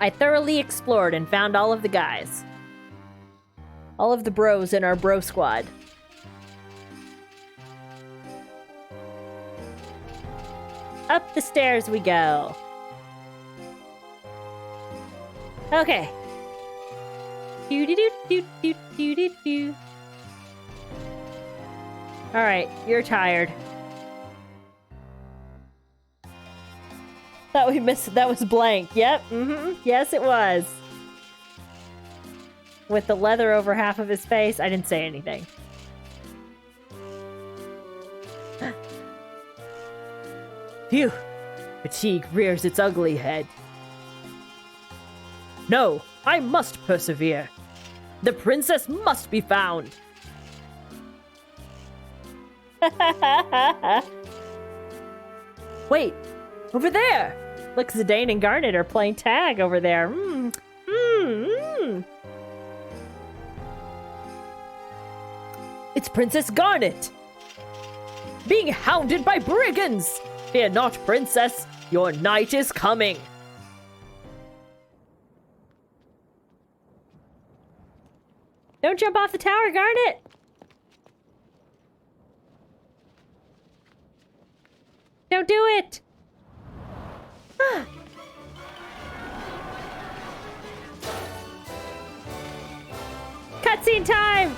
I thoroughly explored and found all of the guys. All of the bros in our bro squad. Up the stairs we go. Okay. Do-do-do-do-do-do-do-do. Alright, you're tired. Thought we missed. That was blank. Yep. Yes, it was. With the leather over half of his face, I didn't say anything. Phew. Fatigue rears its ugly head. No, I must persevere. The princess must be found. Wait, over there! Look, Zidane and Garnet are playing tag over there. It's Princess Garnet! Being hounded by brigands! Fear not, princess. Your night is coming. Don't jump off the tower, Garnet! Don't do it! Cutscene time!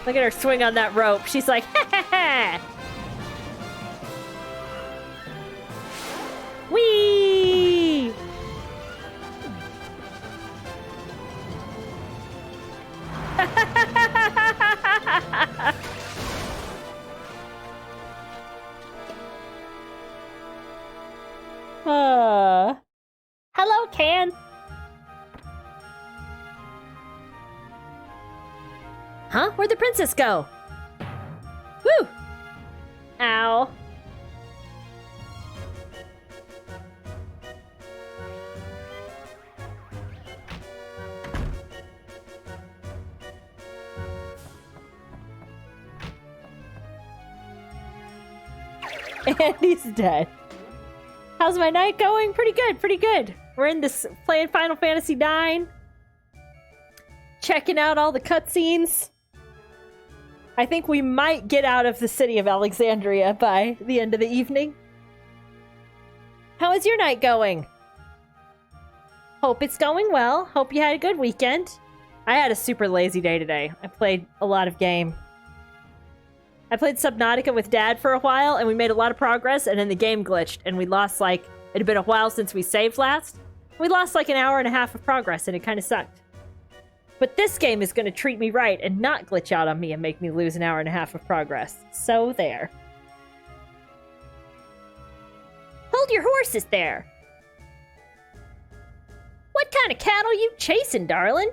Look at her swing on that rope. She's like, ha ha ha! Whee! Hello, Can. Huh? Where'd the princess go? Woo! Ow. And he's dead. How's my night going? Pretty good, pretty good. We're in this playing Final Fantasy IX. Checking out all the cutscenes. I think we might get out of the city of Alexandria by the end of the evening. How is your night going? Hope it's going well. Hope you had a good weekend. I had a super lazy day today. I played a lot of game. I played Subnautica with Dad for a while, and we made a lot of progress, and then the game glitched, and we lost, like, it had been a while since we saved last. We lost, like, an hour and a half of progress, and it kind of sucked. But this game is going to treat me right and not glitch out on me and make me lose an hour and a half of progress. So there. Hold your horses there. What kind of cattle you chasing, darling?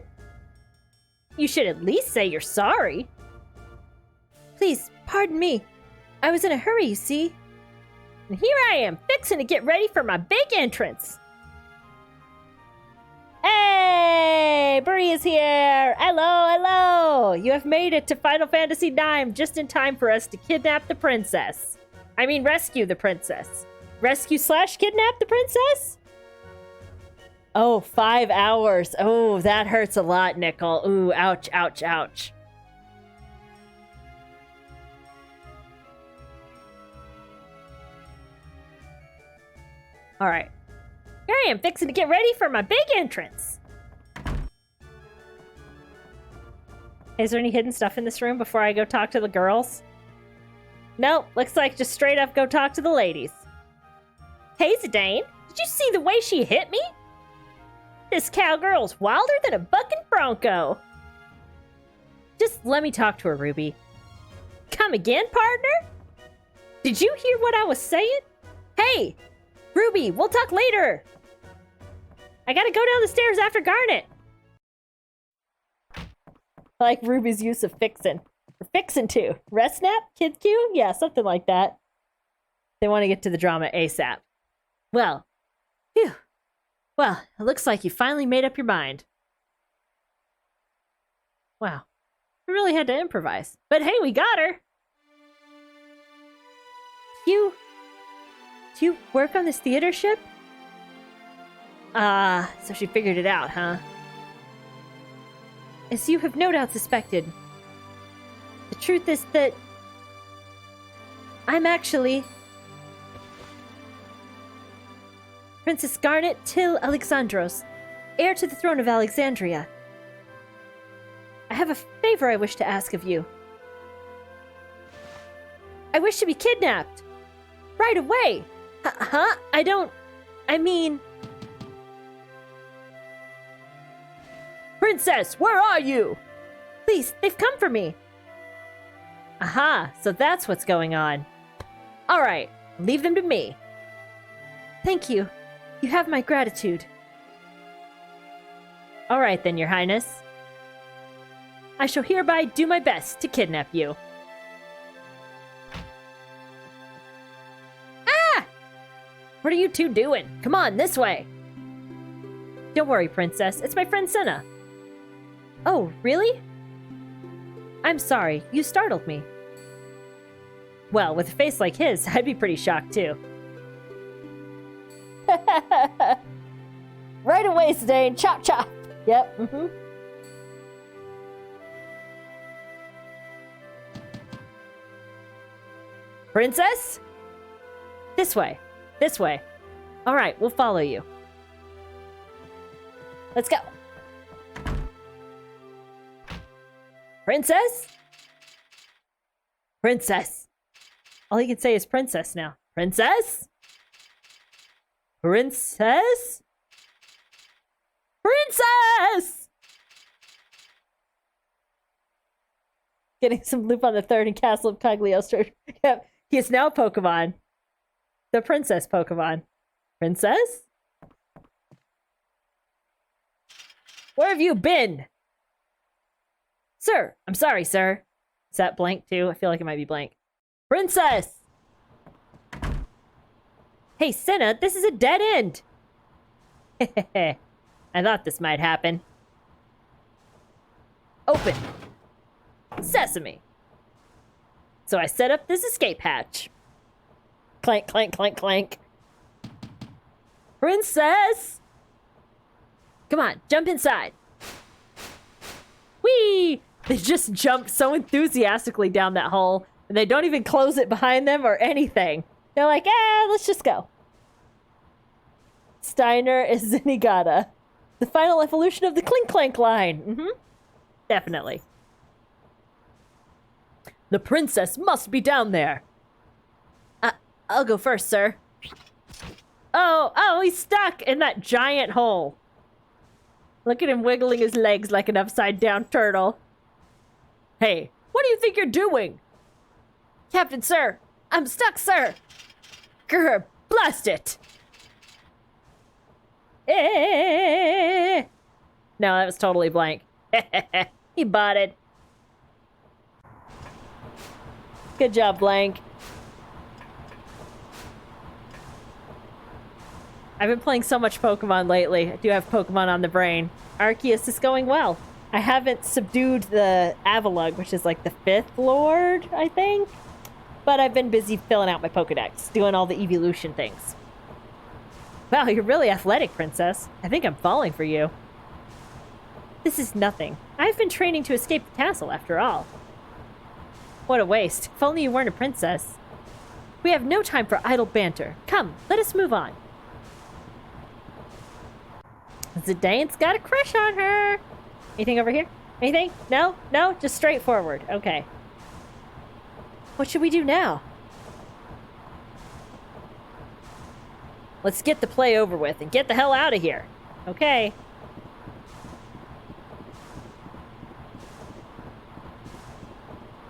You should at least say you're sorry. Please, pardon me. I was in a hurry, you see. And here I am, fixing to get ready for my big entrance. Hey, Bree is here. Hello, hello. You have made it to Final Fantasy IX just in time for us to kidnap the princess. I mean, rescue the princess. Rescue/kidnap the princess? Oh, 5 hours. Oh, that hurts a lot, Nickel. Ooh, ouch, ouch, ouch. All right. Here I am, fixing to get ready for my big entrance. Is there any hidden stuff in this room before I go talk to the girls? Nope, looks like just straight up go talk to the ladies. Hey, Zidane, did you see the way she hit me? This cowgirl's wilder than a bucking bronco. Just let me talk to her, Ruby. Come again, partner? Did you hear what I was saying? Hey, Ruby, we'll talk later. I gotta go down the stairs after Garnet. I like Ruby's use of fixin'. Or fixin' too. Rest snap? Kids cue? Yeah, something like that. They want to get to the drama ASAP. Well, phew. Well, it looks like you finally made up your mind. Wow. We really had to improvise. But hey, we got her! Do you work on this theater ship? So she figured it out, huh? As you have no doubt suspected, the truth is that I'm actually Princess Garnet Till Alexandros, heir to the throne of Alexandria. I have a favor I wish to ask of you. I wish to be kidnapped. Right away. Huh? I mean... Princess, where are you? Please, they've come for me. Aha, so that's what's going on. All right, leave them to me. Thank you. You have my gratitude. All right then, Your Highness. I shall hereby do my best to kidnap you. Ah! What are you two doing? Come on, this way. Don't worry, Princess. It's my friend Senna. Oh, really? I'm sorry. You startled me. Well, with a face like his, I'd be pretty shocked, too. Right away, Zidane. Chop, chop. Yep, Princess? This way. This way. All right, we'll follow you. Let's go. Princess? Princess. All he can say is princess now. Princess? Princess? Princess! Getting some loop on the third and Castle of Cagliostro. Yep, he is now a Pokemon. The princess Pokemon. Princess? Where have you been? Sir, I'm sorry, sir. Is that blank too? I feel like it might be blank. Princess! Hey, Senna, this is a dead end. I thought this might happen. Open. Sesame. So I set up this escape hatch. Clank, clank, clank, clank. Princess! Come on, jump inside. Whee! They just jump so enthusiastically down that hole, and they don't even close it behind them or anything. They're like, let's just go. Steiner is Zenigata. The final evolution of the Clink Clank line. Definitely. The princess must be down there. I'll go first, sir. Oh, he's stuck in that giant hole. Look at him wiggling his legs like an upside-down turtle. Hey, what do you think you're doing? Captain, sir. I'm stuck, sir. Grr, blast it. No, that was totally blank. He botted. Good job, Blank. I've been playing so much Pokemon lately. I do have Pokemon on the brain. Arceus is going well. I haven't subdued the Avalugg, which is like the 5th Lord, I think. But I've been busy filling out my Pokedex, doing all the evolution things. Wow, you're really athletic, Princess. I think I'm falling for you. This is nothing. I've been training to escape the castle, after all. What a waste. If only you weren't a princess. We have no time for idle banter. Come, let us move on. Zidane's got a crush on her. Anything over here? Anything? No? No? Just straight forward. Okay. What should we do now? Let's get the play over with and get the hell out of here. Okay.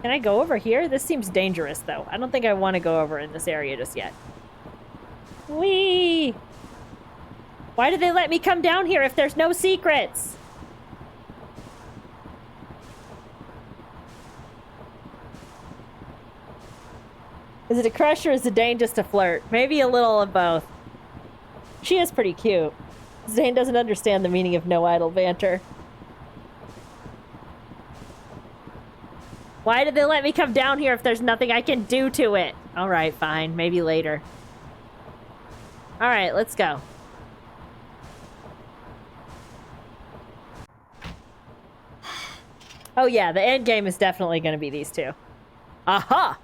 Can I go over here? This seems dangerous, though. I don't think I want to go over in this area just yet. Whee! Why did they let me come down here if there's no secrets? Is it a crush or is Zidane just a flirt? Maybe a little of both. She is pretty cute. Zidane doesn't understand the meaning of no idle banter. Why did they let me come down here if there's nothing I can do to it? Alright, fine. Maybe later. Alright, let's go. Oh yeah, the end game is definitely going to be these two. Aha!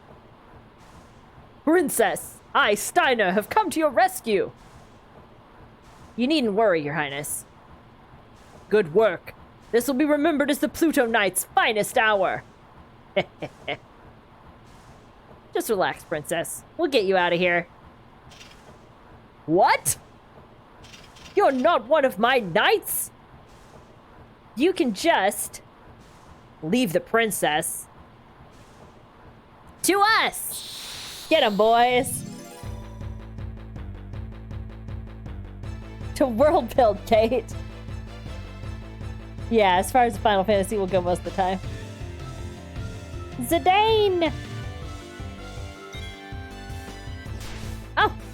Princess, I, Steiner, have come to your rescue. You needn't worry, Your Highness. Good work. This will be remembered as the Pluto Knight's finest hour. Just relax, Princess. We'll get you out of here. What? You're not one of my knights? You can just leave the princess to us. Get 'em, boys. To world build, Kate. Yeah, as far as Final Fantasy will go most of the time. Zidane!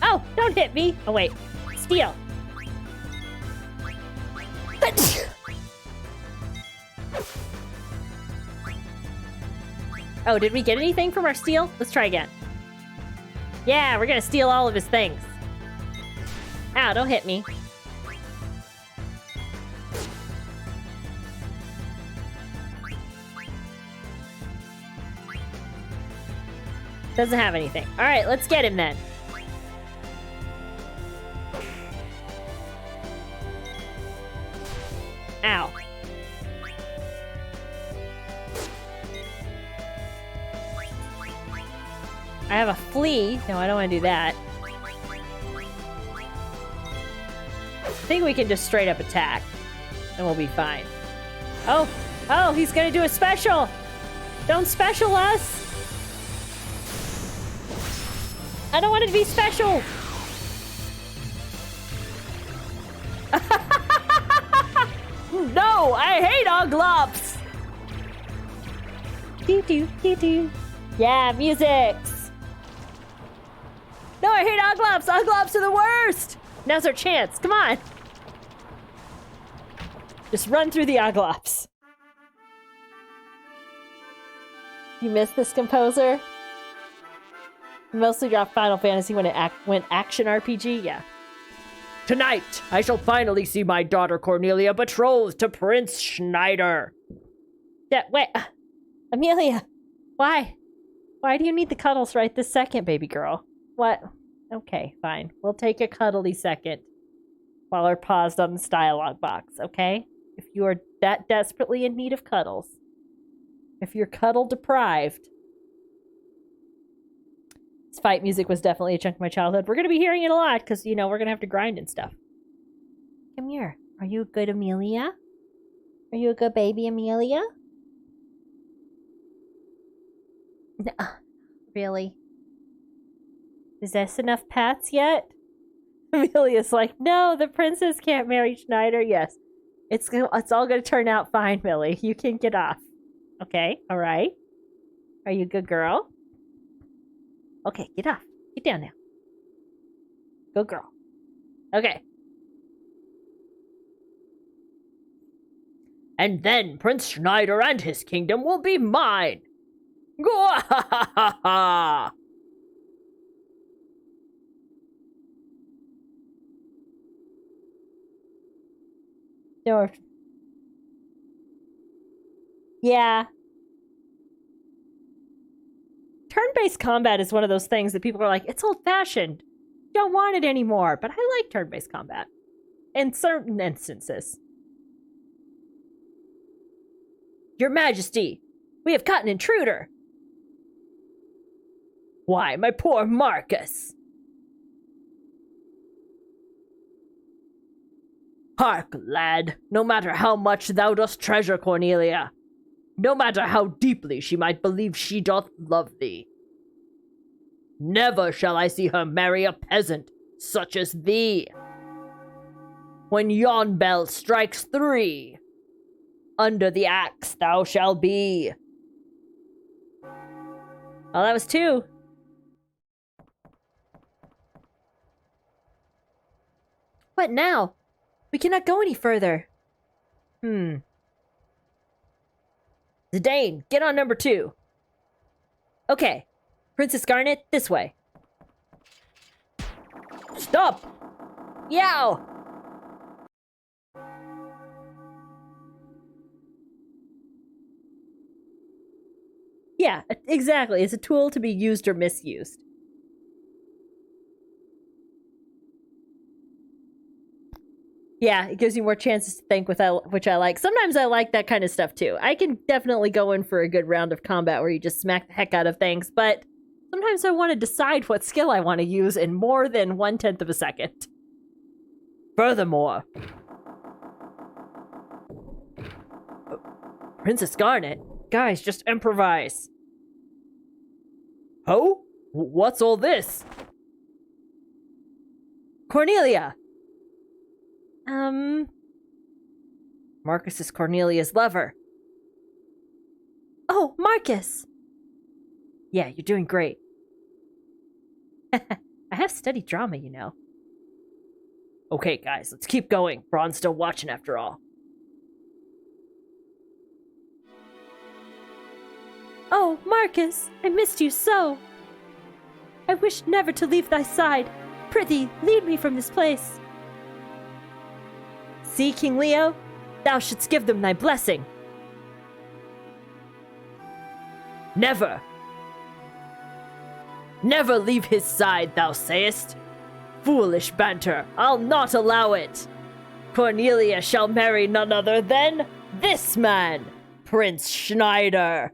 Oh, don't hit me. Oh, wait. Steal. Oh, did we get anything from our steal? Let's try again. Yeah, we're gonna steal all of his things. Ow, don't hit me. Doesn't have anything. All right, let's get him then. Ow. I have a flea. No, I don't want to do that. I think we can just straight up attack. And we'll be fine. Oh, he's gonna do a special. Don't special us. I don't want it to be special. No, I hate Oglops. Doo-doo. Yeah, musics. No, I hate Oglops. Oglops are the worst. Now's our chance. Come on. Just run through the Oglops. You missed this composer? Mostly dropped Final Fantasy when it went action RPG? Yeah. Tonight, I shall finally see my daughter Cornelia betrothed to Prince Schneider. Yeah, wait. Amelia, why? Why do you need the cuddles right this second, baby girl? What? Okay, fine. We'll take a cuddly second while we're paused on this dialogue box, okay? If you are that desperately in need of cuddles, if you're cuddle deprived, this fight music was definitely a chunk of my childhood. We're going to be hearing it a lot because, you know, we're going to have to grind and stuff. Come here. Are you a good Amelia? Are you a good baby, Amelia? Really? Is this enough pats yet? Amelia's like, no, the princess can't marry Schneider. Yes. It's all going to turn out fine, Millie. You can get off. Okay, all right. Are you a good girl? Okay, get off. Get down now. Good girl. Okay. And then Prince Schneider and his kingdom will be mine. Gwahahaha! Yeah. Turn-based combat is one of those things that people are like, it's old-fashioned. Don't want it anymore. But I like turn-based combat. In certain instances. Your Majesty, we have caught an intruder. Why, my poor Marcus. Hark, lad, no matter how much thou dost treasure Cornelia, no matter how deeply she might believe she doth love thee, never shall I see her marry a peasant such as thee. When yon bell strikes 3, under the axe thou shalt be. Oh, that was 2. What now? We cannot go any further. Zidane, get on number 2. Okay. Princess Garnet, this way. Stop! Yow! Yeah, exactly. It's a tool to be used or misused. Yeah, it gives you more chances to think, which I like. Sometimes I like that kind of stuff too. I can definitely go in for a good round of combat where you just smack the heck out of things, but sometimes I want to decide what skill I want to use in more than 1/10 of a second. Furthermore, Princess Garnet, guys, just improvise. Oh? What's all this? Cornelia! Marcus is Cornelia's lover. Oh, Marcus! Yeah, you're doing great. I have studied drama, you know. Okay, guys, let's keep going. Braun's still watching after all. Oh, Marcus, I missed you so. I wish never to leave thy side. Prithee, lead me from this place. See, King Leo, thou shouldst give them thy blessing. Never. Never leave his side, thou sayest. Foolish banter, I'll not allow it. Cornelia shall marry none other than this man, Prince Schneider.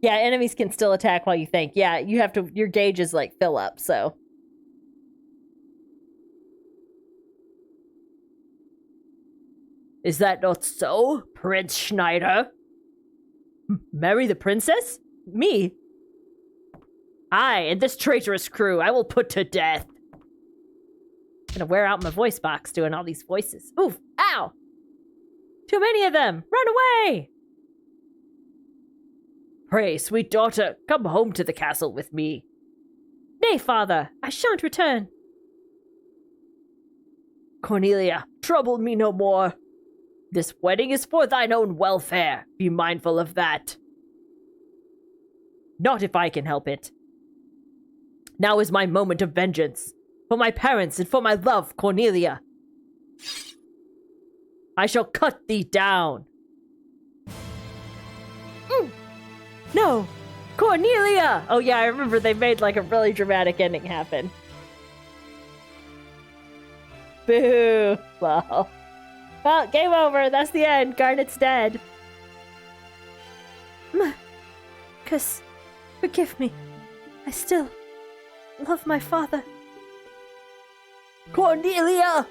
Yeah, enemies can still attack while you think. Yeah, you have to, your gauges like fill up, so. Is that not so, Prince Schneider? Marry the princess? Me? Aye, and this traitorous crew I will put to death. I'm gonna wear out my voice box doing all these voices. Oof, ow! Too many of them! Run away! Pray, sweet daughter, come home to the castle with me. Nay, father, I shan't return. Cornelia, trouble me no more. This wedding is for thine own welfare. Be mindful of that. Not if I can help it. Now is my moment of vengeance. For my parents and for my love, Cornelia. I shall cut thee down. No! Cornelia! Oh yeah, I remember they made like a really dramatic ending happen. Boo! Well, game over. That's the end. Garnet's dead. Marcus, forgive me. I still love my father. Cornelia!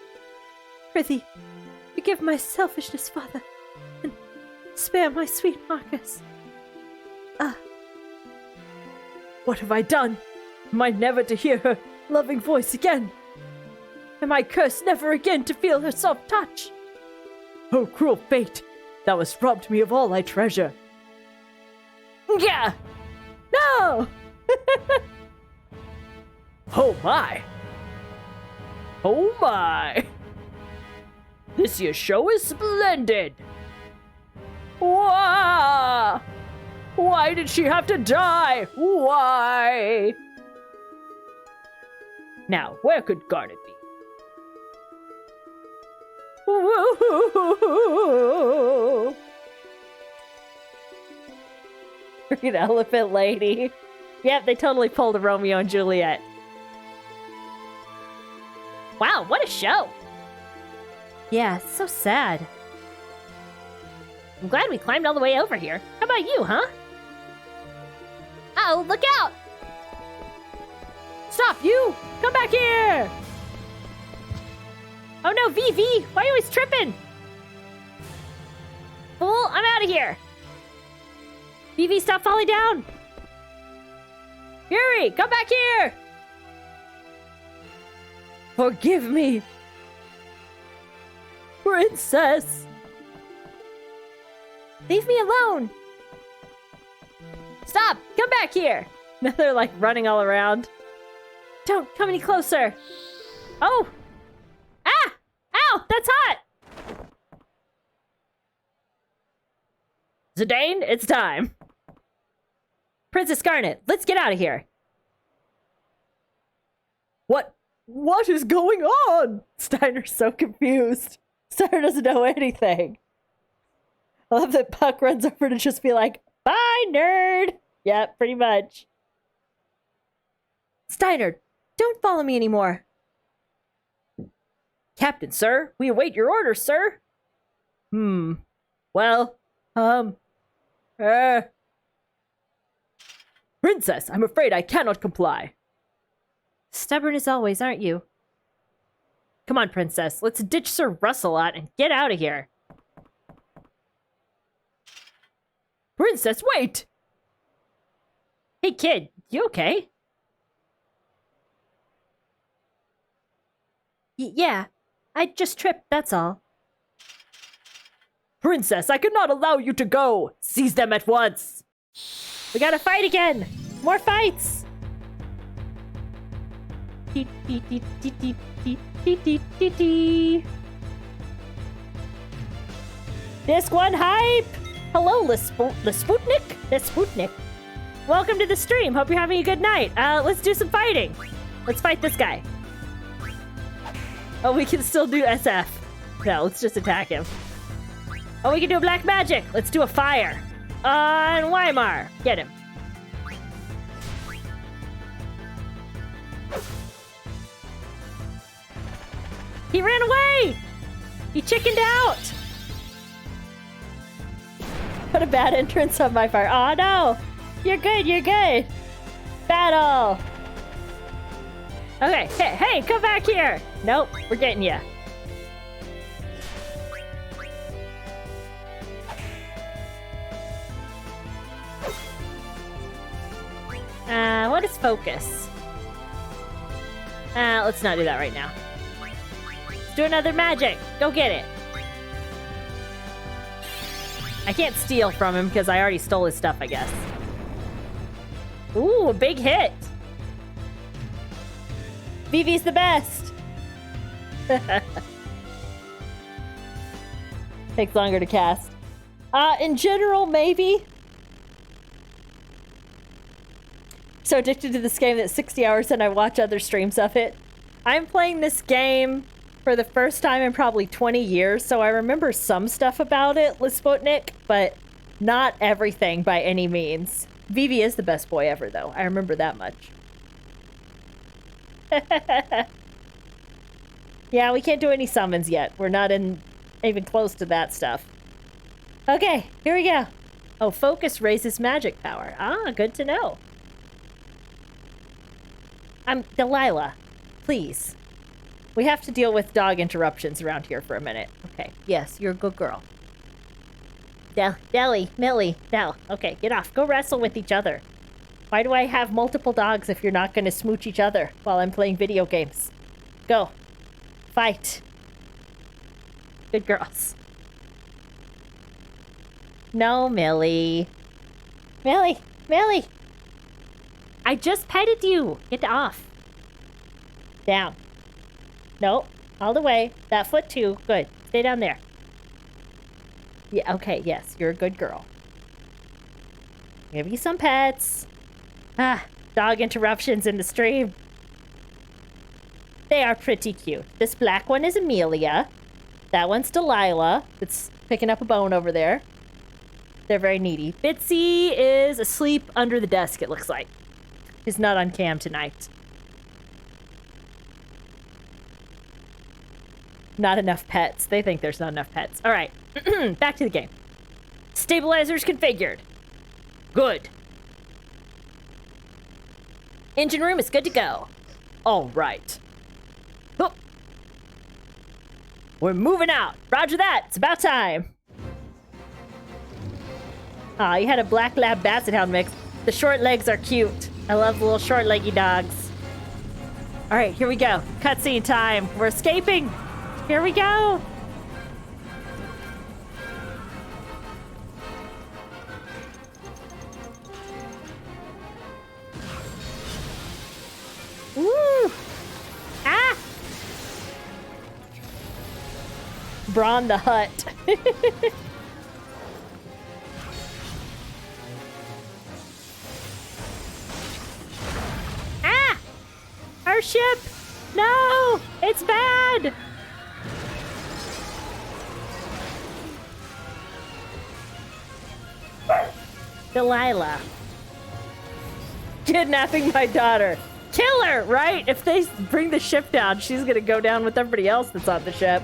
Prithee, forgive my selfishness, father, and spare my sweet Marcus. What have I done? Am I never to hear her loving voice again? Am I cursed never again to feel her soft touch? Oh, cruel fate! Thou hast robbed me of all I treasure. Yeah! No! Oh my! Oh my! This year's show is splendid! Wow! Why did she have to die? Why? Now, where could Garnet be? Freaking elephant lady. Yep, they totally pulled a Romeo and Juliet. Wow, what a show! Yeah, it's so sad. I'm glad we climbed all the way over here. How about you, huh? Oh, look out! Stop, you! Come back here! Oh no, Vivi! Why are you always tripping? Fool, I'm out of here! Vivi, stop falling down! Yuri, come back here! Forgive me, Princess! Leave me alone! Stop! Come back here! Now they're like running all around. Don't come any closer! Oh! Ah! Ow! That's hot! Zidane, it's time. Princess Garnet, let's get out of here. What is going on? Steiner's so confused. Steiner doesn't know anything. I love that Puck runs over to just be like, bye, nerd. Yeah, pretty much. Steiner, don't follow me anymore. Captain, sir, we await your orders, sir. Well, Princess, I'm afraid I cannot comply. Stubborn as always, aren't you? Come on, Princess, let's ditch Sir Russelot and get out of here. Princess, wait! Hey, kid, you okay? Yeah, I just tripped, that's all. Princess, I cannot allow you to go! Seize them at once! We gotta fight again! More fights! Disc 1 hype! Hello, the Sputnik? Welcome to the stream. Hope you're having a good night. Let's do some fighting. Let's fight this guy. Oh, we can still do SF. No, let's just attack him. Oh, we can do a black magic. Let's do a fire. On Weimar. Get him. He ran away! He chickened out! What a bad entrance on my part. Oh no! You're good, you're good! Battle! Okay, hey, come back here! Nope, we're getting ya. What is focus? Let's not do that right now. Let's do another magic. Go get it. I can't steal from him because I already stole his stuff, I guess. Ooh, a big hit. Vivi's the best. Takes longer to cast. In general, maybe. So addicted to this game that 60 hours and I watch other streams of it. I'm playing this game for the first time in probably 20 years, so I remember some stuff about it, Sputnik, but not everything by any means. Vivi is the best boy ever, though. I remember that much. Yeah, we can't do any summons yet. We're not even close to that stuff. Okay, here we go. Oh, focus raises magic power. Ah, good to know. Delilah, please. We have to deal with dog interruptions around here for a minute. Okay, yes, you're a good girl. Millie, Del. Okay, get off. Go wrestle with each other. Why do I have multiple dogs if you're not going to smooch each other while I'm playing video games? Go. Fight. Good girls. No, Millie. Millie! I just petted you. Get off. Down. Nope. All the way. That foot too. Good. Stay down there. Yeah, okay, yes. You're a good girl. Give you some pets. Ah, dog interruptions in the stream. They are pretty cute. This black one is Amelia. That one's Delilah. It's picking up a bone over there. They're very needy. Bitsy is asleep under the desk, it looks like. He's not on cam tonight. Not enough pets. They think there's not enough pets. All right. Back to the game. Stabilizers configured. Good. Engine room is good to go. All right. Oh. We're moving out. Roger that. It's about time. Aw, you had a black lab basset hound mix. The short legs are cute. I love the little short leggy dogs. All right, here we go. Cutscene time. We're escaping. Here we go. Woo! Ah! Brawn the Hut. Ah! Our ship! No! It's bad! Delilah. Kidnapping my daughter. Kill her, right? If they bring the ship down, she's gonna go down with everybody else that's on the ship.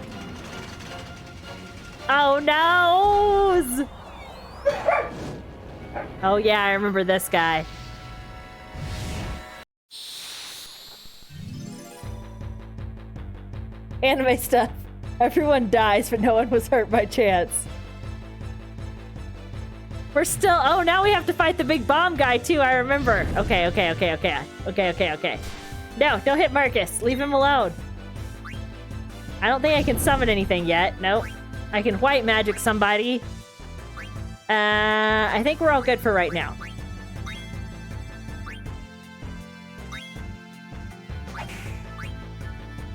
Oh no! Oh yeah, I remember this guy. Anime stuff. Everyone dies, but no one was hurt by chance. We're still... Oh, now we have to fight the big bomb guy, too. I remember. Okay. No, don't hit Marcus. Leave him alone. I don't think I can summon anything yet. Nope. I can white magic somebody. I think we're all good for right now.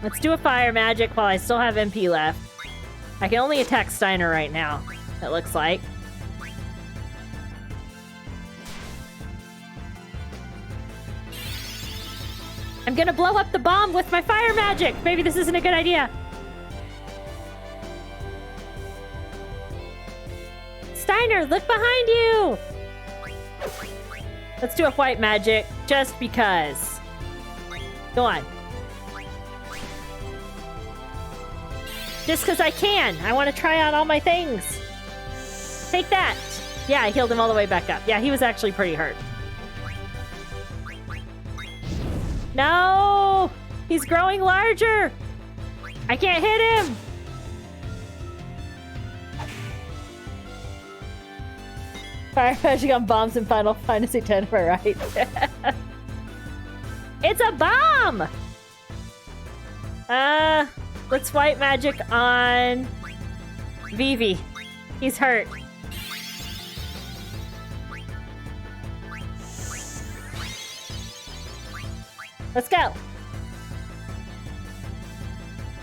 Let's do a fire magic while I still have MP left. I can only attack Steiner right now, it looks like. I'm gonna blow up the bomb with my fire magic! Maybe this isn't a good idea. Steiner, look behind you! Let's do a white magic, just because. Go on. Just because I can. I want to try out all my things. Take that. Yeah, I healed him all the way back up. Yeah, he was actually pretty hurt. No! He's growing larger! I can't hit him! Fire magic on bombs in Final Fantasy X, am I right? It's a bomb! Let's white magic on Vivi. He's hurt. Let's go.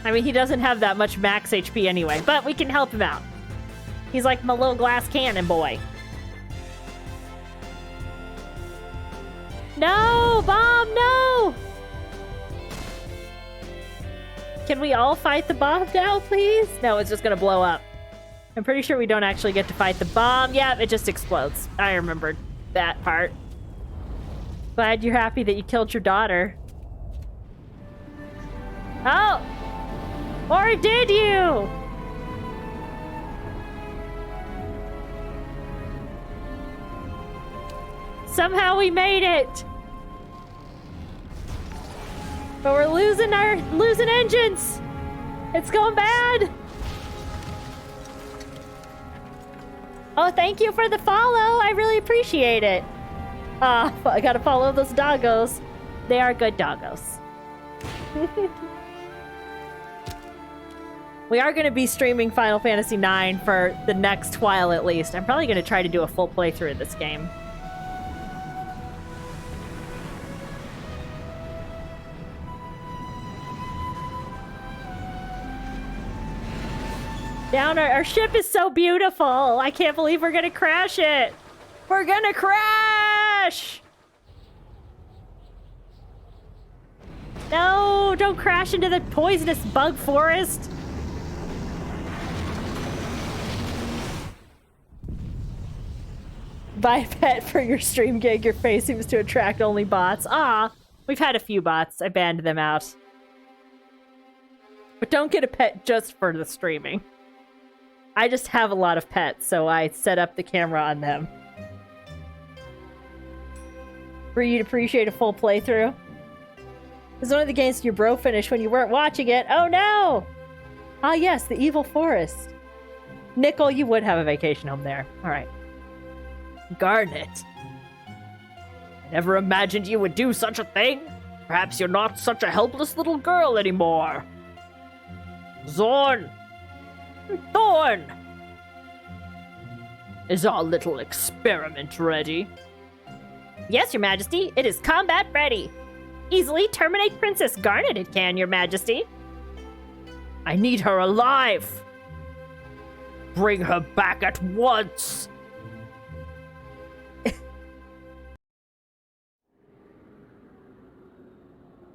I mean, he doesn't have that much max HP anyway, but we can help him out. He's like my little glass cannon boy. No, bomb, no! Can we all fight the bomb now, please? No, it's just gonna blow up. I'm pretty sure we don't actually get to fight the bomb. Yeah, it just explodes. I remembered that part. Glad you're happy that you killed your daughter. Oh! Or did you? Somehow we made it! But we're losing engines! It's going bad! Oh, thank you for the follow! I really appreciate it! I gotta follow those doggos. They are good doggos. We are gonna be streaming Final Fantasy IX for the next while at least. I'm probably gonna try to do a full playthrough of this game. Down, our ship is so beautiful. I can't believe we're gonna crash it. We're gonna crash! No, don't crash into the poisonous bug forest. Buy a pet for your stream gig. Your face seems to attract only bots. Ah, we've had a few bots. I banned them out. But don't get a pet just for the streaming. I just have a lot of pets, so I set up the camera on them. For you to appreciate a full playthrough. It's one of the games your bro finished when you weren't watching it. Oh no! Ah, yes, the evil forest. Nickel, you would have a vacation home there. All right. Garnet. I never imagined you would do such a thing. Perhaps you're not such a helpless little girl anymore. Zorn! Thorn! Is our little experiment ready? Yes, Your Majesty. It is combat ready. Easily terminate Princess Garnet, it can, Your Majesty. I need her alive! Bring her back at once!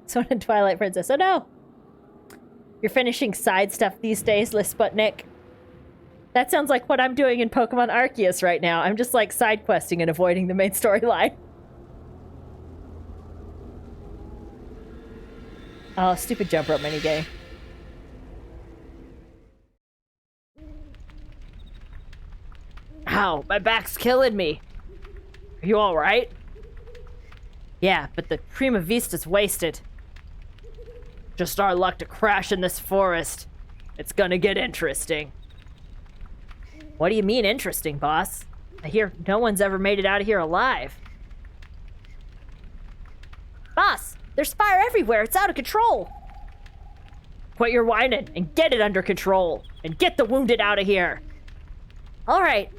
So in Twilight Princess. Oh no! You're finishing side stuff these days, Lisputnik. That sounds like what I'm doing in Pokemon Arceus right now. I'm just like side questing and avoiding the main storyline. Oh, stupid jump rope minigame. Ow, my back's killing me. Are you alright? Yeah, but the Prima Vista's wasted. Just our luck to crash in this forest. It's gonna get interesting. What do you mean interesting, boss? I hear no one's ever made it out of here alive. Boss, there's fire everywhere. It's out of control. Quit your whining and get it under control. And get the wounded out of here. All right.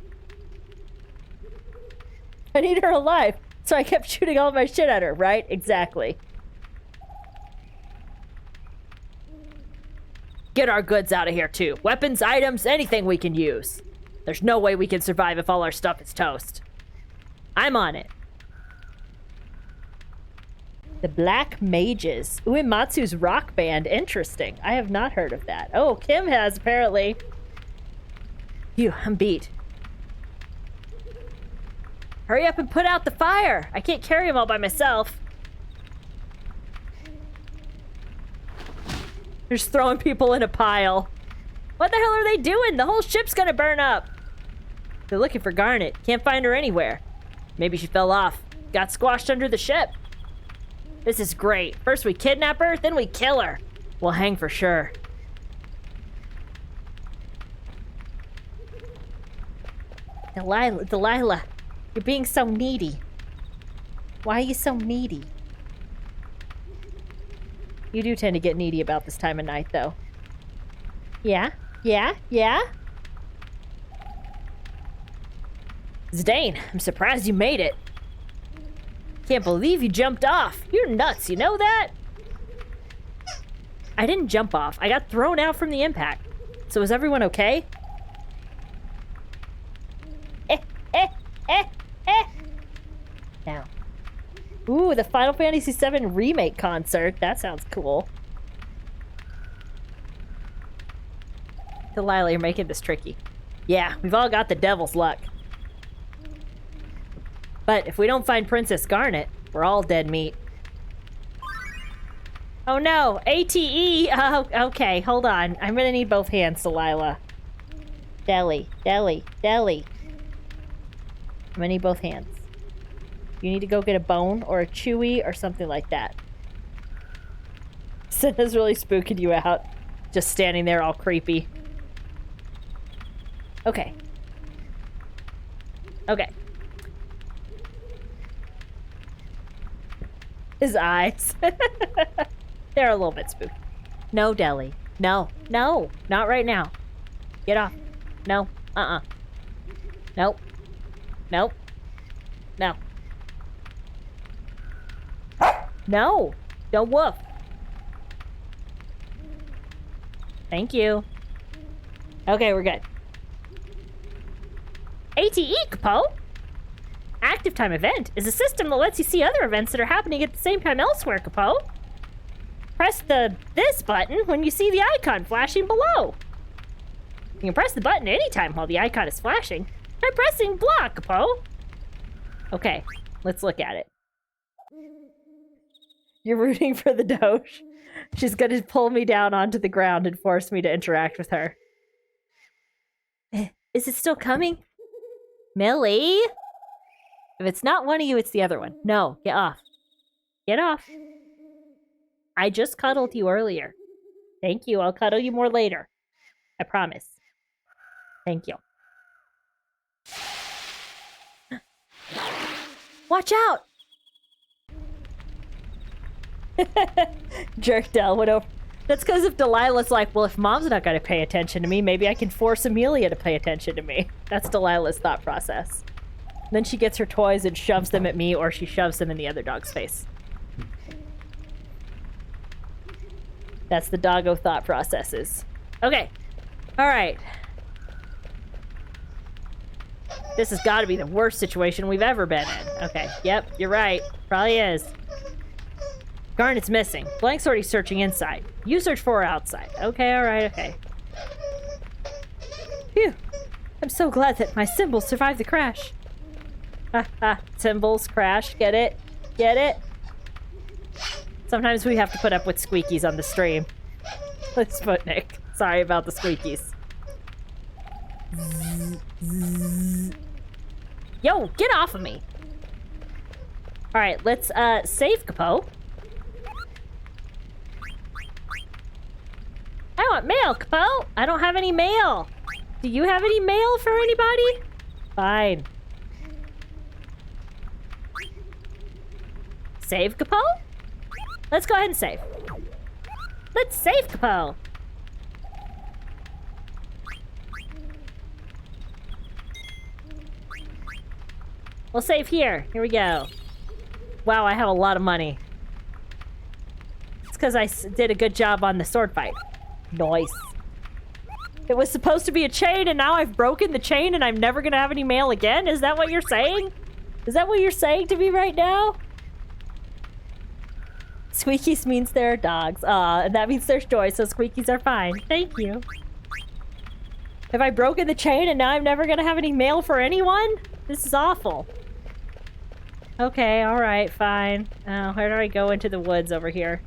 I need her alive, so I kept shooting all my shit at her, right? Exactly. Get our goods out of here, too. Weapons, items, anything we can use. There's no way we can survive if all our stuff is toast. I'm on it. The Black Mages. Uematsu's rock band. Interesting. I have not heard of that. Oh, Kim has, apparently. Phew, I'm beat. Hurry up and put out the fire. I can't carry them all by myself. They're just throwing people in a pile. What the hell are they doing? The whole ship's gonna burn up. They're looking for Garnet. Can't find her anywhere. Maybe she fell off. Got squashed under the ship. This is great. First we kidnap her, then we kill her. We'll hang for sure. Delilah, you're being so needy. Why are you so needy? You do tend to get needy about this time of night, though. Yeah? Zidane, I'm surprised you made it. Can't believe you jumped off. You're nuts, you know that? I didn't jump off. I got thrown out from the impact. So is everyone okay? Now. Ooh, the Final Fantasy VII Remake concert. That sounds cool. Delilah, you're making this tricky. Yeah, we've all got the devil's luck. But if we don't find Princess Garnet, we're all dead meat. Oh no, ATE! Oh, okay, hold on. I'm gonna need both hands, Delilah. Deli. I'm gonna need both hands. You need to go get a bone or a chewy or something like that. Senna's really spooking you out. Just standing there all creepy. Okay. His eyes. They're a little bit spooky. No, Deli. No, not right now. Get off. No, Nope. No. No, don't woof. Thank you. Okay, we're good. ATE, Capo? Active Time Event is a system that lets you see other events that are happening at the same time elsewhere, Capo. Press this button when you see the icon flashing below. You can press the button anytime while the icon is flashing. Try pressing block, Capo. Okay, let's look at it. You're rooting for the Doge. She's gonna pull me down onto the ground and force me to interact with her. Is it still coming? Millie? If it's not one of you, it's the other one. No, get off. Get off. I just cuddled you earlier. Thank you, I'll cuddle you more later. I promise. Thank you. Watch out! Jerkdell went over. That's because if Delilah's like, well, if Mom's not going to pay attention to me, maybe I can force Amelia to pay attention to me. That's Delilah's thought process. Then she gets her toys and shoves them at me, or she shoves them in the other dog's face. That's the doggo thought processes. Okay. All right. This has got to be the worst situation we've ever been in. Okay. Yep, you're right. Probably is. Garnet's missing. Blank's already searching inside. You search for her outside. Okay, all right, okay. Phew. I'm so glad that my symbols survived the crash. Ha ha. Symbols, crash. Get it? Get it? Sometimes we have to put up with squeakies on the stream. Let's Sputnik. Sorry about the squeakies. Yo, get off of me. All right, let's save Capo. I want mail, Capo. I don't have any mail. Do you have any mail for anybody? Fine. Save Capo? Let's go ahead and save. Let's save Capo. We'll save here. Here we go. Wow, I have a lot of money. It's because I did a good job on the sword fight. Nice. It was supposed to be a chain, and now I've broken the chain, and I'm never gonna have any mail again? Is that what you're saying? Is that what you're saying to me right now? Squeakies means there are dogs. And that means there's joy, so squeakies are fine. Thank you. Have I broken the chain, and now I'm never gonna have any mail for anyone? This is awful. Okay, alright, fine. Where do I go into the woods over here?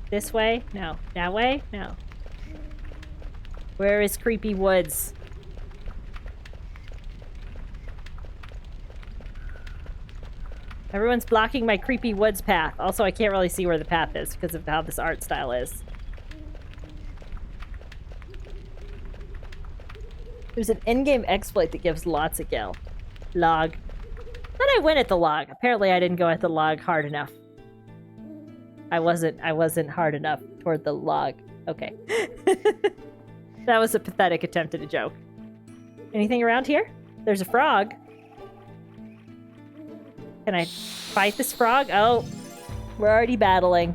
This way? No. That way? No. Where is creepy woods? Everyone's blocking my creepy woods path. Also, I can't really see where the path is because of how this art style is. There's an in-game exploit that gives lots of gil. Log. Then I went at the log. Apparently I didn't go at the log hard enough. I wasn't hard enough toward the log. Okay. That was a pathetic attempt at a joke. Anything around here? There's a frog. Can I fight this frog? Oh, we're already battling.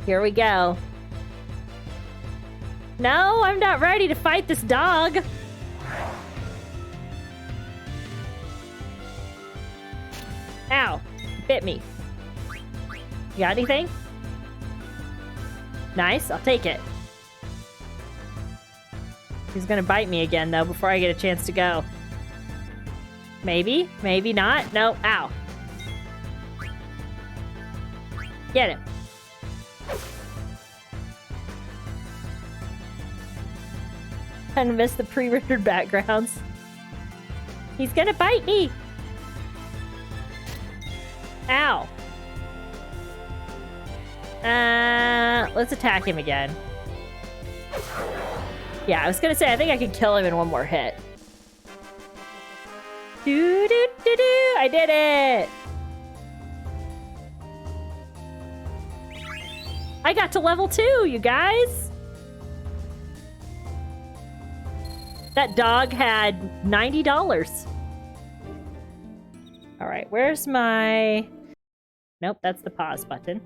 Here we go. No, I'm not ready to fight this dog. Ow, bit me. You got anything? Nice, I'll take it. He's gonna bite me again, though, before I get a chance to go. Maybe, maybe not. No, ow. Get him. Kind of missed the pre-rendered backgrounds. He's gonna bite me. Ow. Let's attack him again. Yeah, I was gonna say, I think I can kill him in one more hit. Do-do-do-do! I did it! I got to level 2, you guys! That dog had $90. Alright, where's my... Nope, that's the pause button.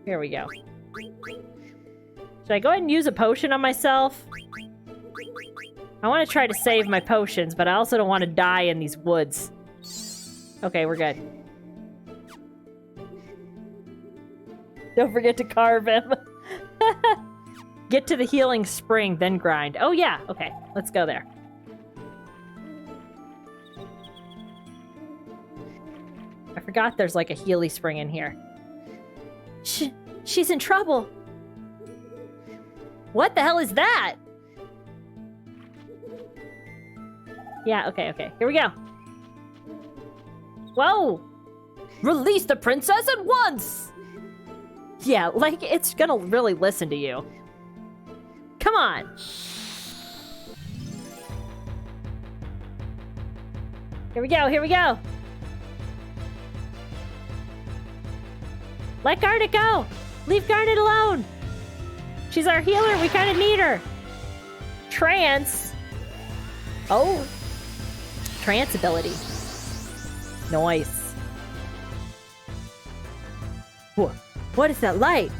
Here we go. Should I go ahead and use a potion on myself? I want to try to save my potions, but I also don't want to die in these woods. Okay, we're good. Don't forget to carve him. Get to the healing spring, then grind. Oh yeah, okay. Let's go there. I forgot there's like a Healy spring in here. She's in trouble. What the hell is that? Yeah, okay, okay. Here we go. Whoa! Release the princess at once! Yeah, like it's gonna really listen to you. Come on. Here we go, here we go. Let Garnet go. Leave Garnet alone. She's our healer, we kind of need her. Trance. Oh. Trance ability. Nice. What is that light?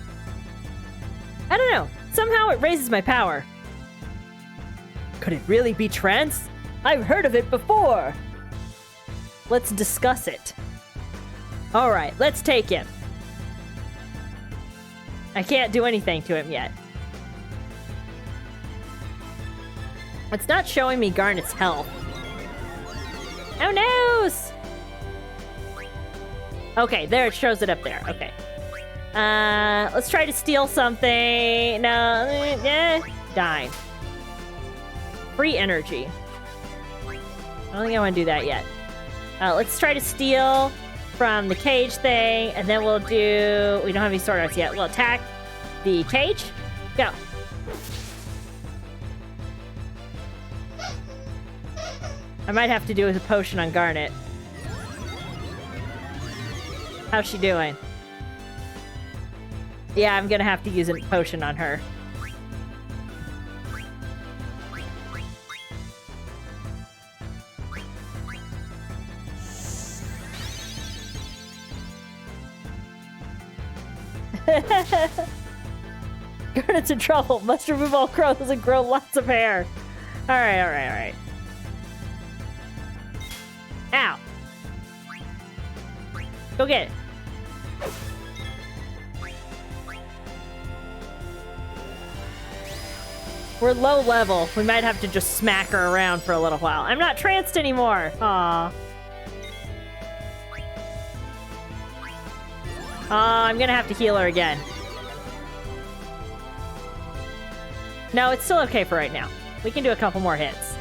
I don't know. Somehow it raises my power. Could it really be trance? I've heard of it before. Let's discuss it. All right, let's take him. I can't do anything to him yet. It's not showing me Garnet's health. Oh no! Okay, there, it shows it up there. Okay. Let's try to steal something. No, dying. Free energy. I don't think I want to do that yet. Let's try to steal from the cage thing, and then we'll do... We don't have any sword arts yet. We'll attack the cage. Go. I might have to do a potion on Garnet. How's she doing? Yeah, I'm gonna have to use a potion on her. Garnet's in trouble. Must remove all growth and grow lots of hair. Alright. Ow. Go get it. We're low level. We might have to just smack her around for a little while. I'm not tranced anymore. Aww. I'm gonna have to heal her again. No, it's still okay for right now. We can do a couple more hits.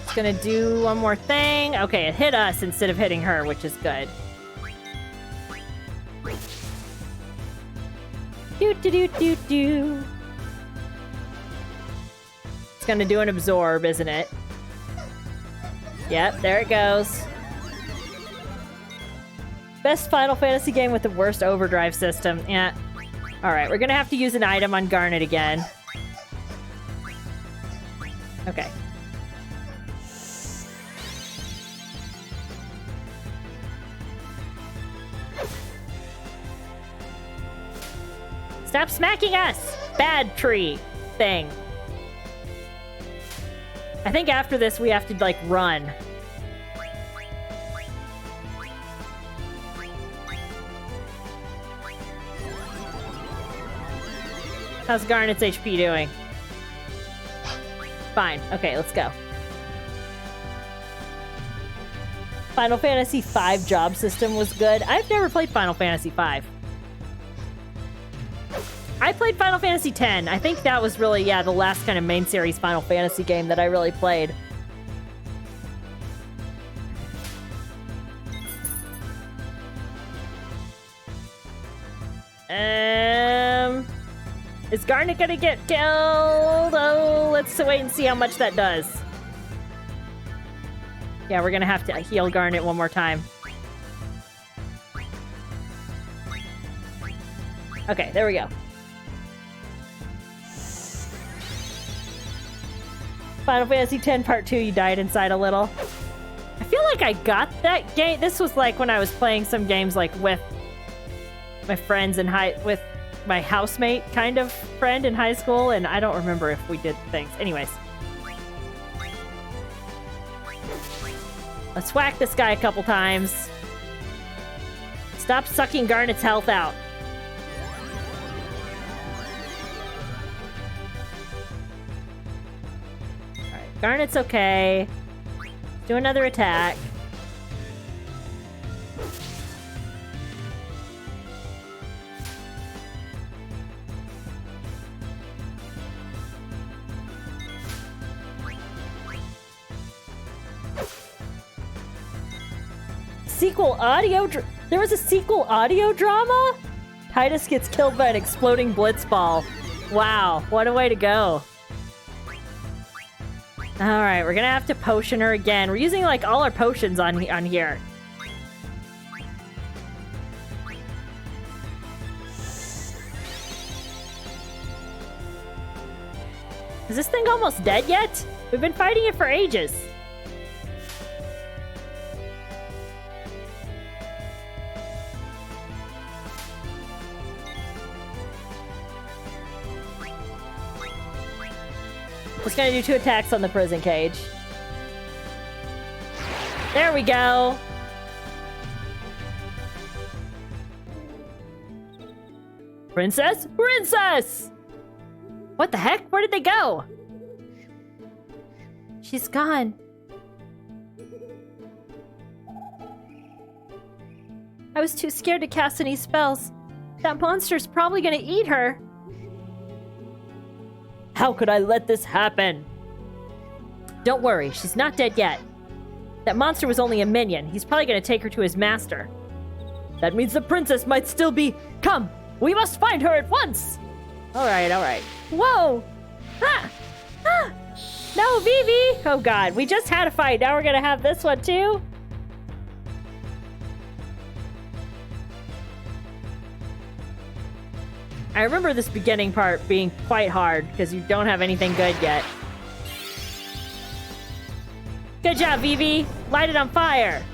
It's gonna do one more thing. Okay, it hit us instead of hitting her, which is good. Do. It's gonna do an absorb, isn't it? Yep, there it goes. Best Final Fantasy game with the worst overdrive system. Yeah. Alright, we're gonna have to use an item on Garnet again. Okay. Stop smacking us! Bad tree thing. I think after this we have to, like, run. How's Garnet's HP doing? Fine. Okay, let's go. Final Fantasy V job system was good. I've never played Final Fantasy V. I played Final Fantasy X. I think that was really, yeah, the last kind of main series Final Fantasy game that I really played. Is Garnet gonna get killed? Oh, let's wait and see how much that does. Yeah, we're gonna have to heal Garnet one more time. Okay, there we go. Final Fantasy X Part 2, you died inside a little. I feel like I got that game. This was like when I was playing some games like with my friends in with my housemate kind of friend in high school, and I don't remember if we did things. Anyways. Let's whack this guy a couple times. Stop sucking Garnet's health out. Alright, Garnet's okay. Do another attack. sequel audio there was a sequel audio drama? Titus gets killed by an exploding blitzball. Wow, what a way to go. Alright, we're gonna have to potion her again. We're using like all our potions on here. Is this thing almost dead yet? We've been fighting it for ages. Just gonna do 2 attacks on the prison cage. There we go. Princess? Princess! What the heck? Where did they go? She's gone. I was too scared to cast any spells. That monster's probably gonna eat her. How could I let this happen? Don't worry, she's not dead yet. That monster was only a minion. He's probably gonna take her to his master. That means the princess might still be... Come! We must find her at once! Alright, alright. Whoa! Ah! Ah! No, Vivi! Oh god, we just had a fight. Now we're gonna have this one too? I remember this beginning part being quite hard because you don't have anything good yet. Good job, Vivi! Light it on fire!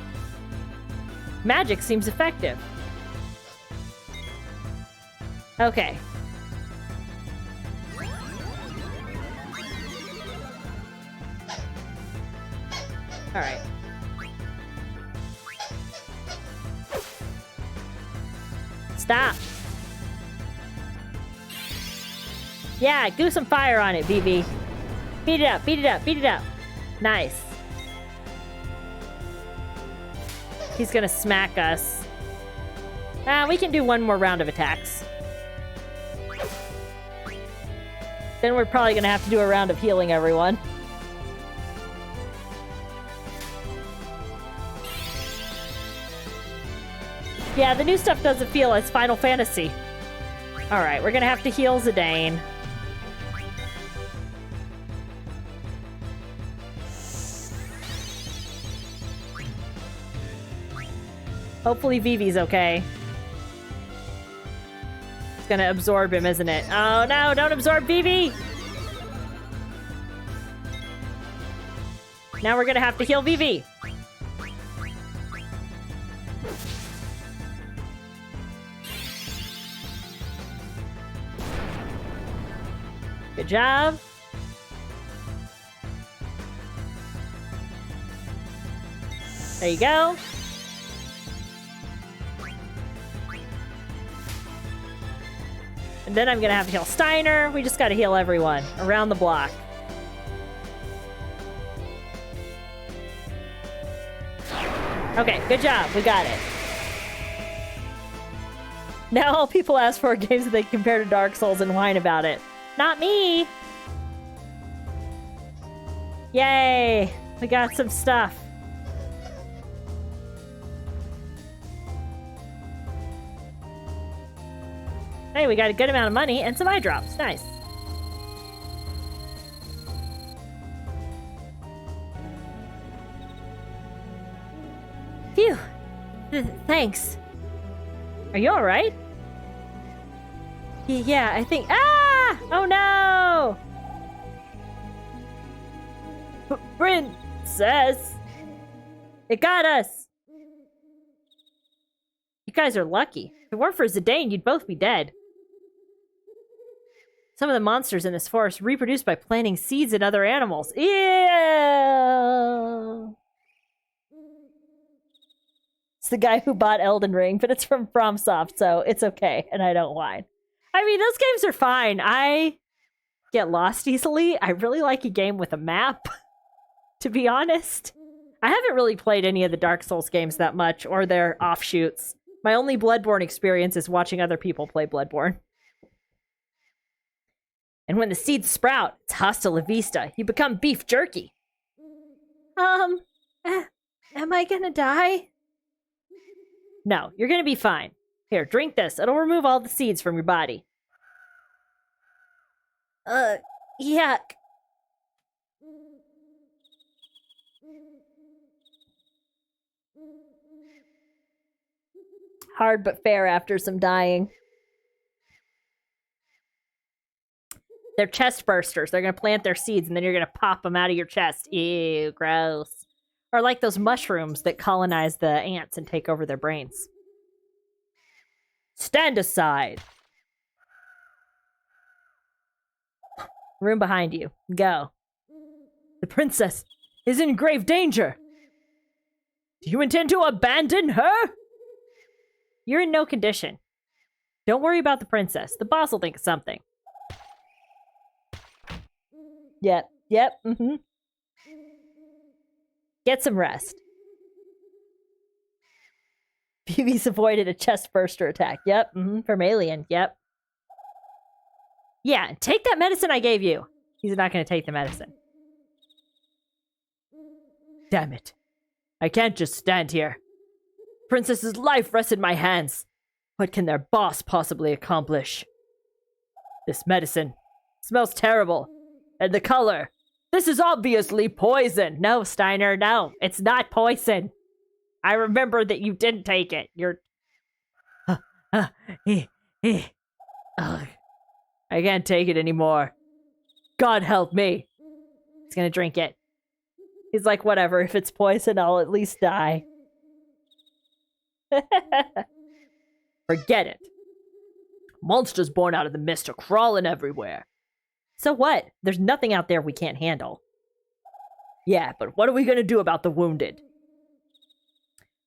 Magic seems effective. Okay. Alright. Stop! Yeah, do some fire on it, Vivi. Beat it up, beat it up, beat it up. Nice. He's gonna smack us. We can do one more round of attacks. Then we're probably gonna have to do a round of healing everyone. Yeah, the new stuff doesn't feel as Final Fantasy. Alright, we're gonna have to heal Zidane. Hopefully Vivi's okay. It's gonna absorb him, isn't it? Oh no, don't absorb Vivi! Now we're gonna have to heal Vivi. Good job. There you go. And then I'm gonna have to heal Steiner. We just gotta heal everyone around the block. Okay, good job. We got it. Now all people ask for are games that they compare to Dark Souls and whine about it. Not me! Yay! We got some stuff. Hey, we got a good amount of money and some eye drops. Nice. Phew. Thanks. Are you alright? Yeah, I think... Ah! Oh no! Princess! It got us! You guys are lucky. If it weren't for Zidane, you'd both be dead. Some of the monsters in this forest reproduce by planting seeds in other animals. Ew! It's the guy who bought Elden Ring, but it's from FromSoft, so it's okay, and I don't whine. I mean, those games are fine. I get lost easily. I really like a game with a map, to be honest. I haven't really played any of the Dark Souls games that much, or their offshoots. My only Bloodborne experience is watching other people play Bloodborne. And when the seeds sprout, it's hasta la vista. You become beef jerky. Am I gonna die? No, you're gonna be fine. Here, drink this. It'll remove all the seeds from your body. Yuck. Hard but fair after some dying. They're chest bursters. They're gonna plant their seeds and then you're gonna pop them out of your chest. Ew, gross. Or like those mushrooms that colonize the ants and take over their brains. Stand aside. Room behind you. Go. The princess is in grave danger. Do you intend to abandon her? You're in no condition. Don't worry about the princess. The boss will think of something. Yep, mm-hmm. Get some rest. Vivi's avoided a chest burster attack. Yep, from Alien. Yep. Yeah, take that medicine I gave you. He's not going to take the medicine. Damn it. I can't just stand here. Princess's life rests in my hands. What can their boss possibly accomplish? This medicine smells terrible. And the color. This is obviously poison. No, Steiner, no. It's not poison. I remember that you didn't take it. You're... I can't take it anymore. God help me. He's gonna drink it. He's like, whatever, if it's poison, I'll at least die. Forget it. Monsters born out of the mist are crawling everywhere. So what? There's nothing out there we can't handle. Yeah, but what are we gonna do about the wounded?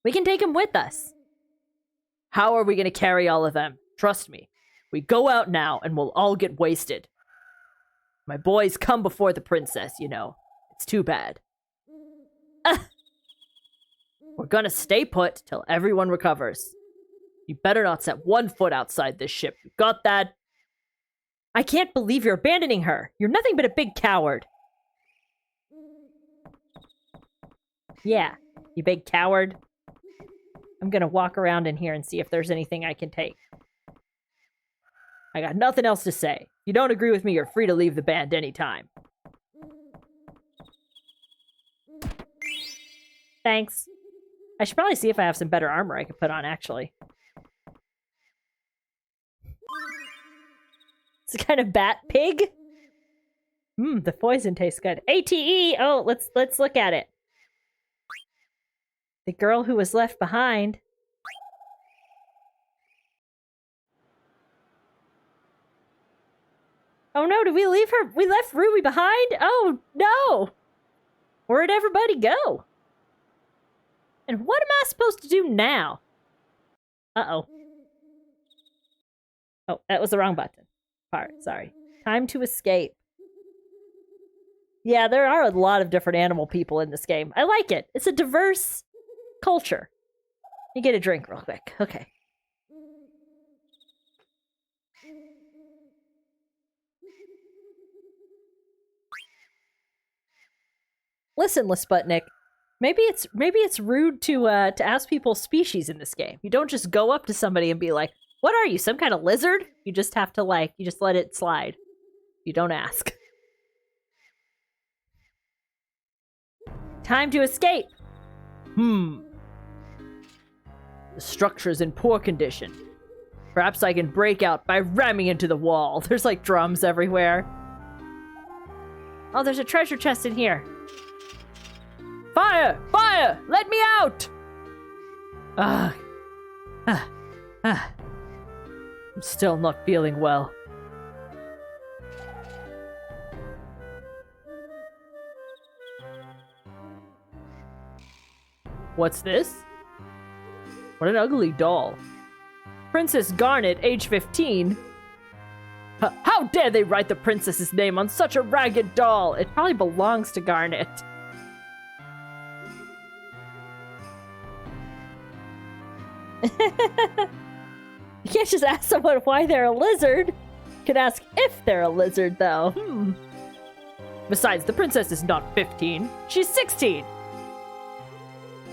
We can take them with us. How are we gonna carry all of them? Trust me. We go out now and we'll all get wasted. My boys come before the princess, you know. It's too bad. We're gonna stay put till everyone recovers. You better not set one foot outside this ship. You got that? I can't believe you're abandoning her. You're nothing but a big coward. Yeah, you big coward. I'm gonna walk around in here and see if there's anything I can take. I got nothing else to say. If you don't agree with me, you're free to leave the band anytime. Thanks. I should probably see if I have some better armor I could put on, actually. It's a kind of bat pig. The poison tastes good. ATE! Oh, let's look at it. The girl who was left behind. Oh no, did we leave her? We left Ruby behind? Oh no! Where'd everybody go? And what am I supposed to do now? Uh-oh. Oh, that was the wrong button. Sorry. Time to escape. Yeah, there are a lot of different animal people in this game. I like it. It's a diverse culture. You get a drink real quick. Okay. Listen, Sputnik. Maybe it's rude to ask people's species in this game. You don't just go up to somebody and be like, "What are you, some kind of lizard?" You just have to you just let it slide. You don't ask. Time to escape. The structure's in poor condition. Perhaps I can break out by ramming into the wall. There's like drums everywhere. Oh, there's a treasure chest in here. Fire! Fire! Let me out! I'm still not feeling well. What's this? What an ugly doll. Princess Garnet, age 15. How dare they write the princess's name on such a ragged doll? It probably belongs to Garnet. You can't just ask someone why they're a lizard. You can ask if they're a lizard, though. Besides, the princess is not 15. She's 16.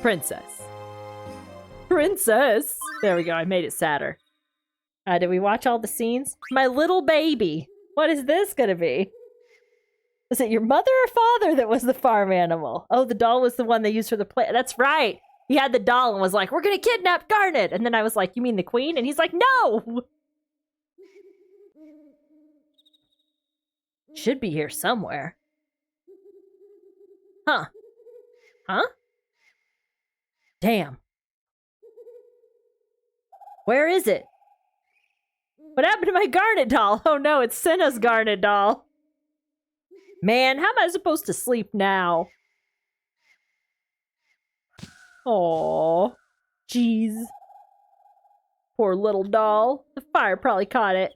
Princess. Princess! There we go, I made it sadder. Did we watch all the scenes? My little baby. What is this gonna be? Was it your mother or father that was the farm animal? Oh, the doll was the one they used for the play. That's right. He had the doll and was like, we're gonna kidnap Garnet. And then I was like, you mean the queen? And he's like, no! Should be here somewhere. Huh. Huh? Damn. Where is it? What happened to my Garnet doll? Oh no, it's Cinna's Garnet doll. Man, how am I supposed to sleep now? Aww. Jeez. Poor little doll. The fire probably caught it.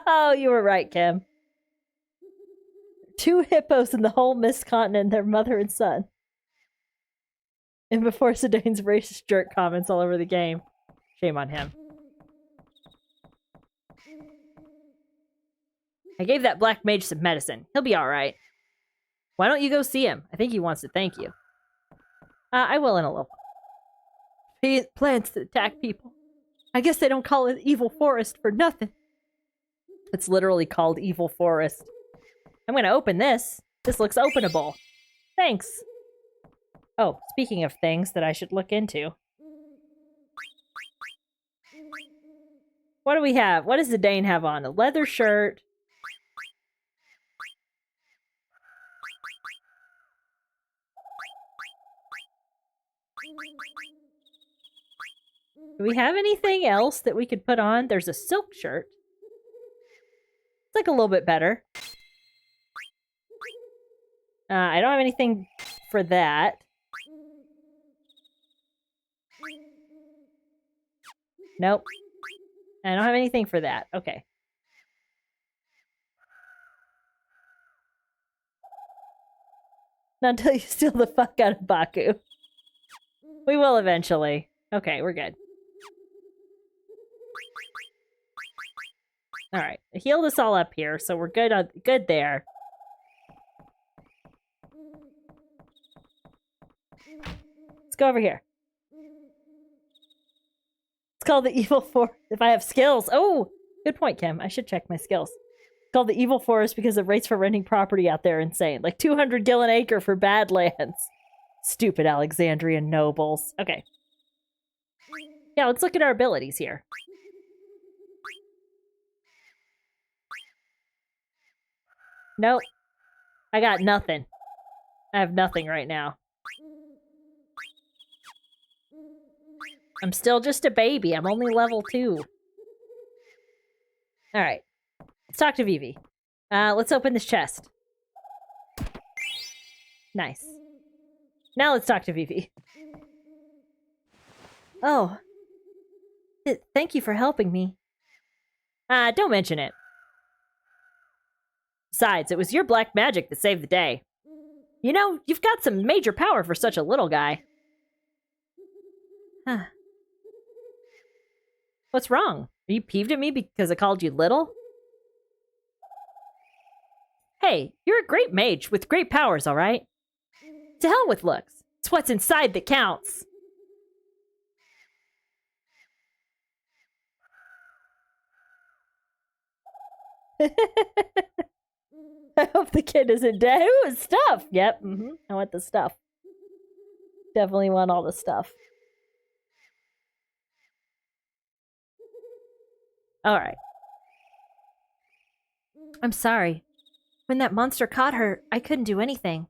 Oh, you were right, Kim. 2 hippos in the whole Mist Continent, their mother and son. And before Zidane's racist jerk comments all over the game. Shame on him. I gave that black mage some medicine. He'll be alright. Why don't you go see him? I think he wants to thank you. I will in a little. He plans to attack people. I guess they don't call it Evil Forest for nothing. It's literally called Evil Forest. I'm gonna open this. This looks openable. Thanks. Oh, speaking of things that I should look into. What do we have? What does Zidane have on? A leather shirt. Do we have anything else that we could put on? There's a silk shirt. It's like a little bit better. I don't have anything for that. Nope. I don't have anything for that. Okay. Not until you steal the fuck out of Baku. We will eventually. Okay, we're good. Alright. Healed us all up here, so we're good good there. Let's go over here. It's called the Evil Forest. If I have skills. Oh! Good point, Kim. I should check my skills. It's called the Evil Forest because the rates for renting property out there are insane. Like 200 gil an acre for Badlands. Stupid Alexandrian nobles. Okay. Yeah, let's look at our abilities here. Nope. I got nothing. I have nothing right now. I'm still just a baby. I'm only level 2. Alright. Let's talk to Vivi. Let's open this chest. Nice. Now let's talk to Vivi. Oh. Thank you for helping me. Don't mention it. Besides, it was your black magic that saved the day. You know, you've got some major power for such a little guy. Huh. What's wrong? Are you peeved at me because I called you little? Hey, you're a great mage with great powers, alright? To hell with looks. It's what's inside that counts. I hope the kid isn't dead. Ooh, stuff! Yep, I want the stuff. Definitely want all the stuff. Alright. I'm sorry. When that monster caught her, I couldn't do anything.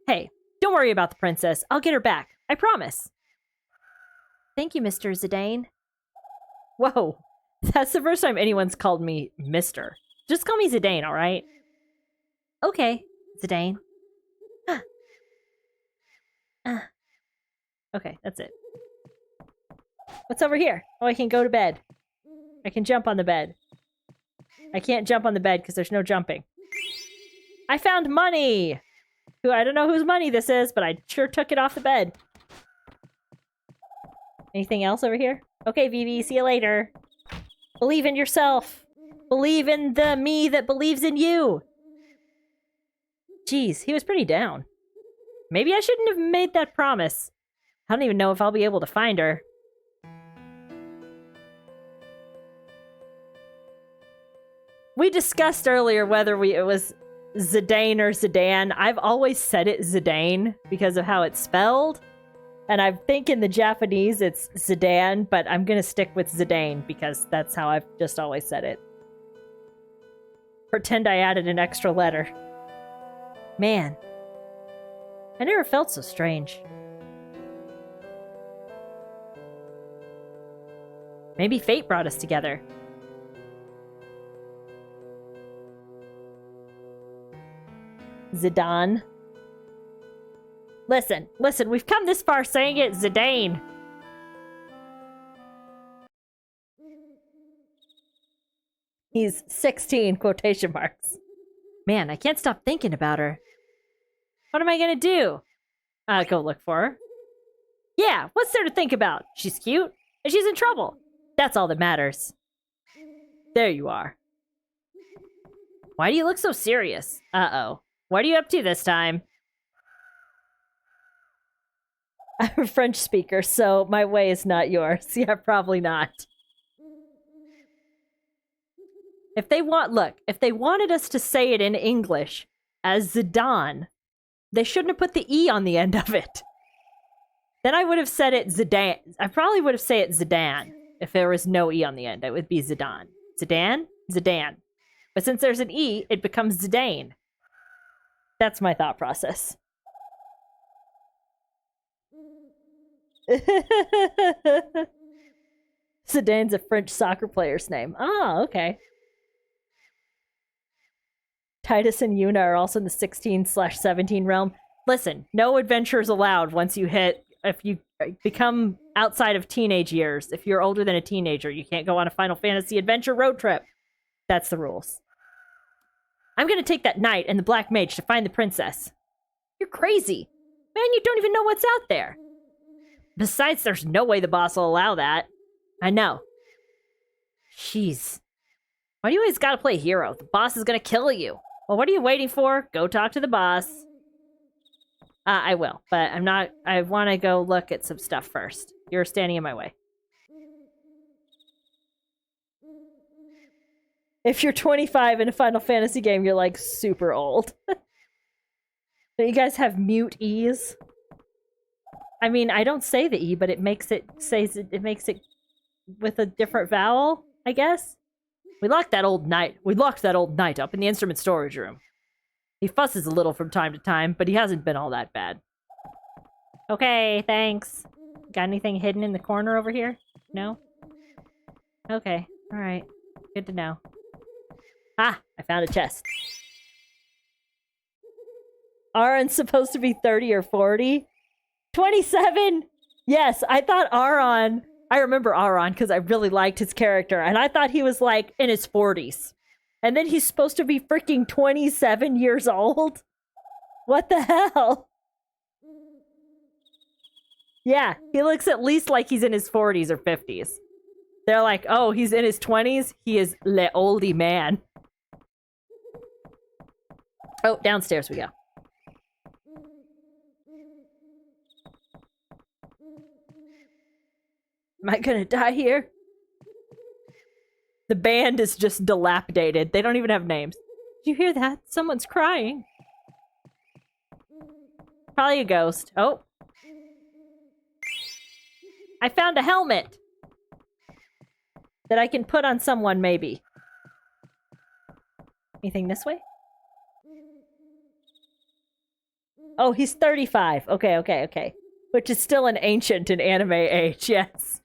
Hey, don't worry about the princess. I'll get her back. I promise. Thank you, Mr. Zidane. Whoa. That's the first time anyone's called me Mr. Just call me Zidane, alright? Okay, Zidane. Okay, that's it. What's over here? Oh, I can go to bed. I can jump on the bed. I can't jump on the bed because there's no jumping. I found money! I don't know whose money this is, but I sure took it off the bed. Anything else over here? Okay, Vivi, see you later. Believe in yourself. Believe in the me that believes in you. Jeez, he was pretty down. Maybe I shouldn't have made that promise. I don't even know if I'll be able to find her. We discussed earlier whether it was Zidane or Zidane. I've always said it Zidane because of how it's spelled. And I think in the Japanese it's Zidane, but I'm going to stick with Zidane because that's how I've just always said it. Pretend I added an extra letter. Man, I never felt so strange. Maybe fate brought us together. Zidane. Listen, we've come this far saying it, Zidane. He's 16, quotation marks. Man, I can't stop thinking about her. What am I gonna do? Go look for her. Yeah, what's there to think about? She's cute, and she's in trouble. That's all that matters. There you are. Why do you look so serious? Uh-oh. What are you up to this time? I'm a French speaker, so my way is not yours. Yeah, probably not. If they wanted us to say it in English as Zidane, they shouldn't have put the E on the end of it. Then I would have said it Zidane. I probably would have said it Zidane if there was no E on the end. It would be Zidane. Zidane? Zidane. But since there's an E, it becomes Zidane. That's my thought process. Zidane's a French soccer player's name. Oh, okay. Titus and Yuna are also in the 16/17 realm. Listen, no adventures allowed once you hit... If you become outside of teenage years, if you're older than a teenager, you can't go on a Final Fantasy adventure road trip. That's the rules. I'm gonna take that knight and the black mage to find the princess. You're crazy. Man, you don't even know what's out there. Besides, there's no way the boss will allow that. I know. Jeez. Why do you always gotta play hero? The boss is gonna kill you. Well, what are you waiting for? Go talk to the boss. I will, but I'm not... I want to go look at some stuff first. You're standing in my way. If you're 25 in a Final Fantasy game, you're, like, super old. Don't you guys have mute E's? I mean, I don't say the E, but it makes it... It makes it with a different vowel, I guess? We locked that old knight up in the instrument storage room. He fusses a little from time to time, but he hasn't been all that bad. Okay, thanks. Got anything hidden in the corner over here? No? Okay, alright. Good to know. Ah, I found a chest. Aron's supposed to be 30 or 40? 27? Yes, I thought Aron... I remember Aron because I really liked his character, and I thought he was, like, in his 40s. And then he's supposed to be freaking 27 years old? What the hell? Yeah, he looks at least like he's in his 40s or 50s. They're like, oh, he's in his 20s? He is le oldie man. Oh, downstairs we go. Am I gonna die here? The band is just dilapidated. They don't even have names. Did you hear that? Someone's crying. Probably a ghost. Oh. I found a helmet that I can put on someone, maybe. Anything this way? Oh, he's 35. Okay. Which is still an ancient in anime age, yes.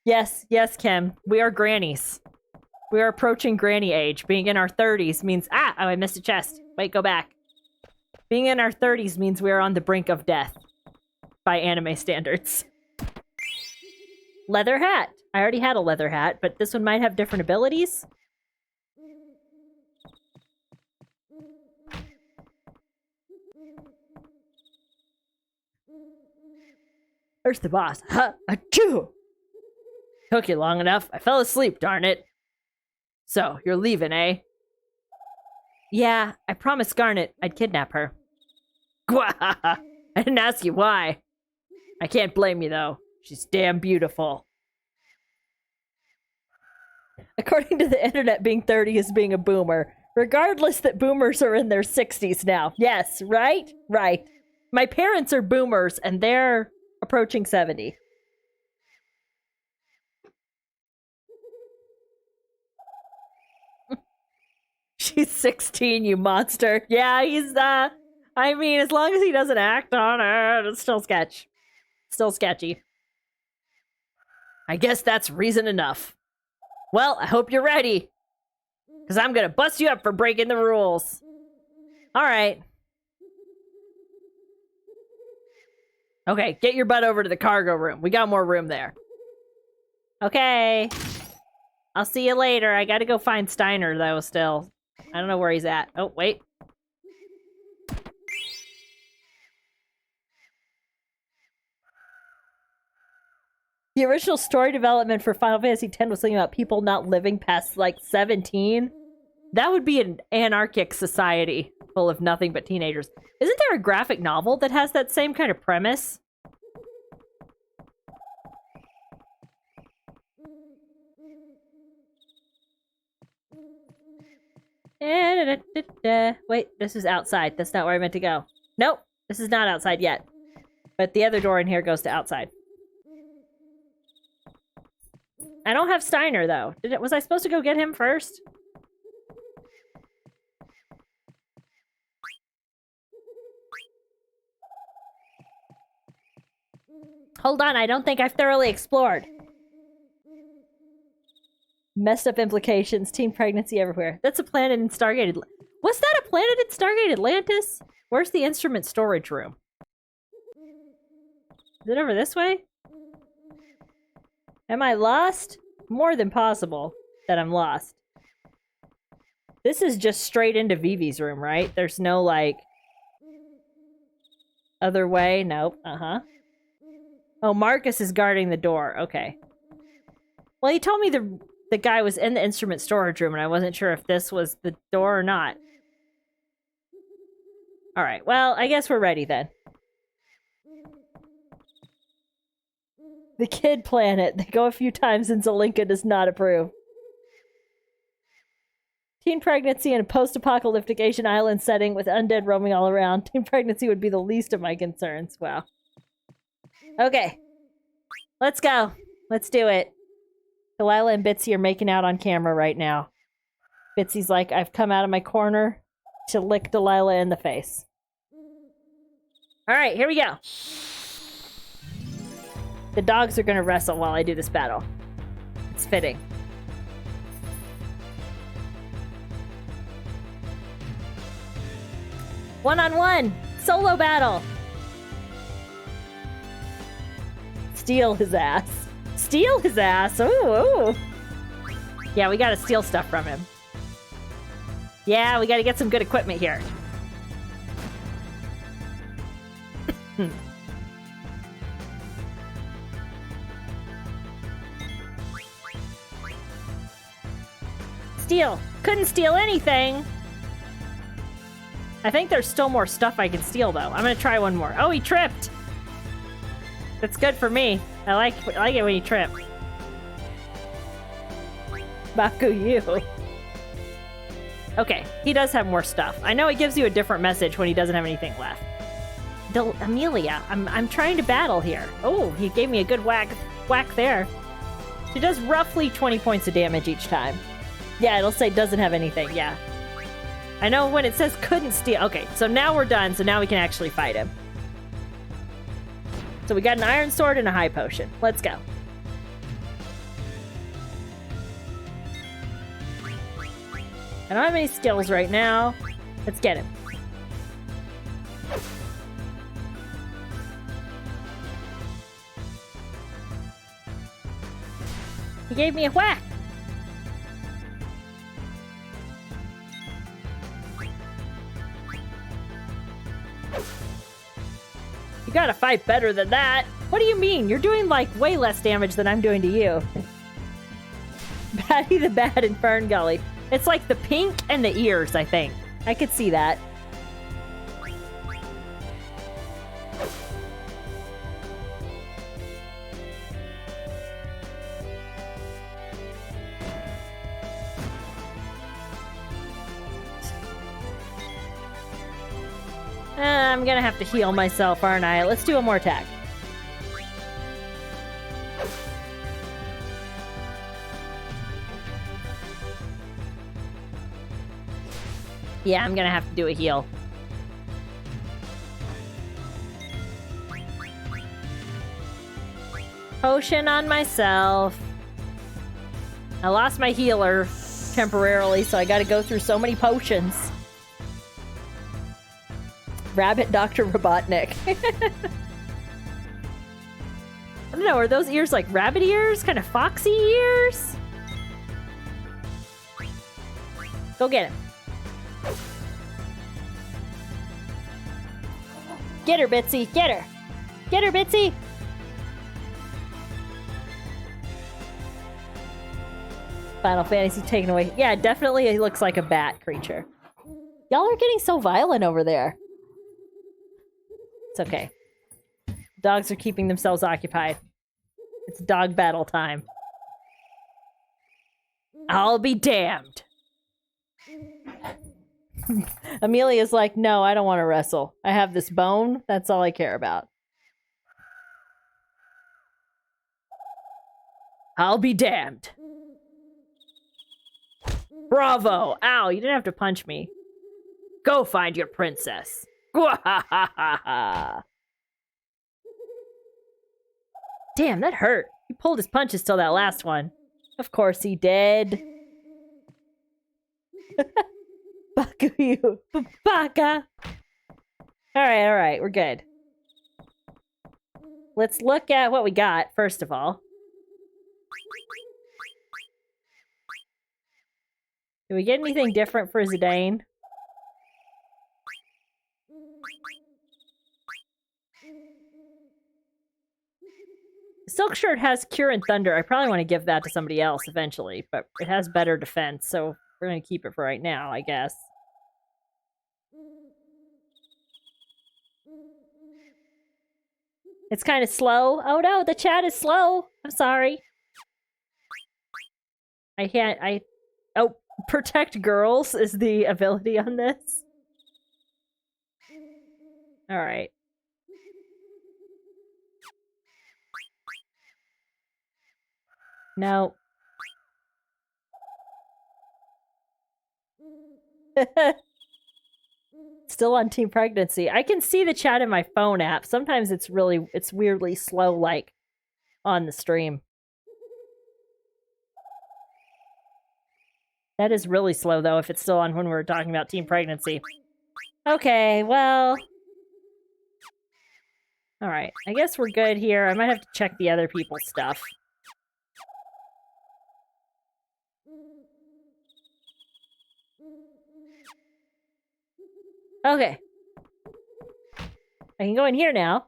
Yes, Kim. We are grannies. We are approaching granny age. Being in our 30s means... Oh, I missed a chest. Wait, go back. Being in our 30s means we are on the brink of death. By anime standards. Leather hat. I already had a leather hat, but this one might have different abilities. Where's the boss? Huh? Achoo! Took you long enough. I fell asleep, darn it. So, you're leaving, eh? Yeah, I promised Garnet I'd kidnap her. I didn't ask you why. I can't blame you, though. She's damn beautiful. According to the internet, being 30 is being a boomer. Regardless that boomers are in their 60s now. Yes, right? Right. My parents are boomers, and they're approaching 70. She's 16, you monster. Yeah, he's, I mean, as long as he doesn't act on it, it's still sketch. Still sketchy. I guess that's reason enough. Well, I hope you're ready. Because I'm going to bust you up for breaking the rules. All right. Okay, get your butt over to the cargo room. We got more room there. Okay. I'll see you later. I gotta go find Steiner, though, still. I don't know where he's at. Oh, wait. The original story development for Final Fantasy X was something about people not living past, like, 17. That would be an anarchic society full of nothing but teenagers. Isn't there a graphic novel that has that same kind of premise? Wait, this is outside. That's not where I meant to go. Nope, this is not outside yet. But the other door in here goes to outside. I don't have Steiner, though. Was I supposed to go get him first? Hold on, I don't think I've thoroughly explored. Messed up implications, teen pregnancy everywhere. That's a planet in Stargate. Was that a planet in Stargate Atlantis? Where's the instrument storage room? Is it over this way? Am I lost? More than possible that I'm lost. This is just straight into Vivi's room, right? There's no, like, other way? Nope. Uh-huh. Oh, Marcus is guarding the door. Okay. Well, he told me the guy was in the instrument storage room, and I wasn't sure if this was the door or not. Alright, well, I guess we're ready then. The kid planet. They go a few times and Zelinka does not approve. Teen pregnancy in a post-apocalyptic Asian island setting with undead roaming all around. Teen pregnancy would be the least of my concerns. Wow. Okay. Let's go. Let's do it. Delilah and Bitsy are making out on camera right now. Bitsy's like, I've come out of my corner to lick Delilah in the face. Alright, here we go. The dogs are gonna wrestle while I do this battle. It's fitting. One-on-one! Solo battle! Steal his ass. Steal his ass! Ooh, ooh! Yeah, we gotta steal stuff from him. Yeah, we gotta get some good equipment here. Steal! Couldn't steal anything! I think there's still more stuff I can steal, though. I'm gonna try one more. Oh, he tripped! That's good for me. I like it when you trip. Baku you. Okay, he does have more stuff. I know it gives you a different message when he doesn't have anything left. Amelia, I'm trying to battle here. Oh, he gave me a good whack there. She does roughly 20 points of damage each time. Yeah, it'll say doesn't have anything, yeah. I know when it says couldn't steal. Okay, so now we're done, so now we can actually fight him. So we got an iron sword and a high potion. Let's go. I don't have any skills right now. Let's get him. He gave me a whack. You gotta fight better than that. What do you mean? You're doing, like, way less damage than I'm doing to you. Batty the Bat in Fern Gully. It's like the pink and the ears, I think. I could see that. I'm gonna have to heal myself, aren't I? Let's do one more attack. Yeah, I'm gonna have to do a heal. Potion on myself. I lost my healer temporarily, so I gotta go through so many potions. Rabbit Dr. Robotnik. I don't know, are those ears like rabbit ears? Kind of foxy ears? Go get him. Get her, Bitsy. Get her. Get her, Bitsy. Final Fantasy taken away. Yeah, definitely it looks like a bat creature. Y'all are getting so violent over there. It's okay. Dogs are keeping themselves occupied. It's dog battle time. I'll be damned. Amelia's like, no, I don't want to wrestle. I have this bone. That's all I care about. I'll be damned. Bravo! Ow, you didn't have to punch me. Go find your princess. Damn, that hurt. He pulled his punches till that last one. Of course he did. Baka you. Baka. Alright, we're good. Let's look at what we got, first of all. Do we get anything different for Zidane? Silk Shirt has Cure and Thunder. I probably want to give that to somebody else eventually, but it has better defense, so we're going to keep it for right now, I guess. It's kind of slow. Oh no, the chat is slow. I'm sorry. Oh, Protect Girls is the ability on this. Alright. No. Still on Team Pregnancy. I can see the chat in my phone app. Sometimes it's weirdly slow, like, on the stream. That is really slow, though, if it's still on when we're talking about Team Pregnancy. Okay, well... Alright, I guess we're good here. I might have to check the other people's stuff. Okay. I can go in here now.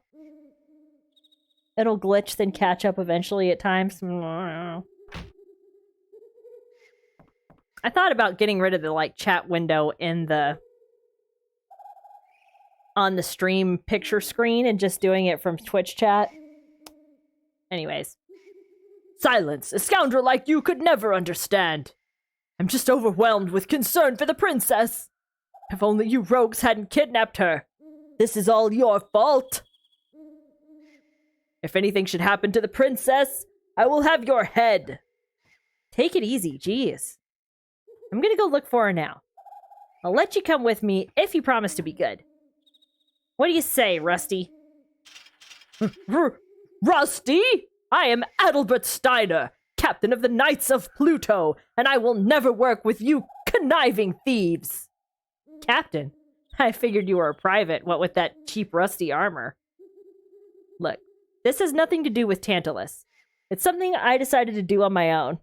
It'll glitch, then catch up eventually at times. I thought about getting rid of the, like, chat window in the... on the stream picture screen and just doing it from Twitch chat. Anyways. Silence! A scoundrel like you could never understand! I'm just overwhelmed with concern for the princess! If only you rogues hadn't kidnapped her! This is all your fault! If anything should happen to the princess, I will have your head! Take it easy, jeez. I'm gonna go look for her now. I'll let you come with me if you promise to be good. What do you say, Rusty? Rusty? I am Adalbert Steiner, captain of the Knights of Pluto, and I will never work with you conniving thieves! Captain? I figured you were a private, what with that cheap rusty armor. Look, this has nothing to do with Tantalus. It's something I decided to do on my own.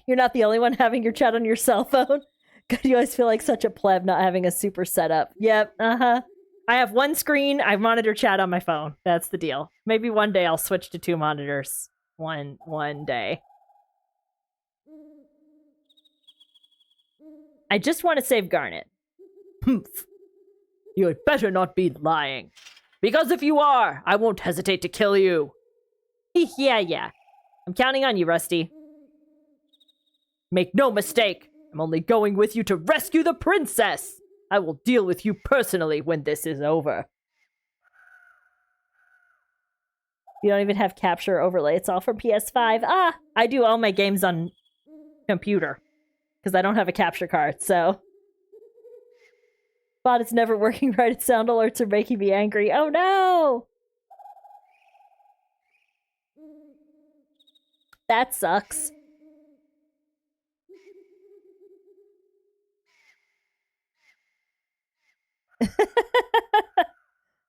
You're not the only one having your chat on your cell phone. God, you always feel like such a pleb not having a super setup. Yep, I have one screen, I monitor chat on my phone. That's the deal. Maybe one day I'll switch to 2 monitors. One day. I just want to save Garnet. Humph. You had better not be lying. Because if you are, I won't hesitate to kill you. Yeah. I'm counting on you, Rusty. Make no mistake. I'm only going with you to rescue the princess. I will deal with you personally when this is over. You don't even have capture overlay. It's all from PS5. Ah, I do all my games on computer. because I don't have a capture card, so. But it's never working right. Its sound alerts are making me angry. Oh no! That sucks.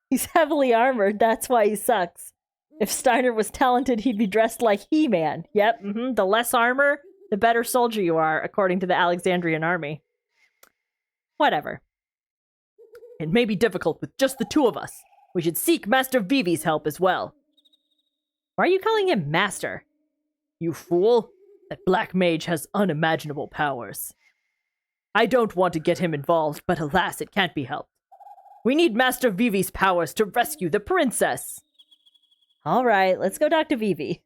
He's heavily armored, that's why he sucks. If Steiner was talented, he'd be dressed like He-Man. Yep, the less armor, the better soldier you are, according to the Alexandrian army. Whatever. It may be difficult with just the two of us. We should seek Master Vivi's help as well. Why are you calling him Master? You fool. That black mage has unimaginable powers. I don't want to get him involved, but alas, it can't be helped. We need Master Vivi's powers to rescue the princess. All right, let's go talk to Vivi.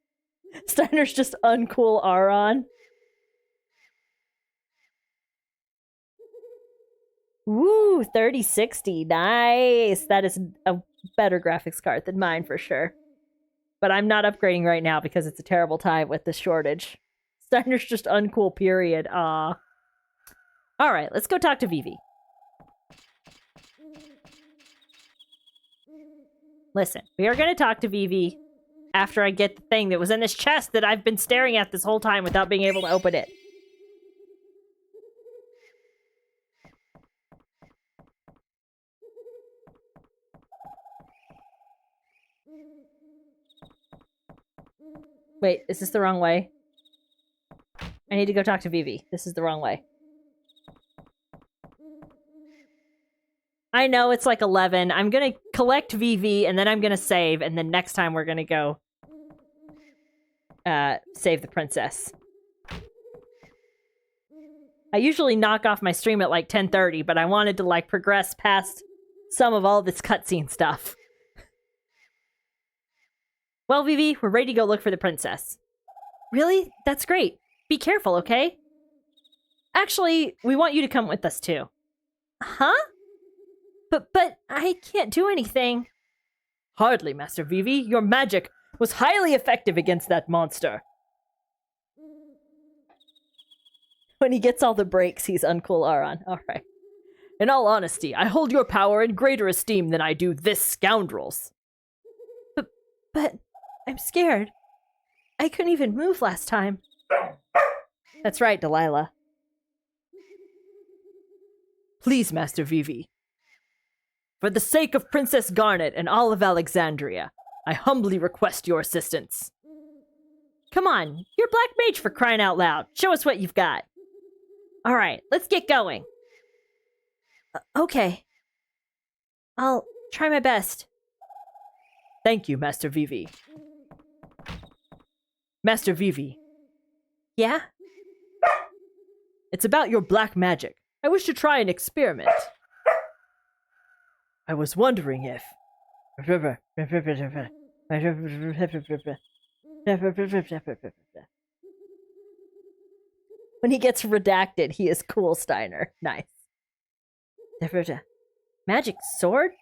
Steiner's just uncool Aron. Woo, 3060. Nice. That is a better graphics card than mine for sure. But I'm not upgrading right now because it's a terrible time with the shortage. Steiner's just uncool, period. Aw. All right, let's go talk to Vivi. Listen, we are going to talk to Vivi after I get the thing that was in this chest that I've been staring at this whole time without being able to open it. Wait, is this the wrong way? I need to go talk to Vivi. This is the wrong way. I know it's like 11. I'm gonna collect Vivi, and then I'm gonna save, and then next time we're gonna go save the princess. I usually knock off my stream at like 10:30, but I wanted to like progress past some of all this cutscene stuff. Well, Vivi, we're ready to go look for the princess. Really? That's great. Be careful, okay? Actually, we want you to come with us too. Huh? But I can't do anything. Hardly, Master Vivi. Your magic was highly effective against that monster. When he gets all the breaks, he's uncool Aron. All right. In all honesty, I hold your power in greater esteem than I do this scoundrel's. But I'm scared. I couldn't even move last time. That's right, Delilah. Please, Master Vivi. For the sake of Princess Garnet and all of Alexandria, I humbly request your assistance. Come on, you're Black Mage for crying out loud. Show us what you've got. All right, let's get going. Okay. I'll try my best. Thank you, Master Vivi. Master Vivi. Yeah? It's about your black magic. I wish to try an experiment. I was wondering if... When he gets redacted, he is cool Steiner. Nice. Magic sword?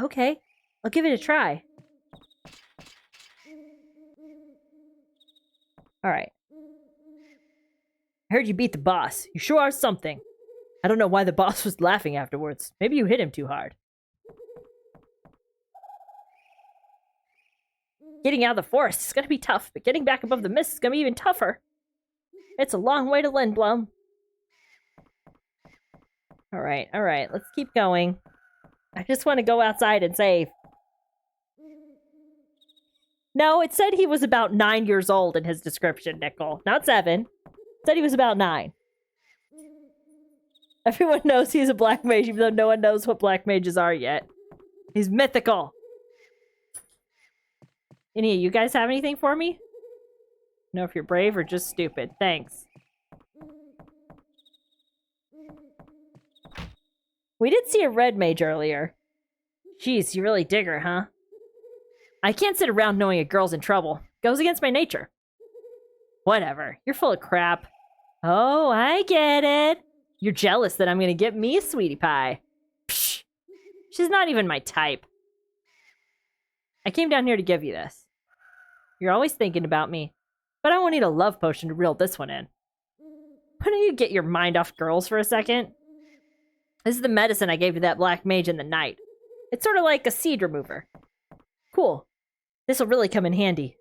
Okay, I'll give it a try. Alright. I heard you beat the boss. You sure are something. I don't know why the boss was laughing afterwards. Maybe you hit him too hard. Getting out of the forest is gonna be tough, but getting back above the mist is gonna be even tougher. It's a long way to Lindblom. Alright, let's keep going. I just want to go outside and save. No, it said he was about 9 years old in his description, Nickel. Not 7. It said he was about 9. Everyone knows he's a black mage, even though no one knows what black mages are yet. He's mythical. Any of you guys have anything for me? Know if you're brave or just stupid. Thanks. We did see a red mage earlier. Jeez, you really dig her, huh? I can't sit around knowing a girl's in trouble. Goes against my nature. Whatever. You're full of crap. Oh, I get it. You're jealous that I'm gonna get me a sweetie pie. She's not even my type. I came down here to give you this. You're always thinking about me, but I won't need a love potion to reel this one in. Why don't you get your mind off girls for a second? This is the medicine I gave to that black mage in the night. It's sort of like a seed remover. Cool. This'll really come in handy.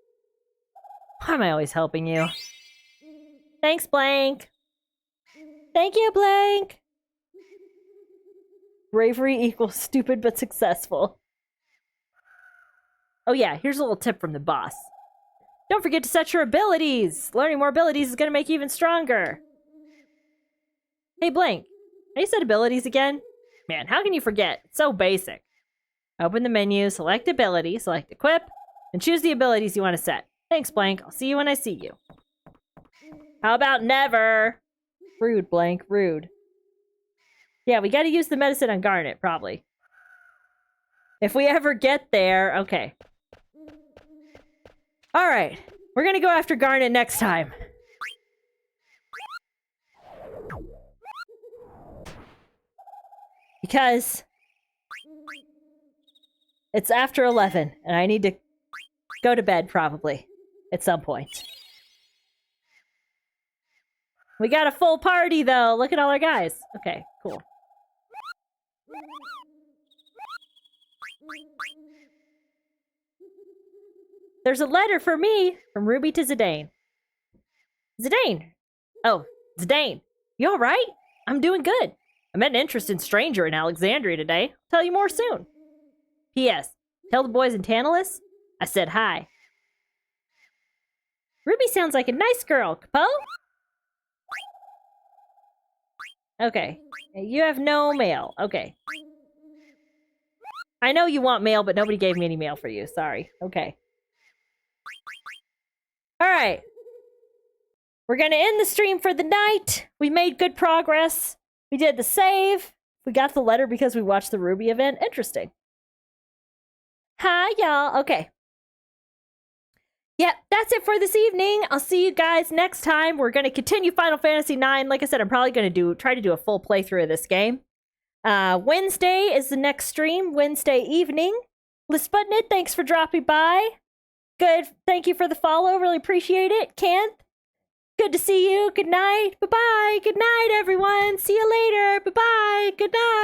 Why am I always helping you? Thanks, Blank. Thank you, Blank. Bravery equals stupid but successful. Oh yeah, here's a little tip from the boss. Don't forget to set your abilities! Learning more abilities is gonna make you even stronger. Hey Blank, how do you set abilities again? Man, how can you forget? It's so basic. Open the menu, select ability, select equip, and choose the abilities you want to set. Thanks, Blank. I'll see you when I see you. How about never? Rude, Blank, rude. Yeah, we gotta use the medicine on Garnet, probably. If we ever get there, okay. Alright, we're gonna go after Garnet next time. Because it's after 11, and I need to go to bed, probably, at some point. We got a full party, though. Look at all our guys. Okay, cool. There's a letter for me from Ruby to Zidane. Zidane! Oh, Zidane. You alright? I'm doing good. I met an interesting stranger in Alexandria today. I'll tell you more soon. P.S. Tell the boys in Tantalus I said hi. Ruby sounds like a nice girl, Capo. Okay. You have no mail. Okay. I know you want mail, but nobody gave me any mail for you. Sorry. Okay. Alright. We're gonna end the stream for the night. We made good progress. We did the save. We got the letter because we watched the Ruby event. Interesting. Hi, y'all. Okay. Yep, that's it for this evening. I'll see you guys next time. We're going to continue Final Fantasy IX. Like I said, I'm probably going to try to do a full playthrough of this game. Wednesday is the next stream, Wednesday evening. Lisputnit, thanks for dropping by. Good. Thank you for the follow. Really appreciate it. Kanth, good to see you. Good night. Bye-bye. Good night, everyone. See you later. Bye-bye. Good night.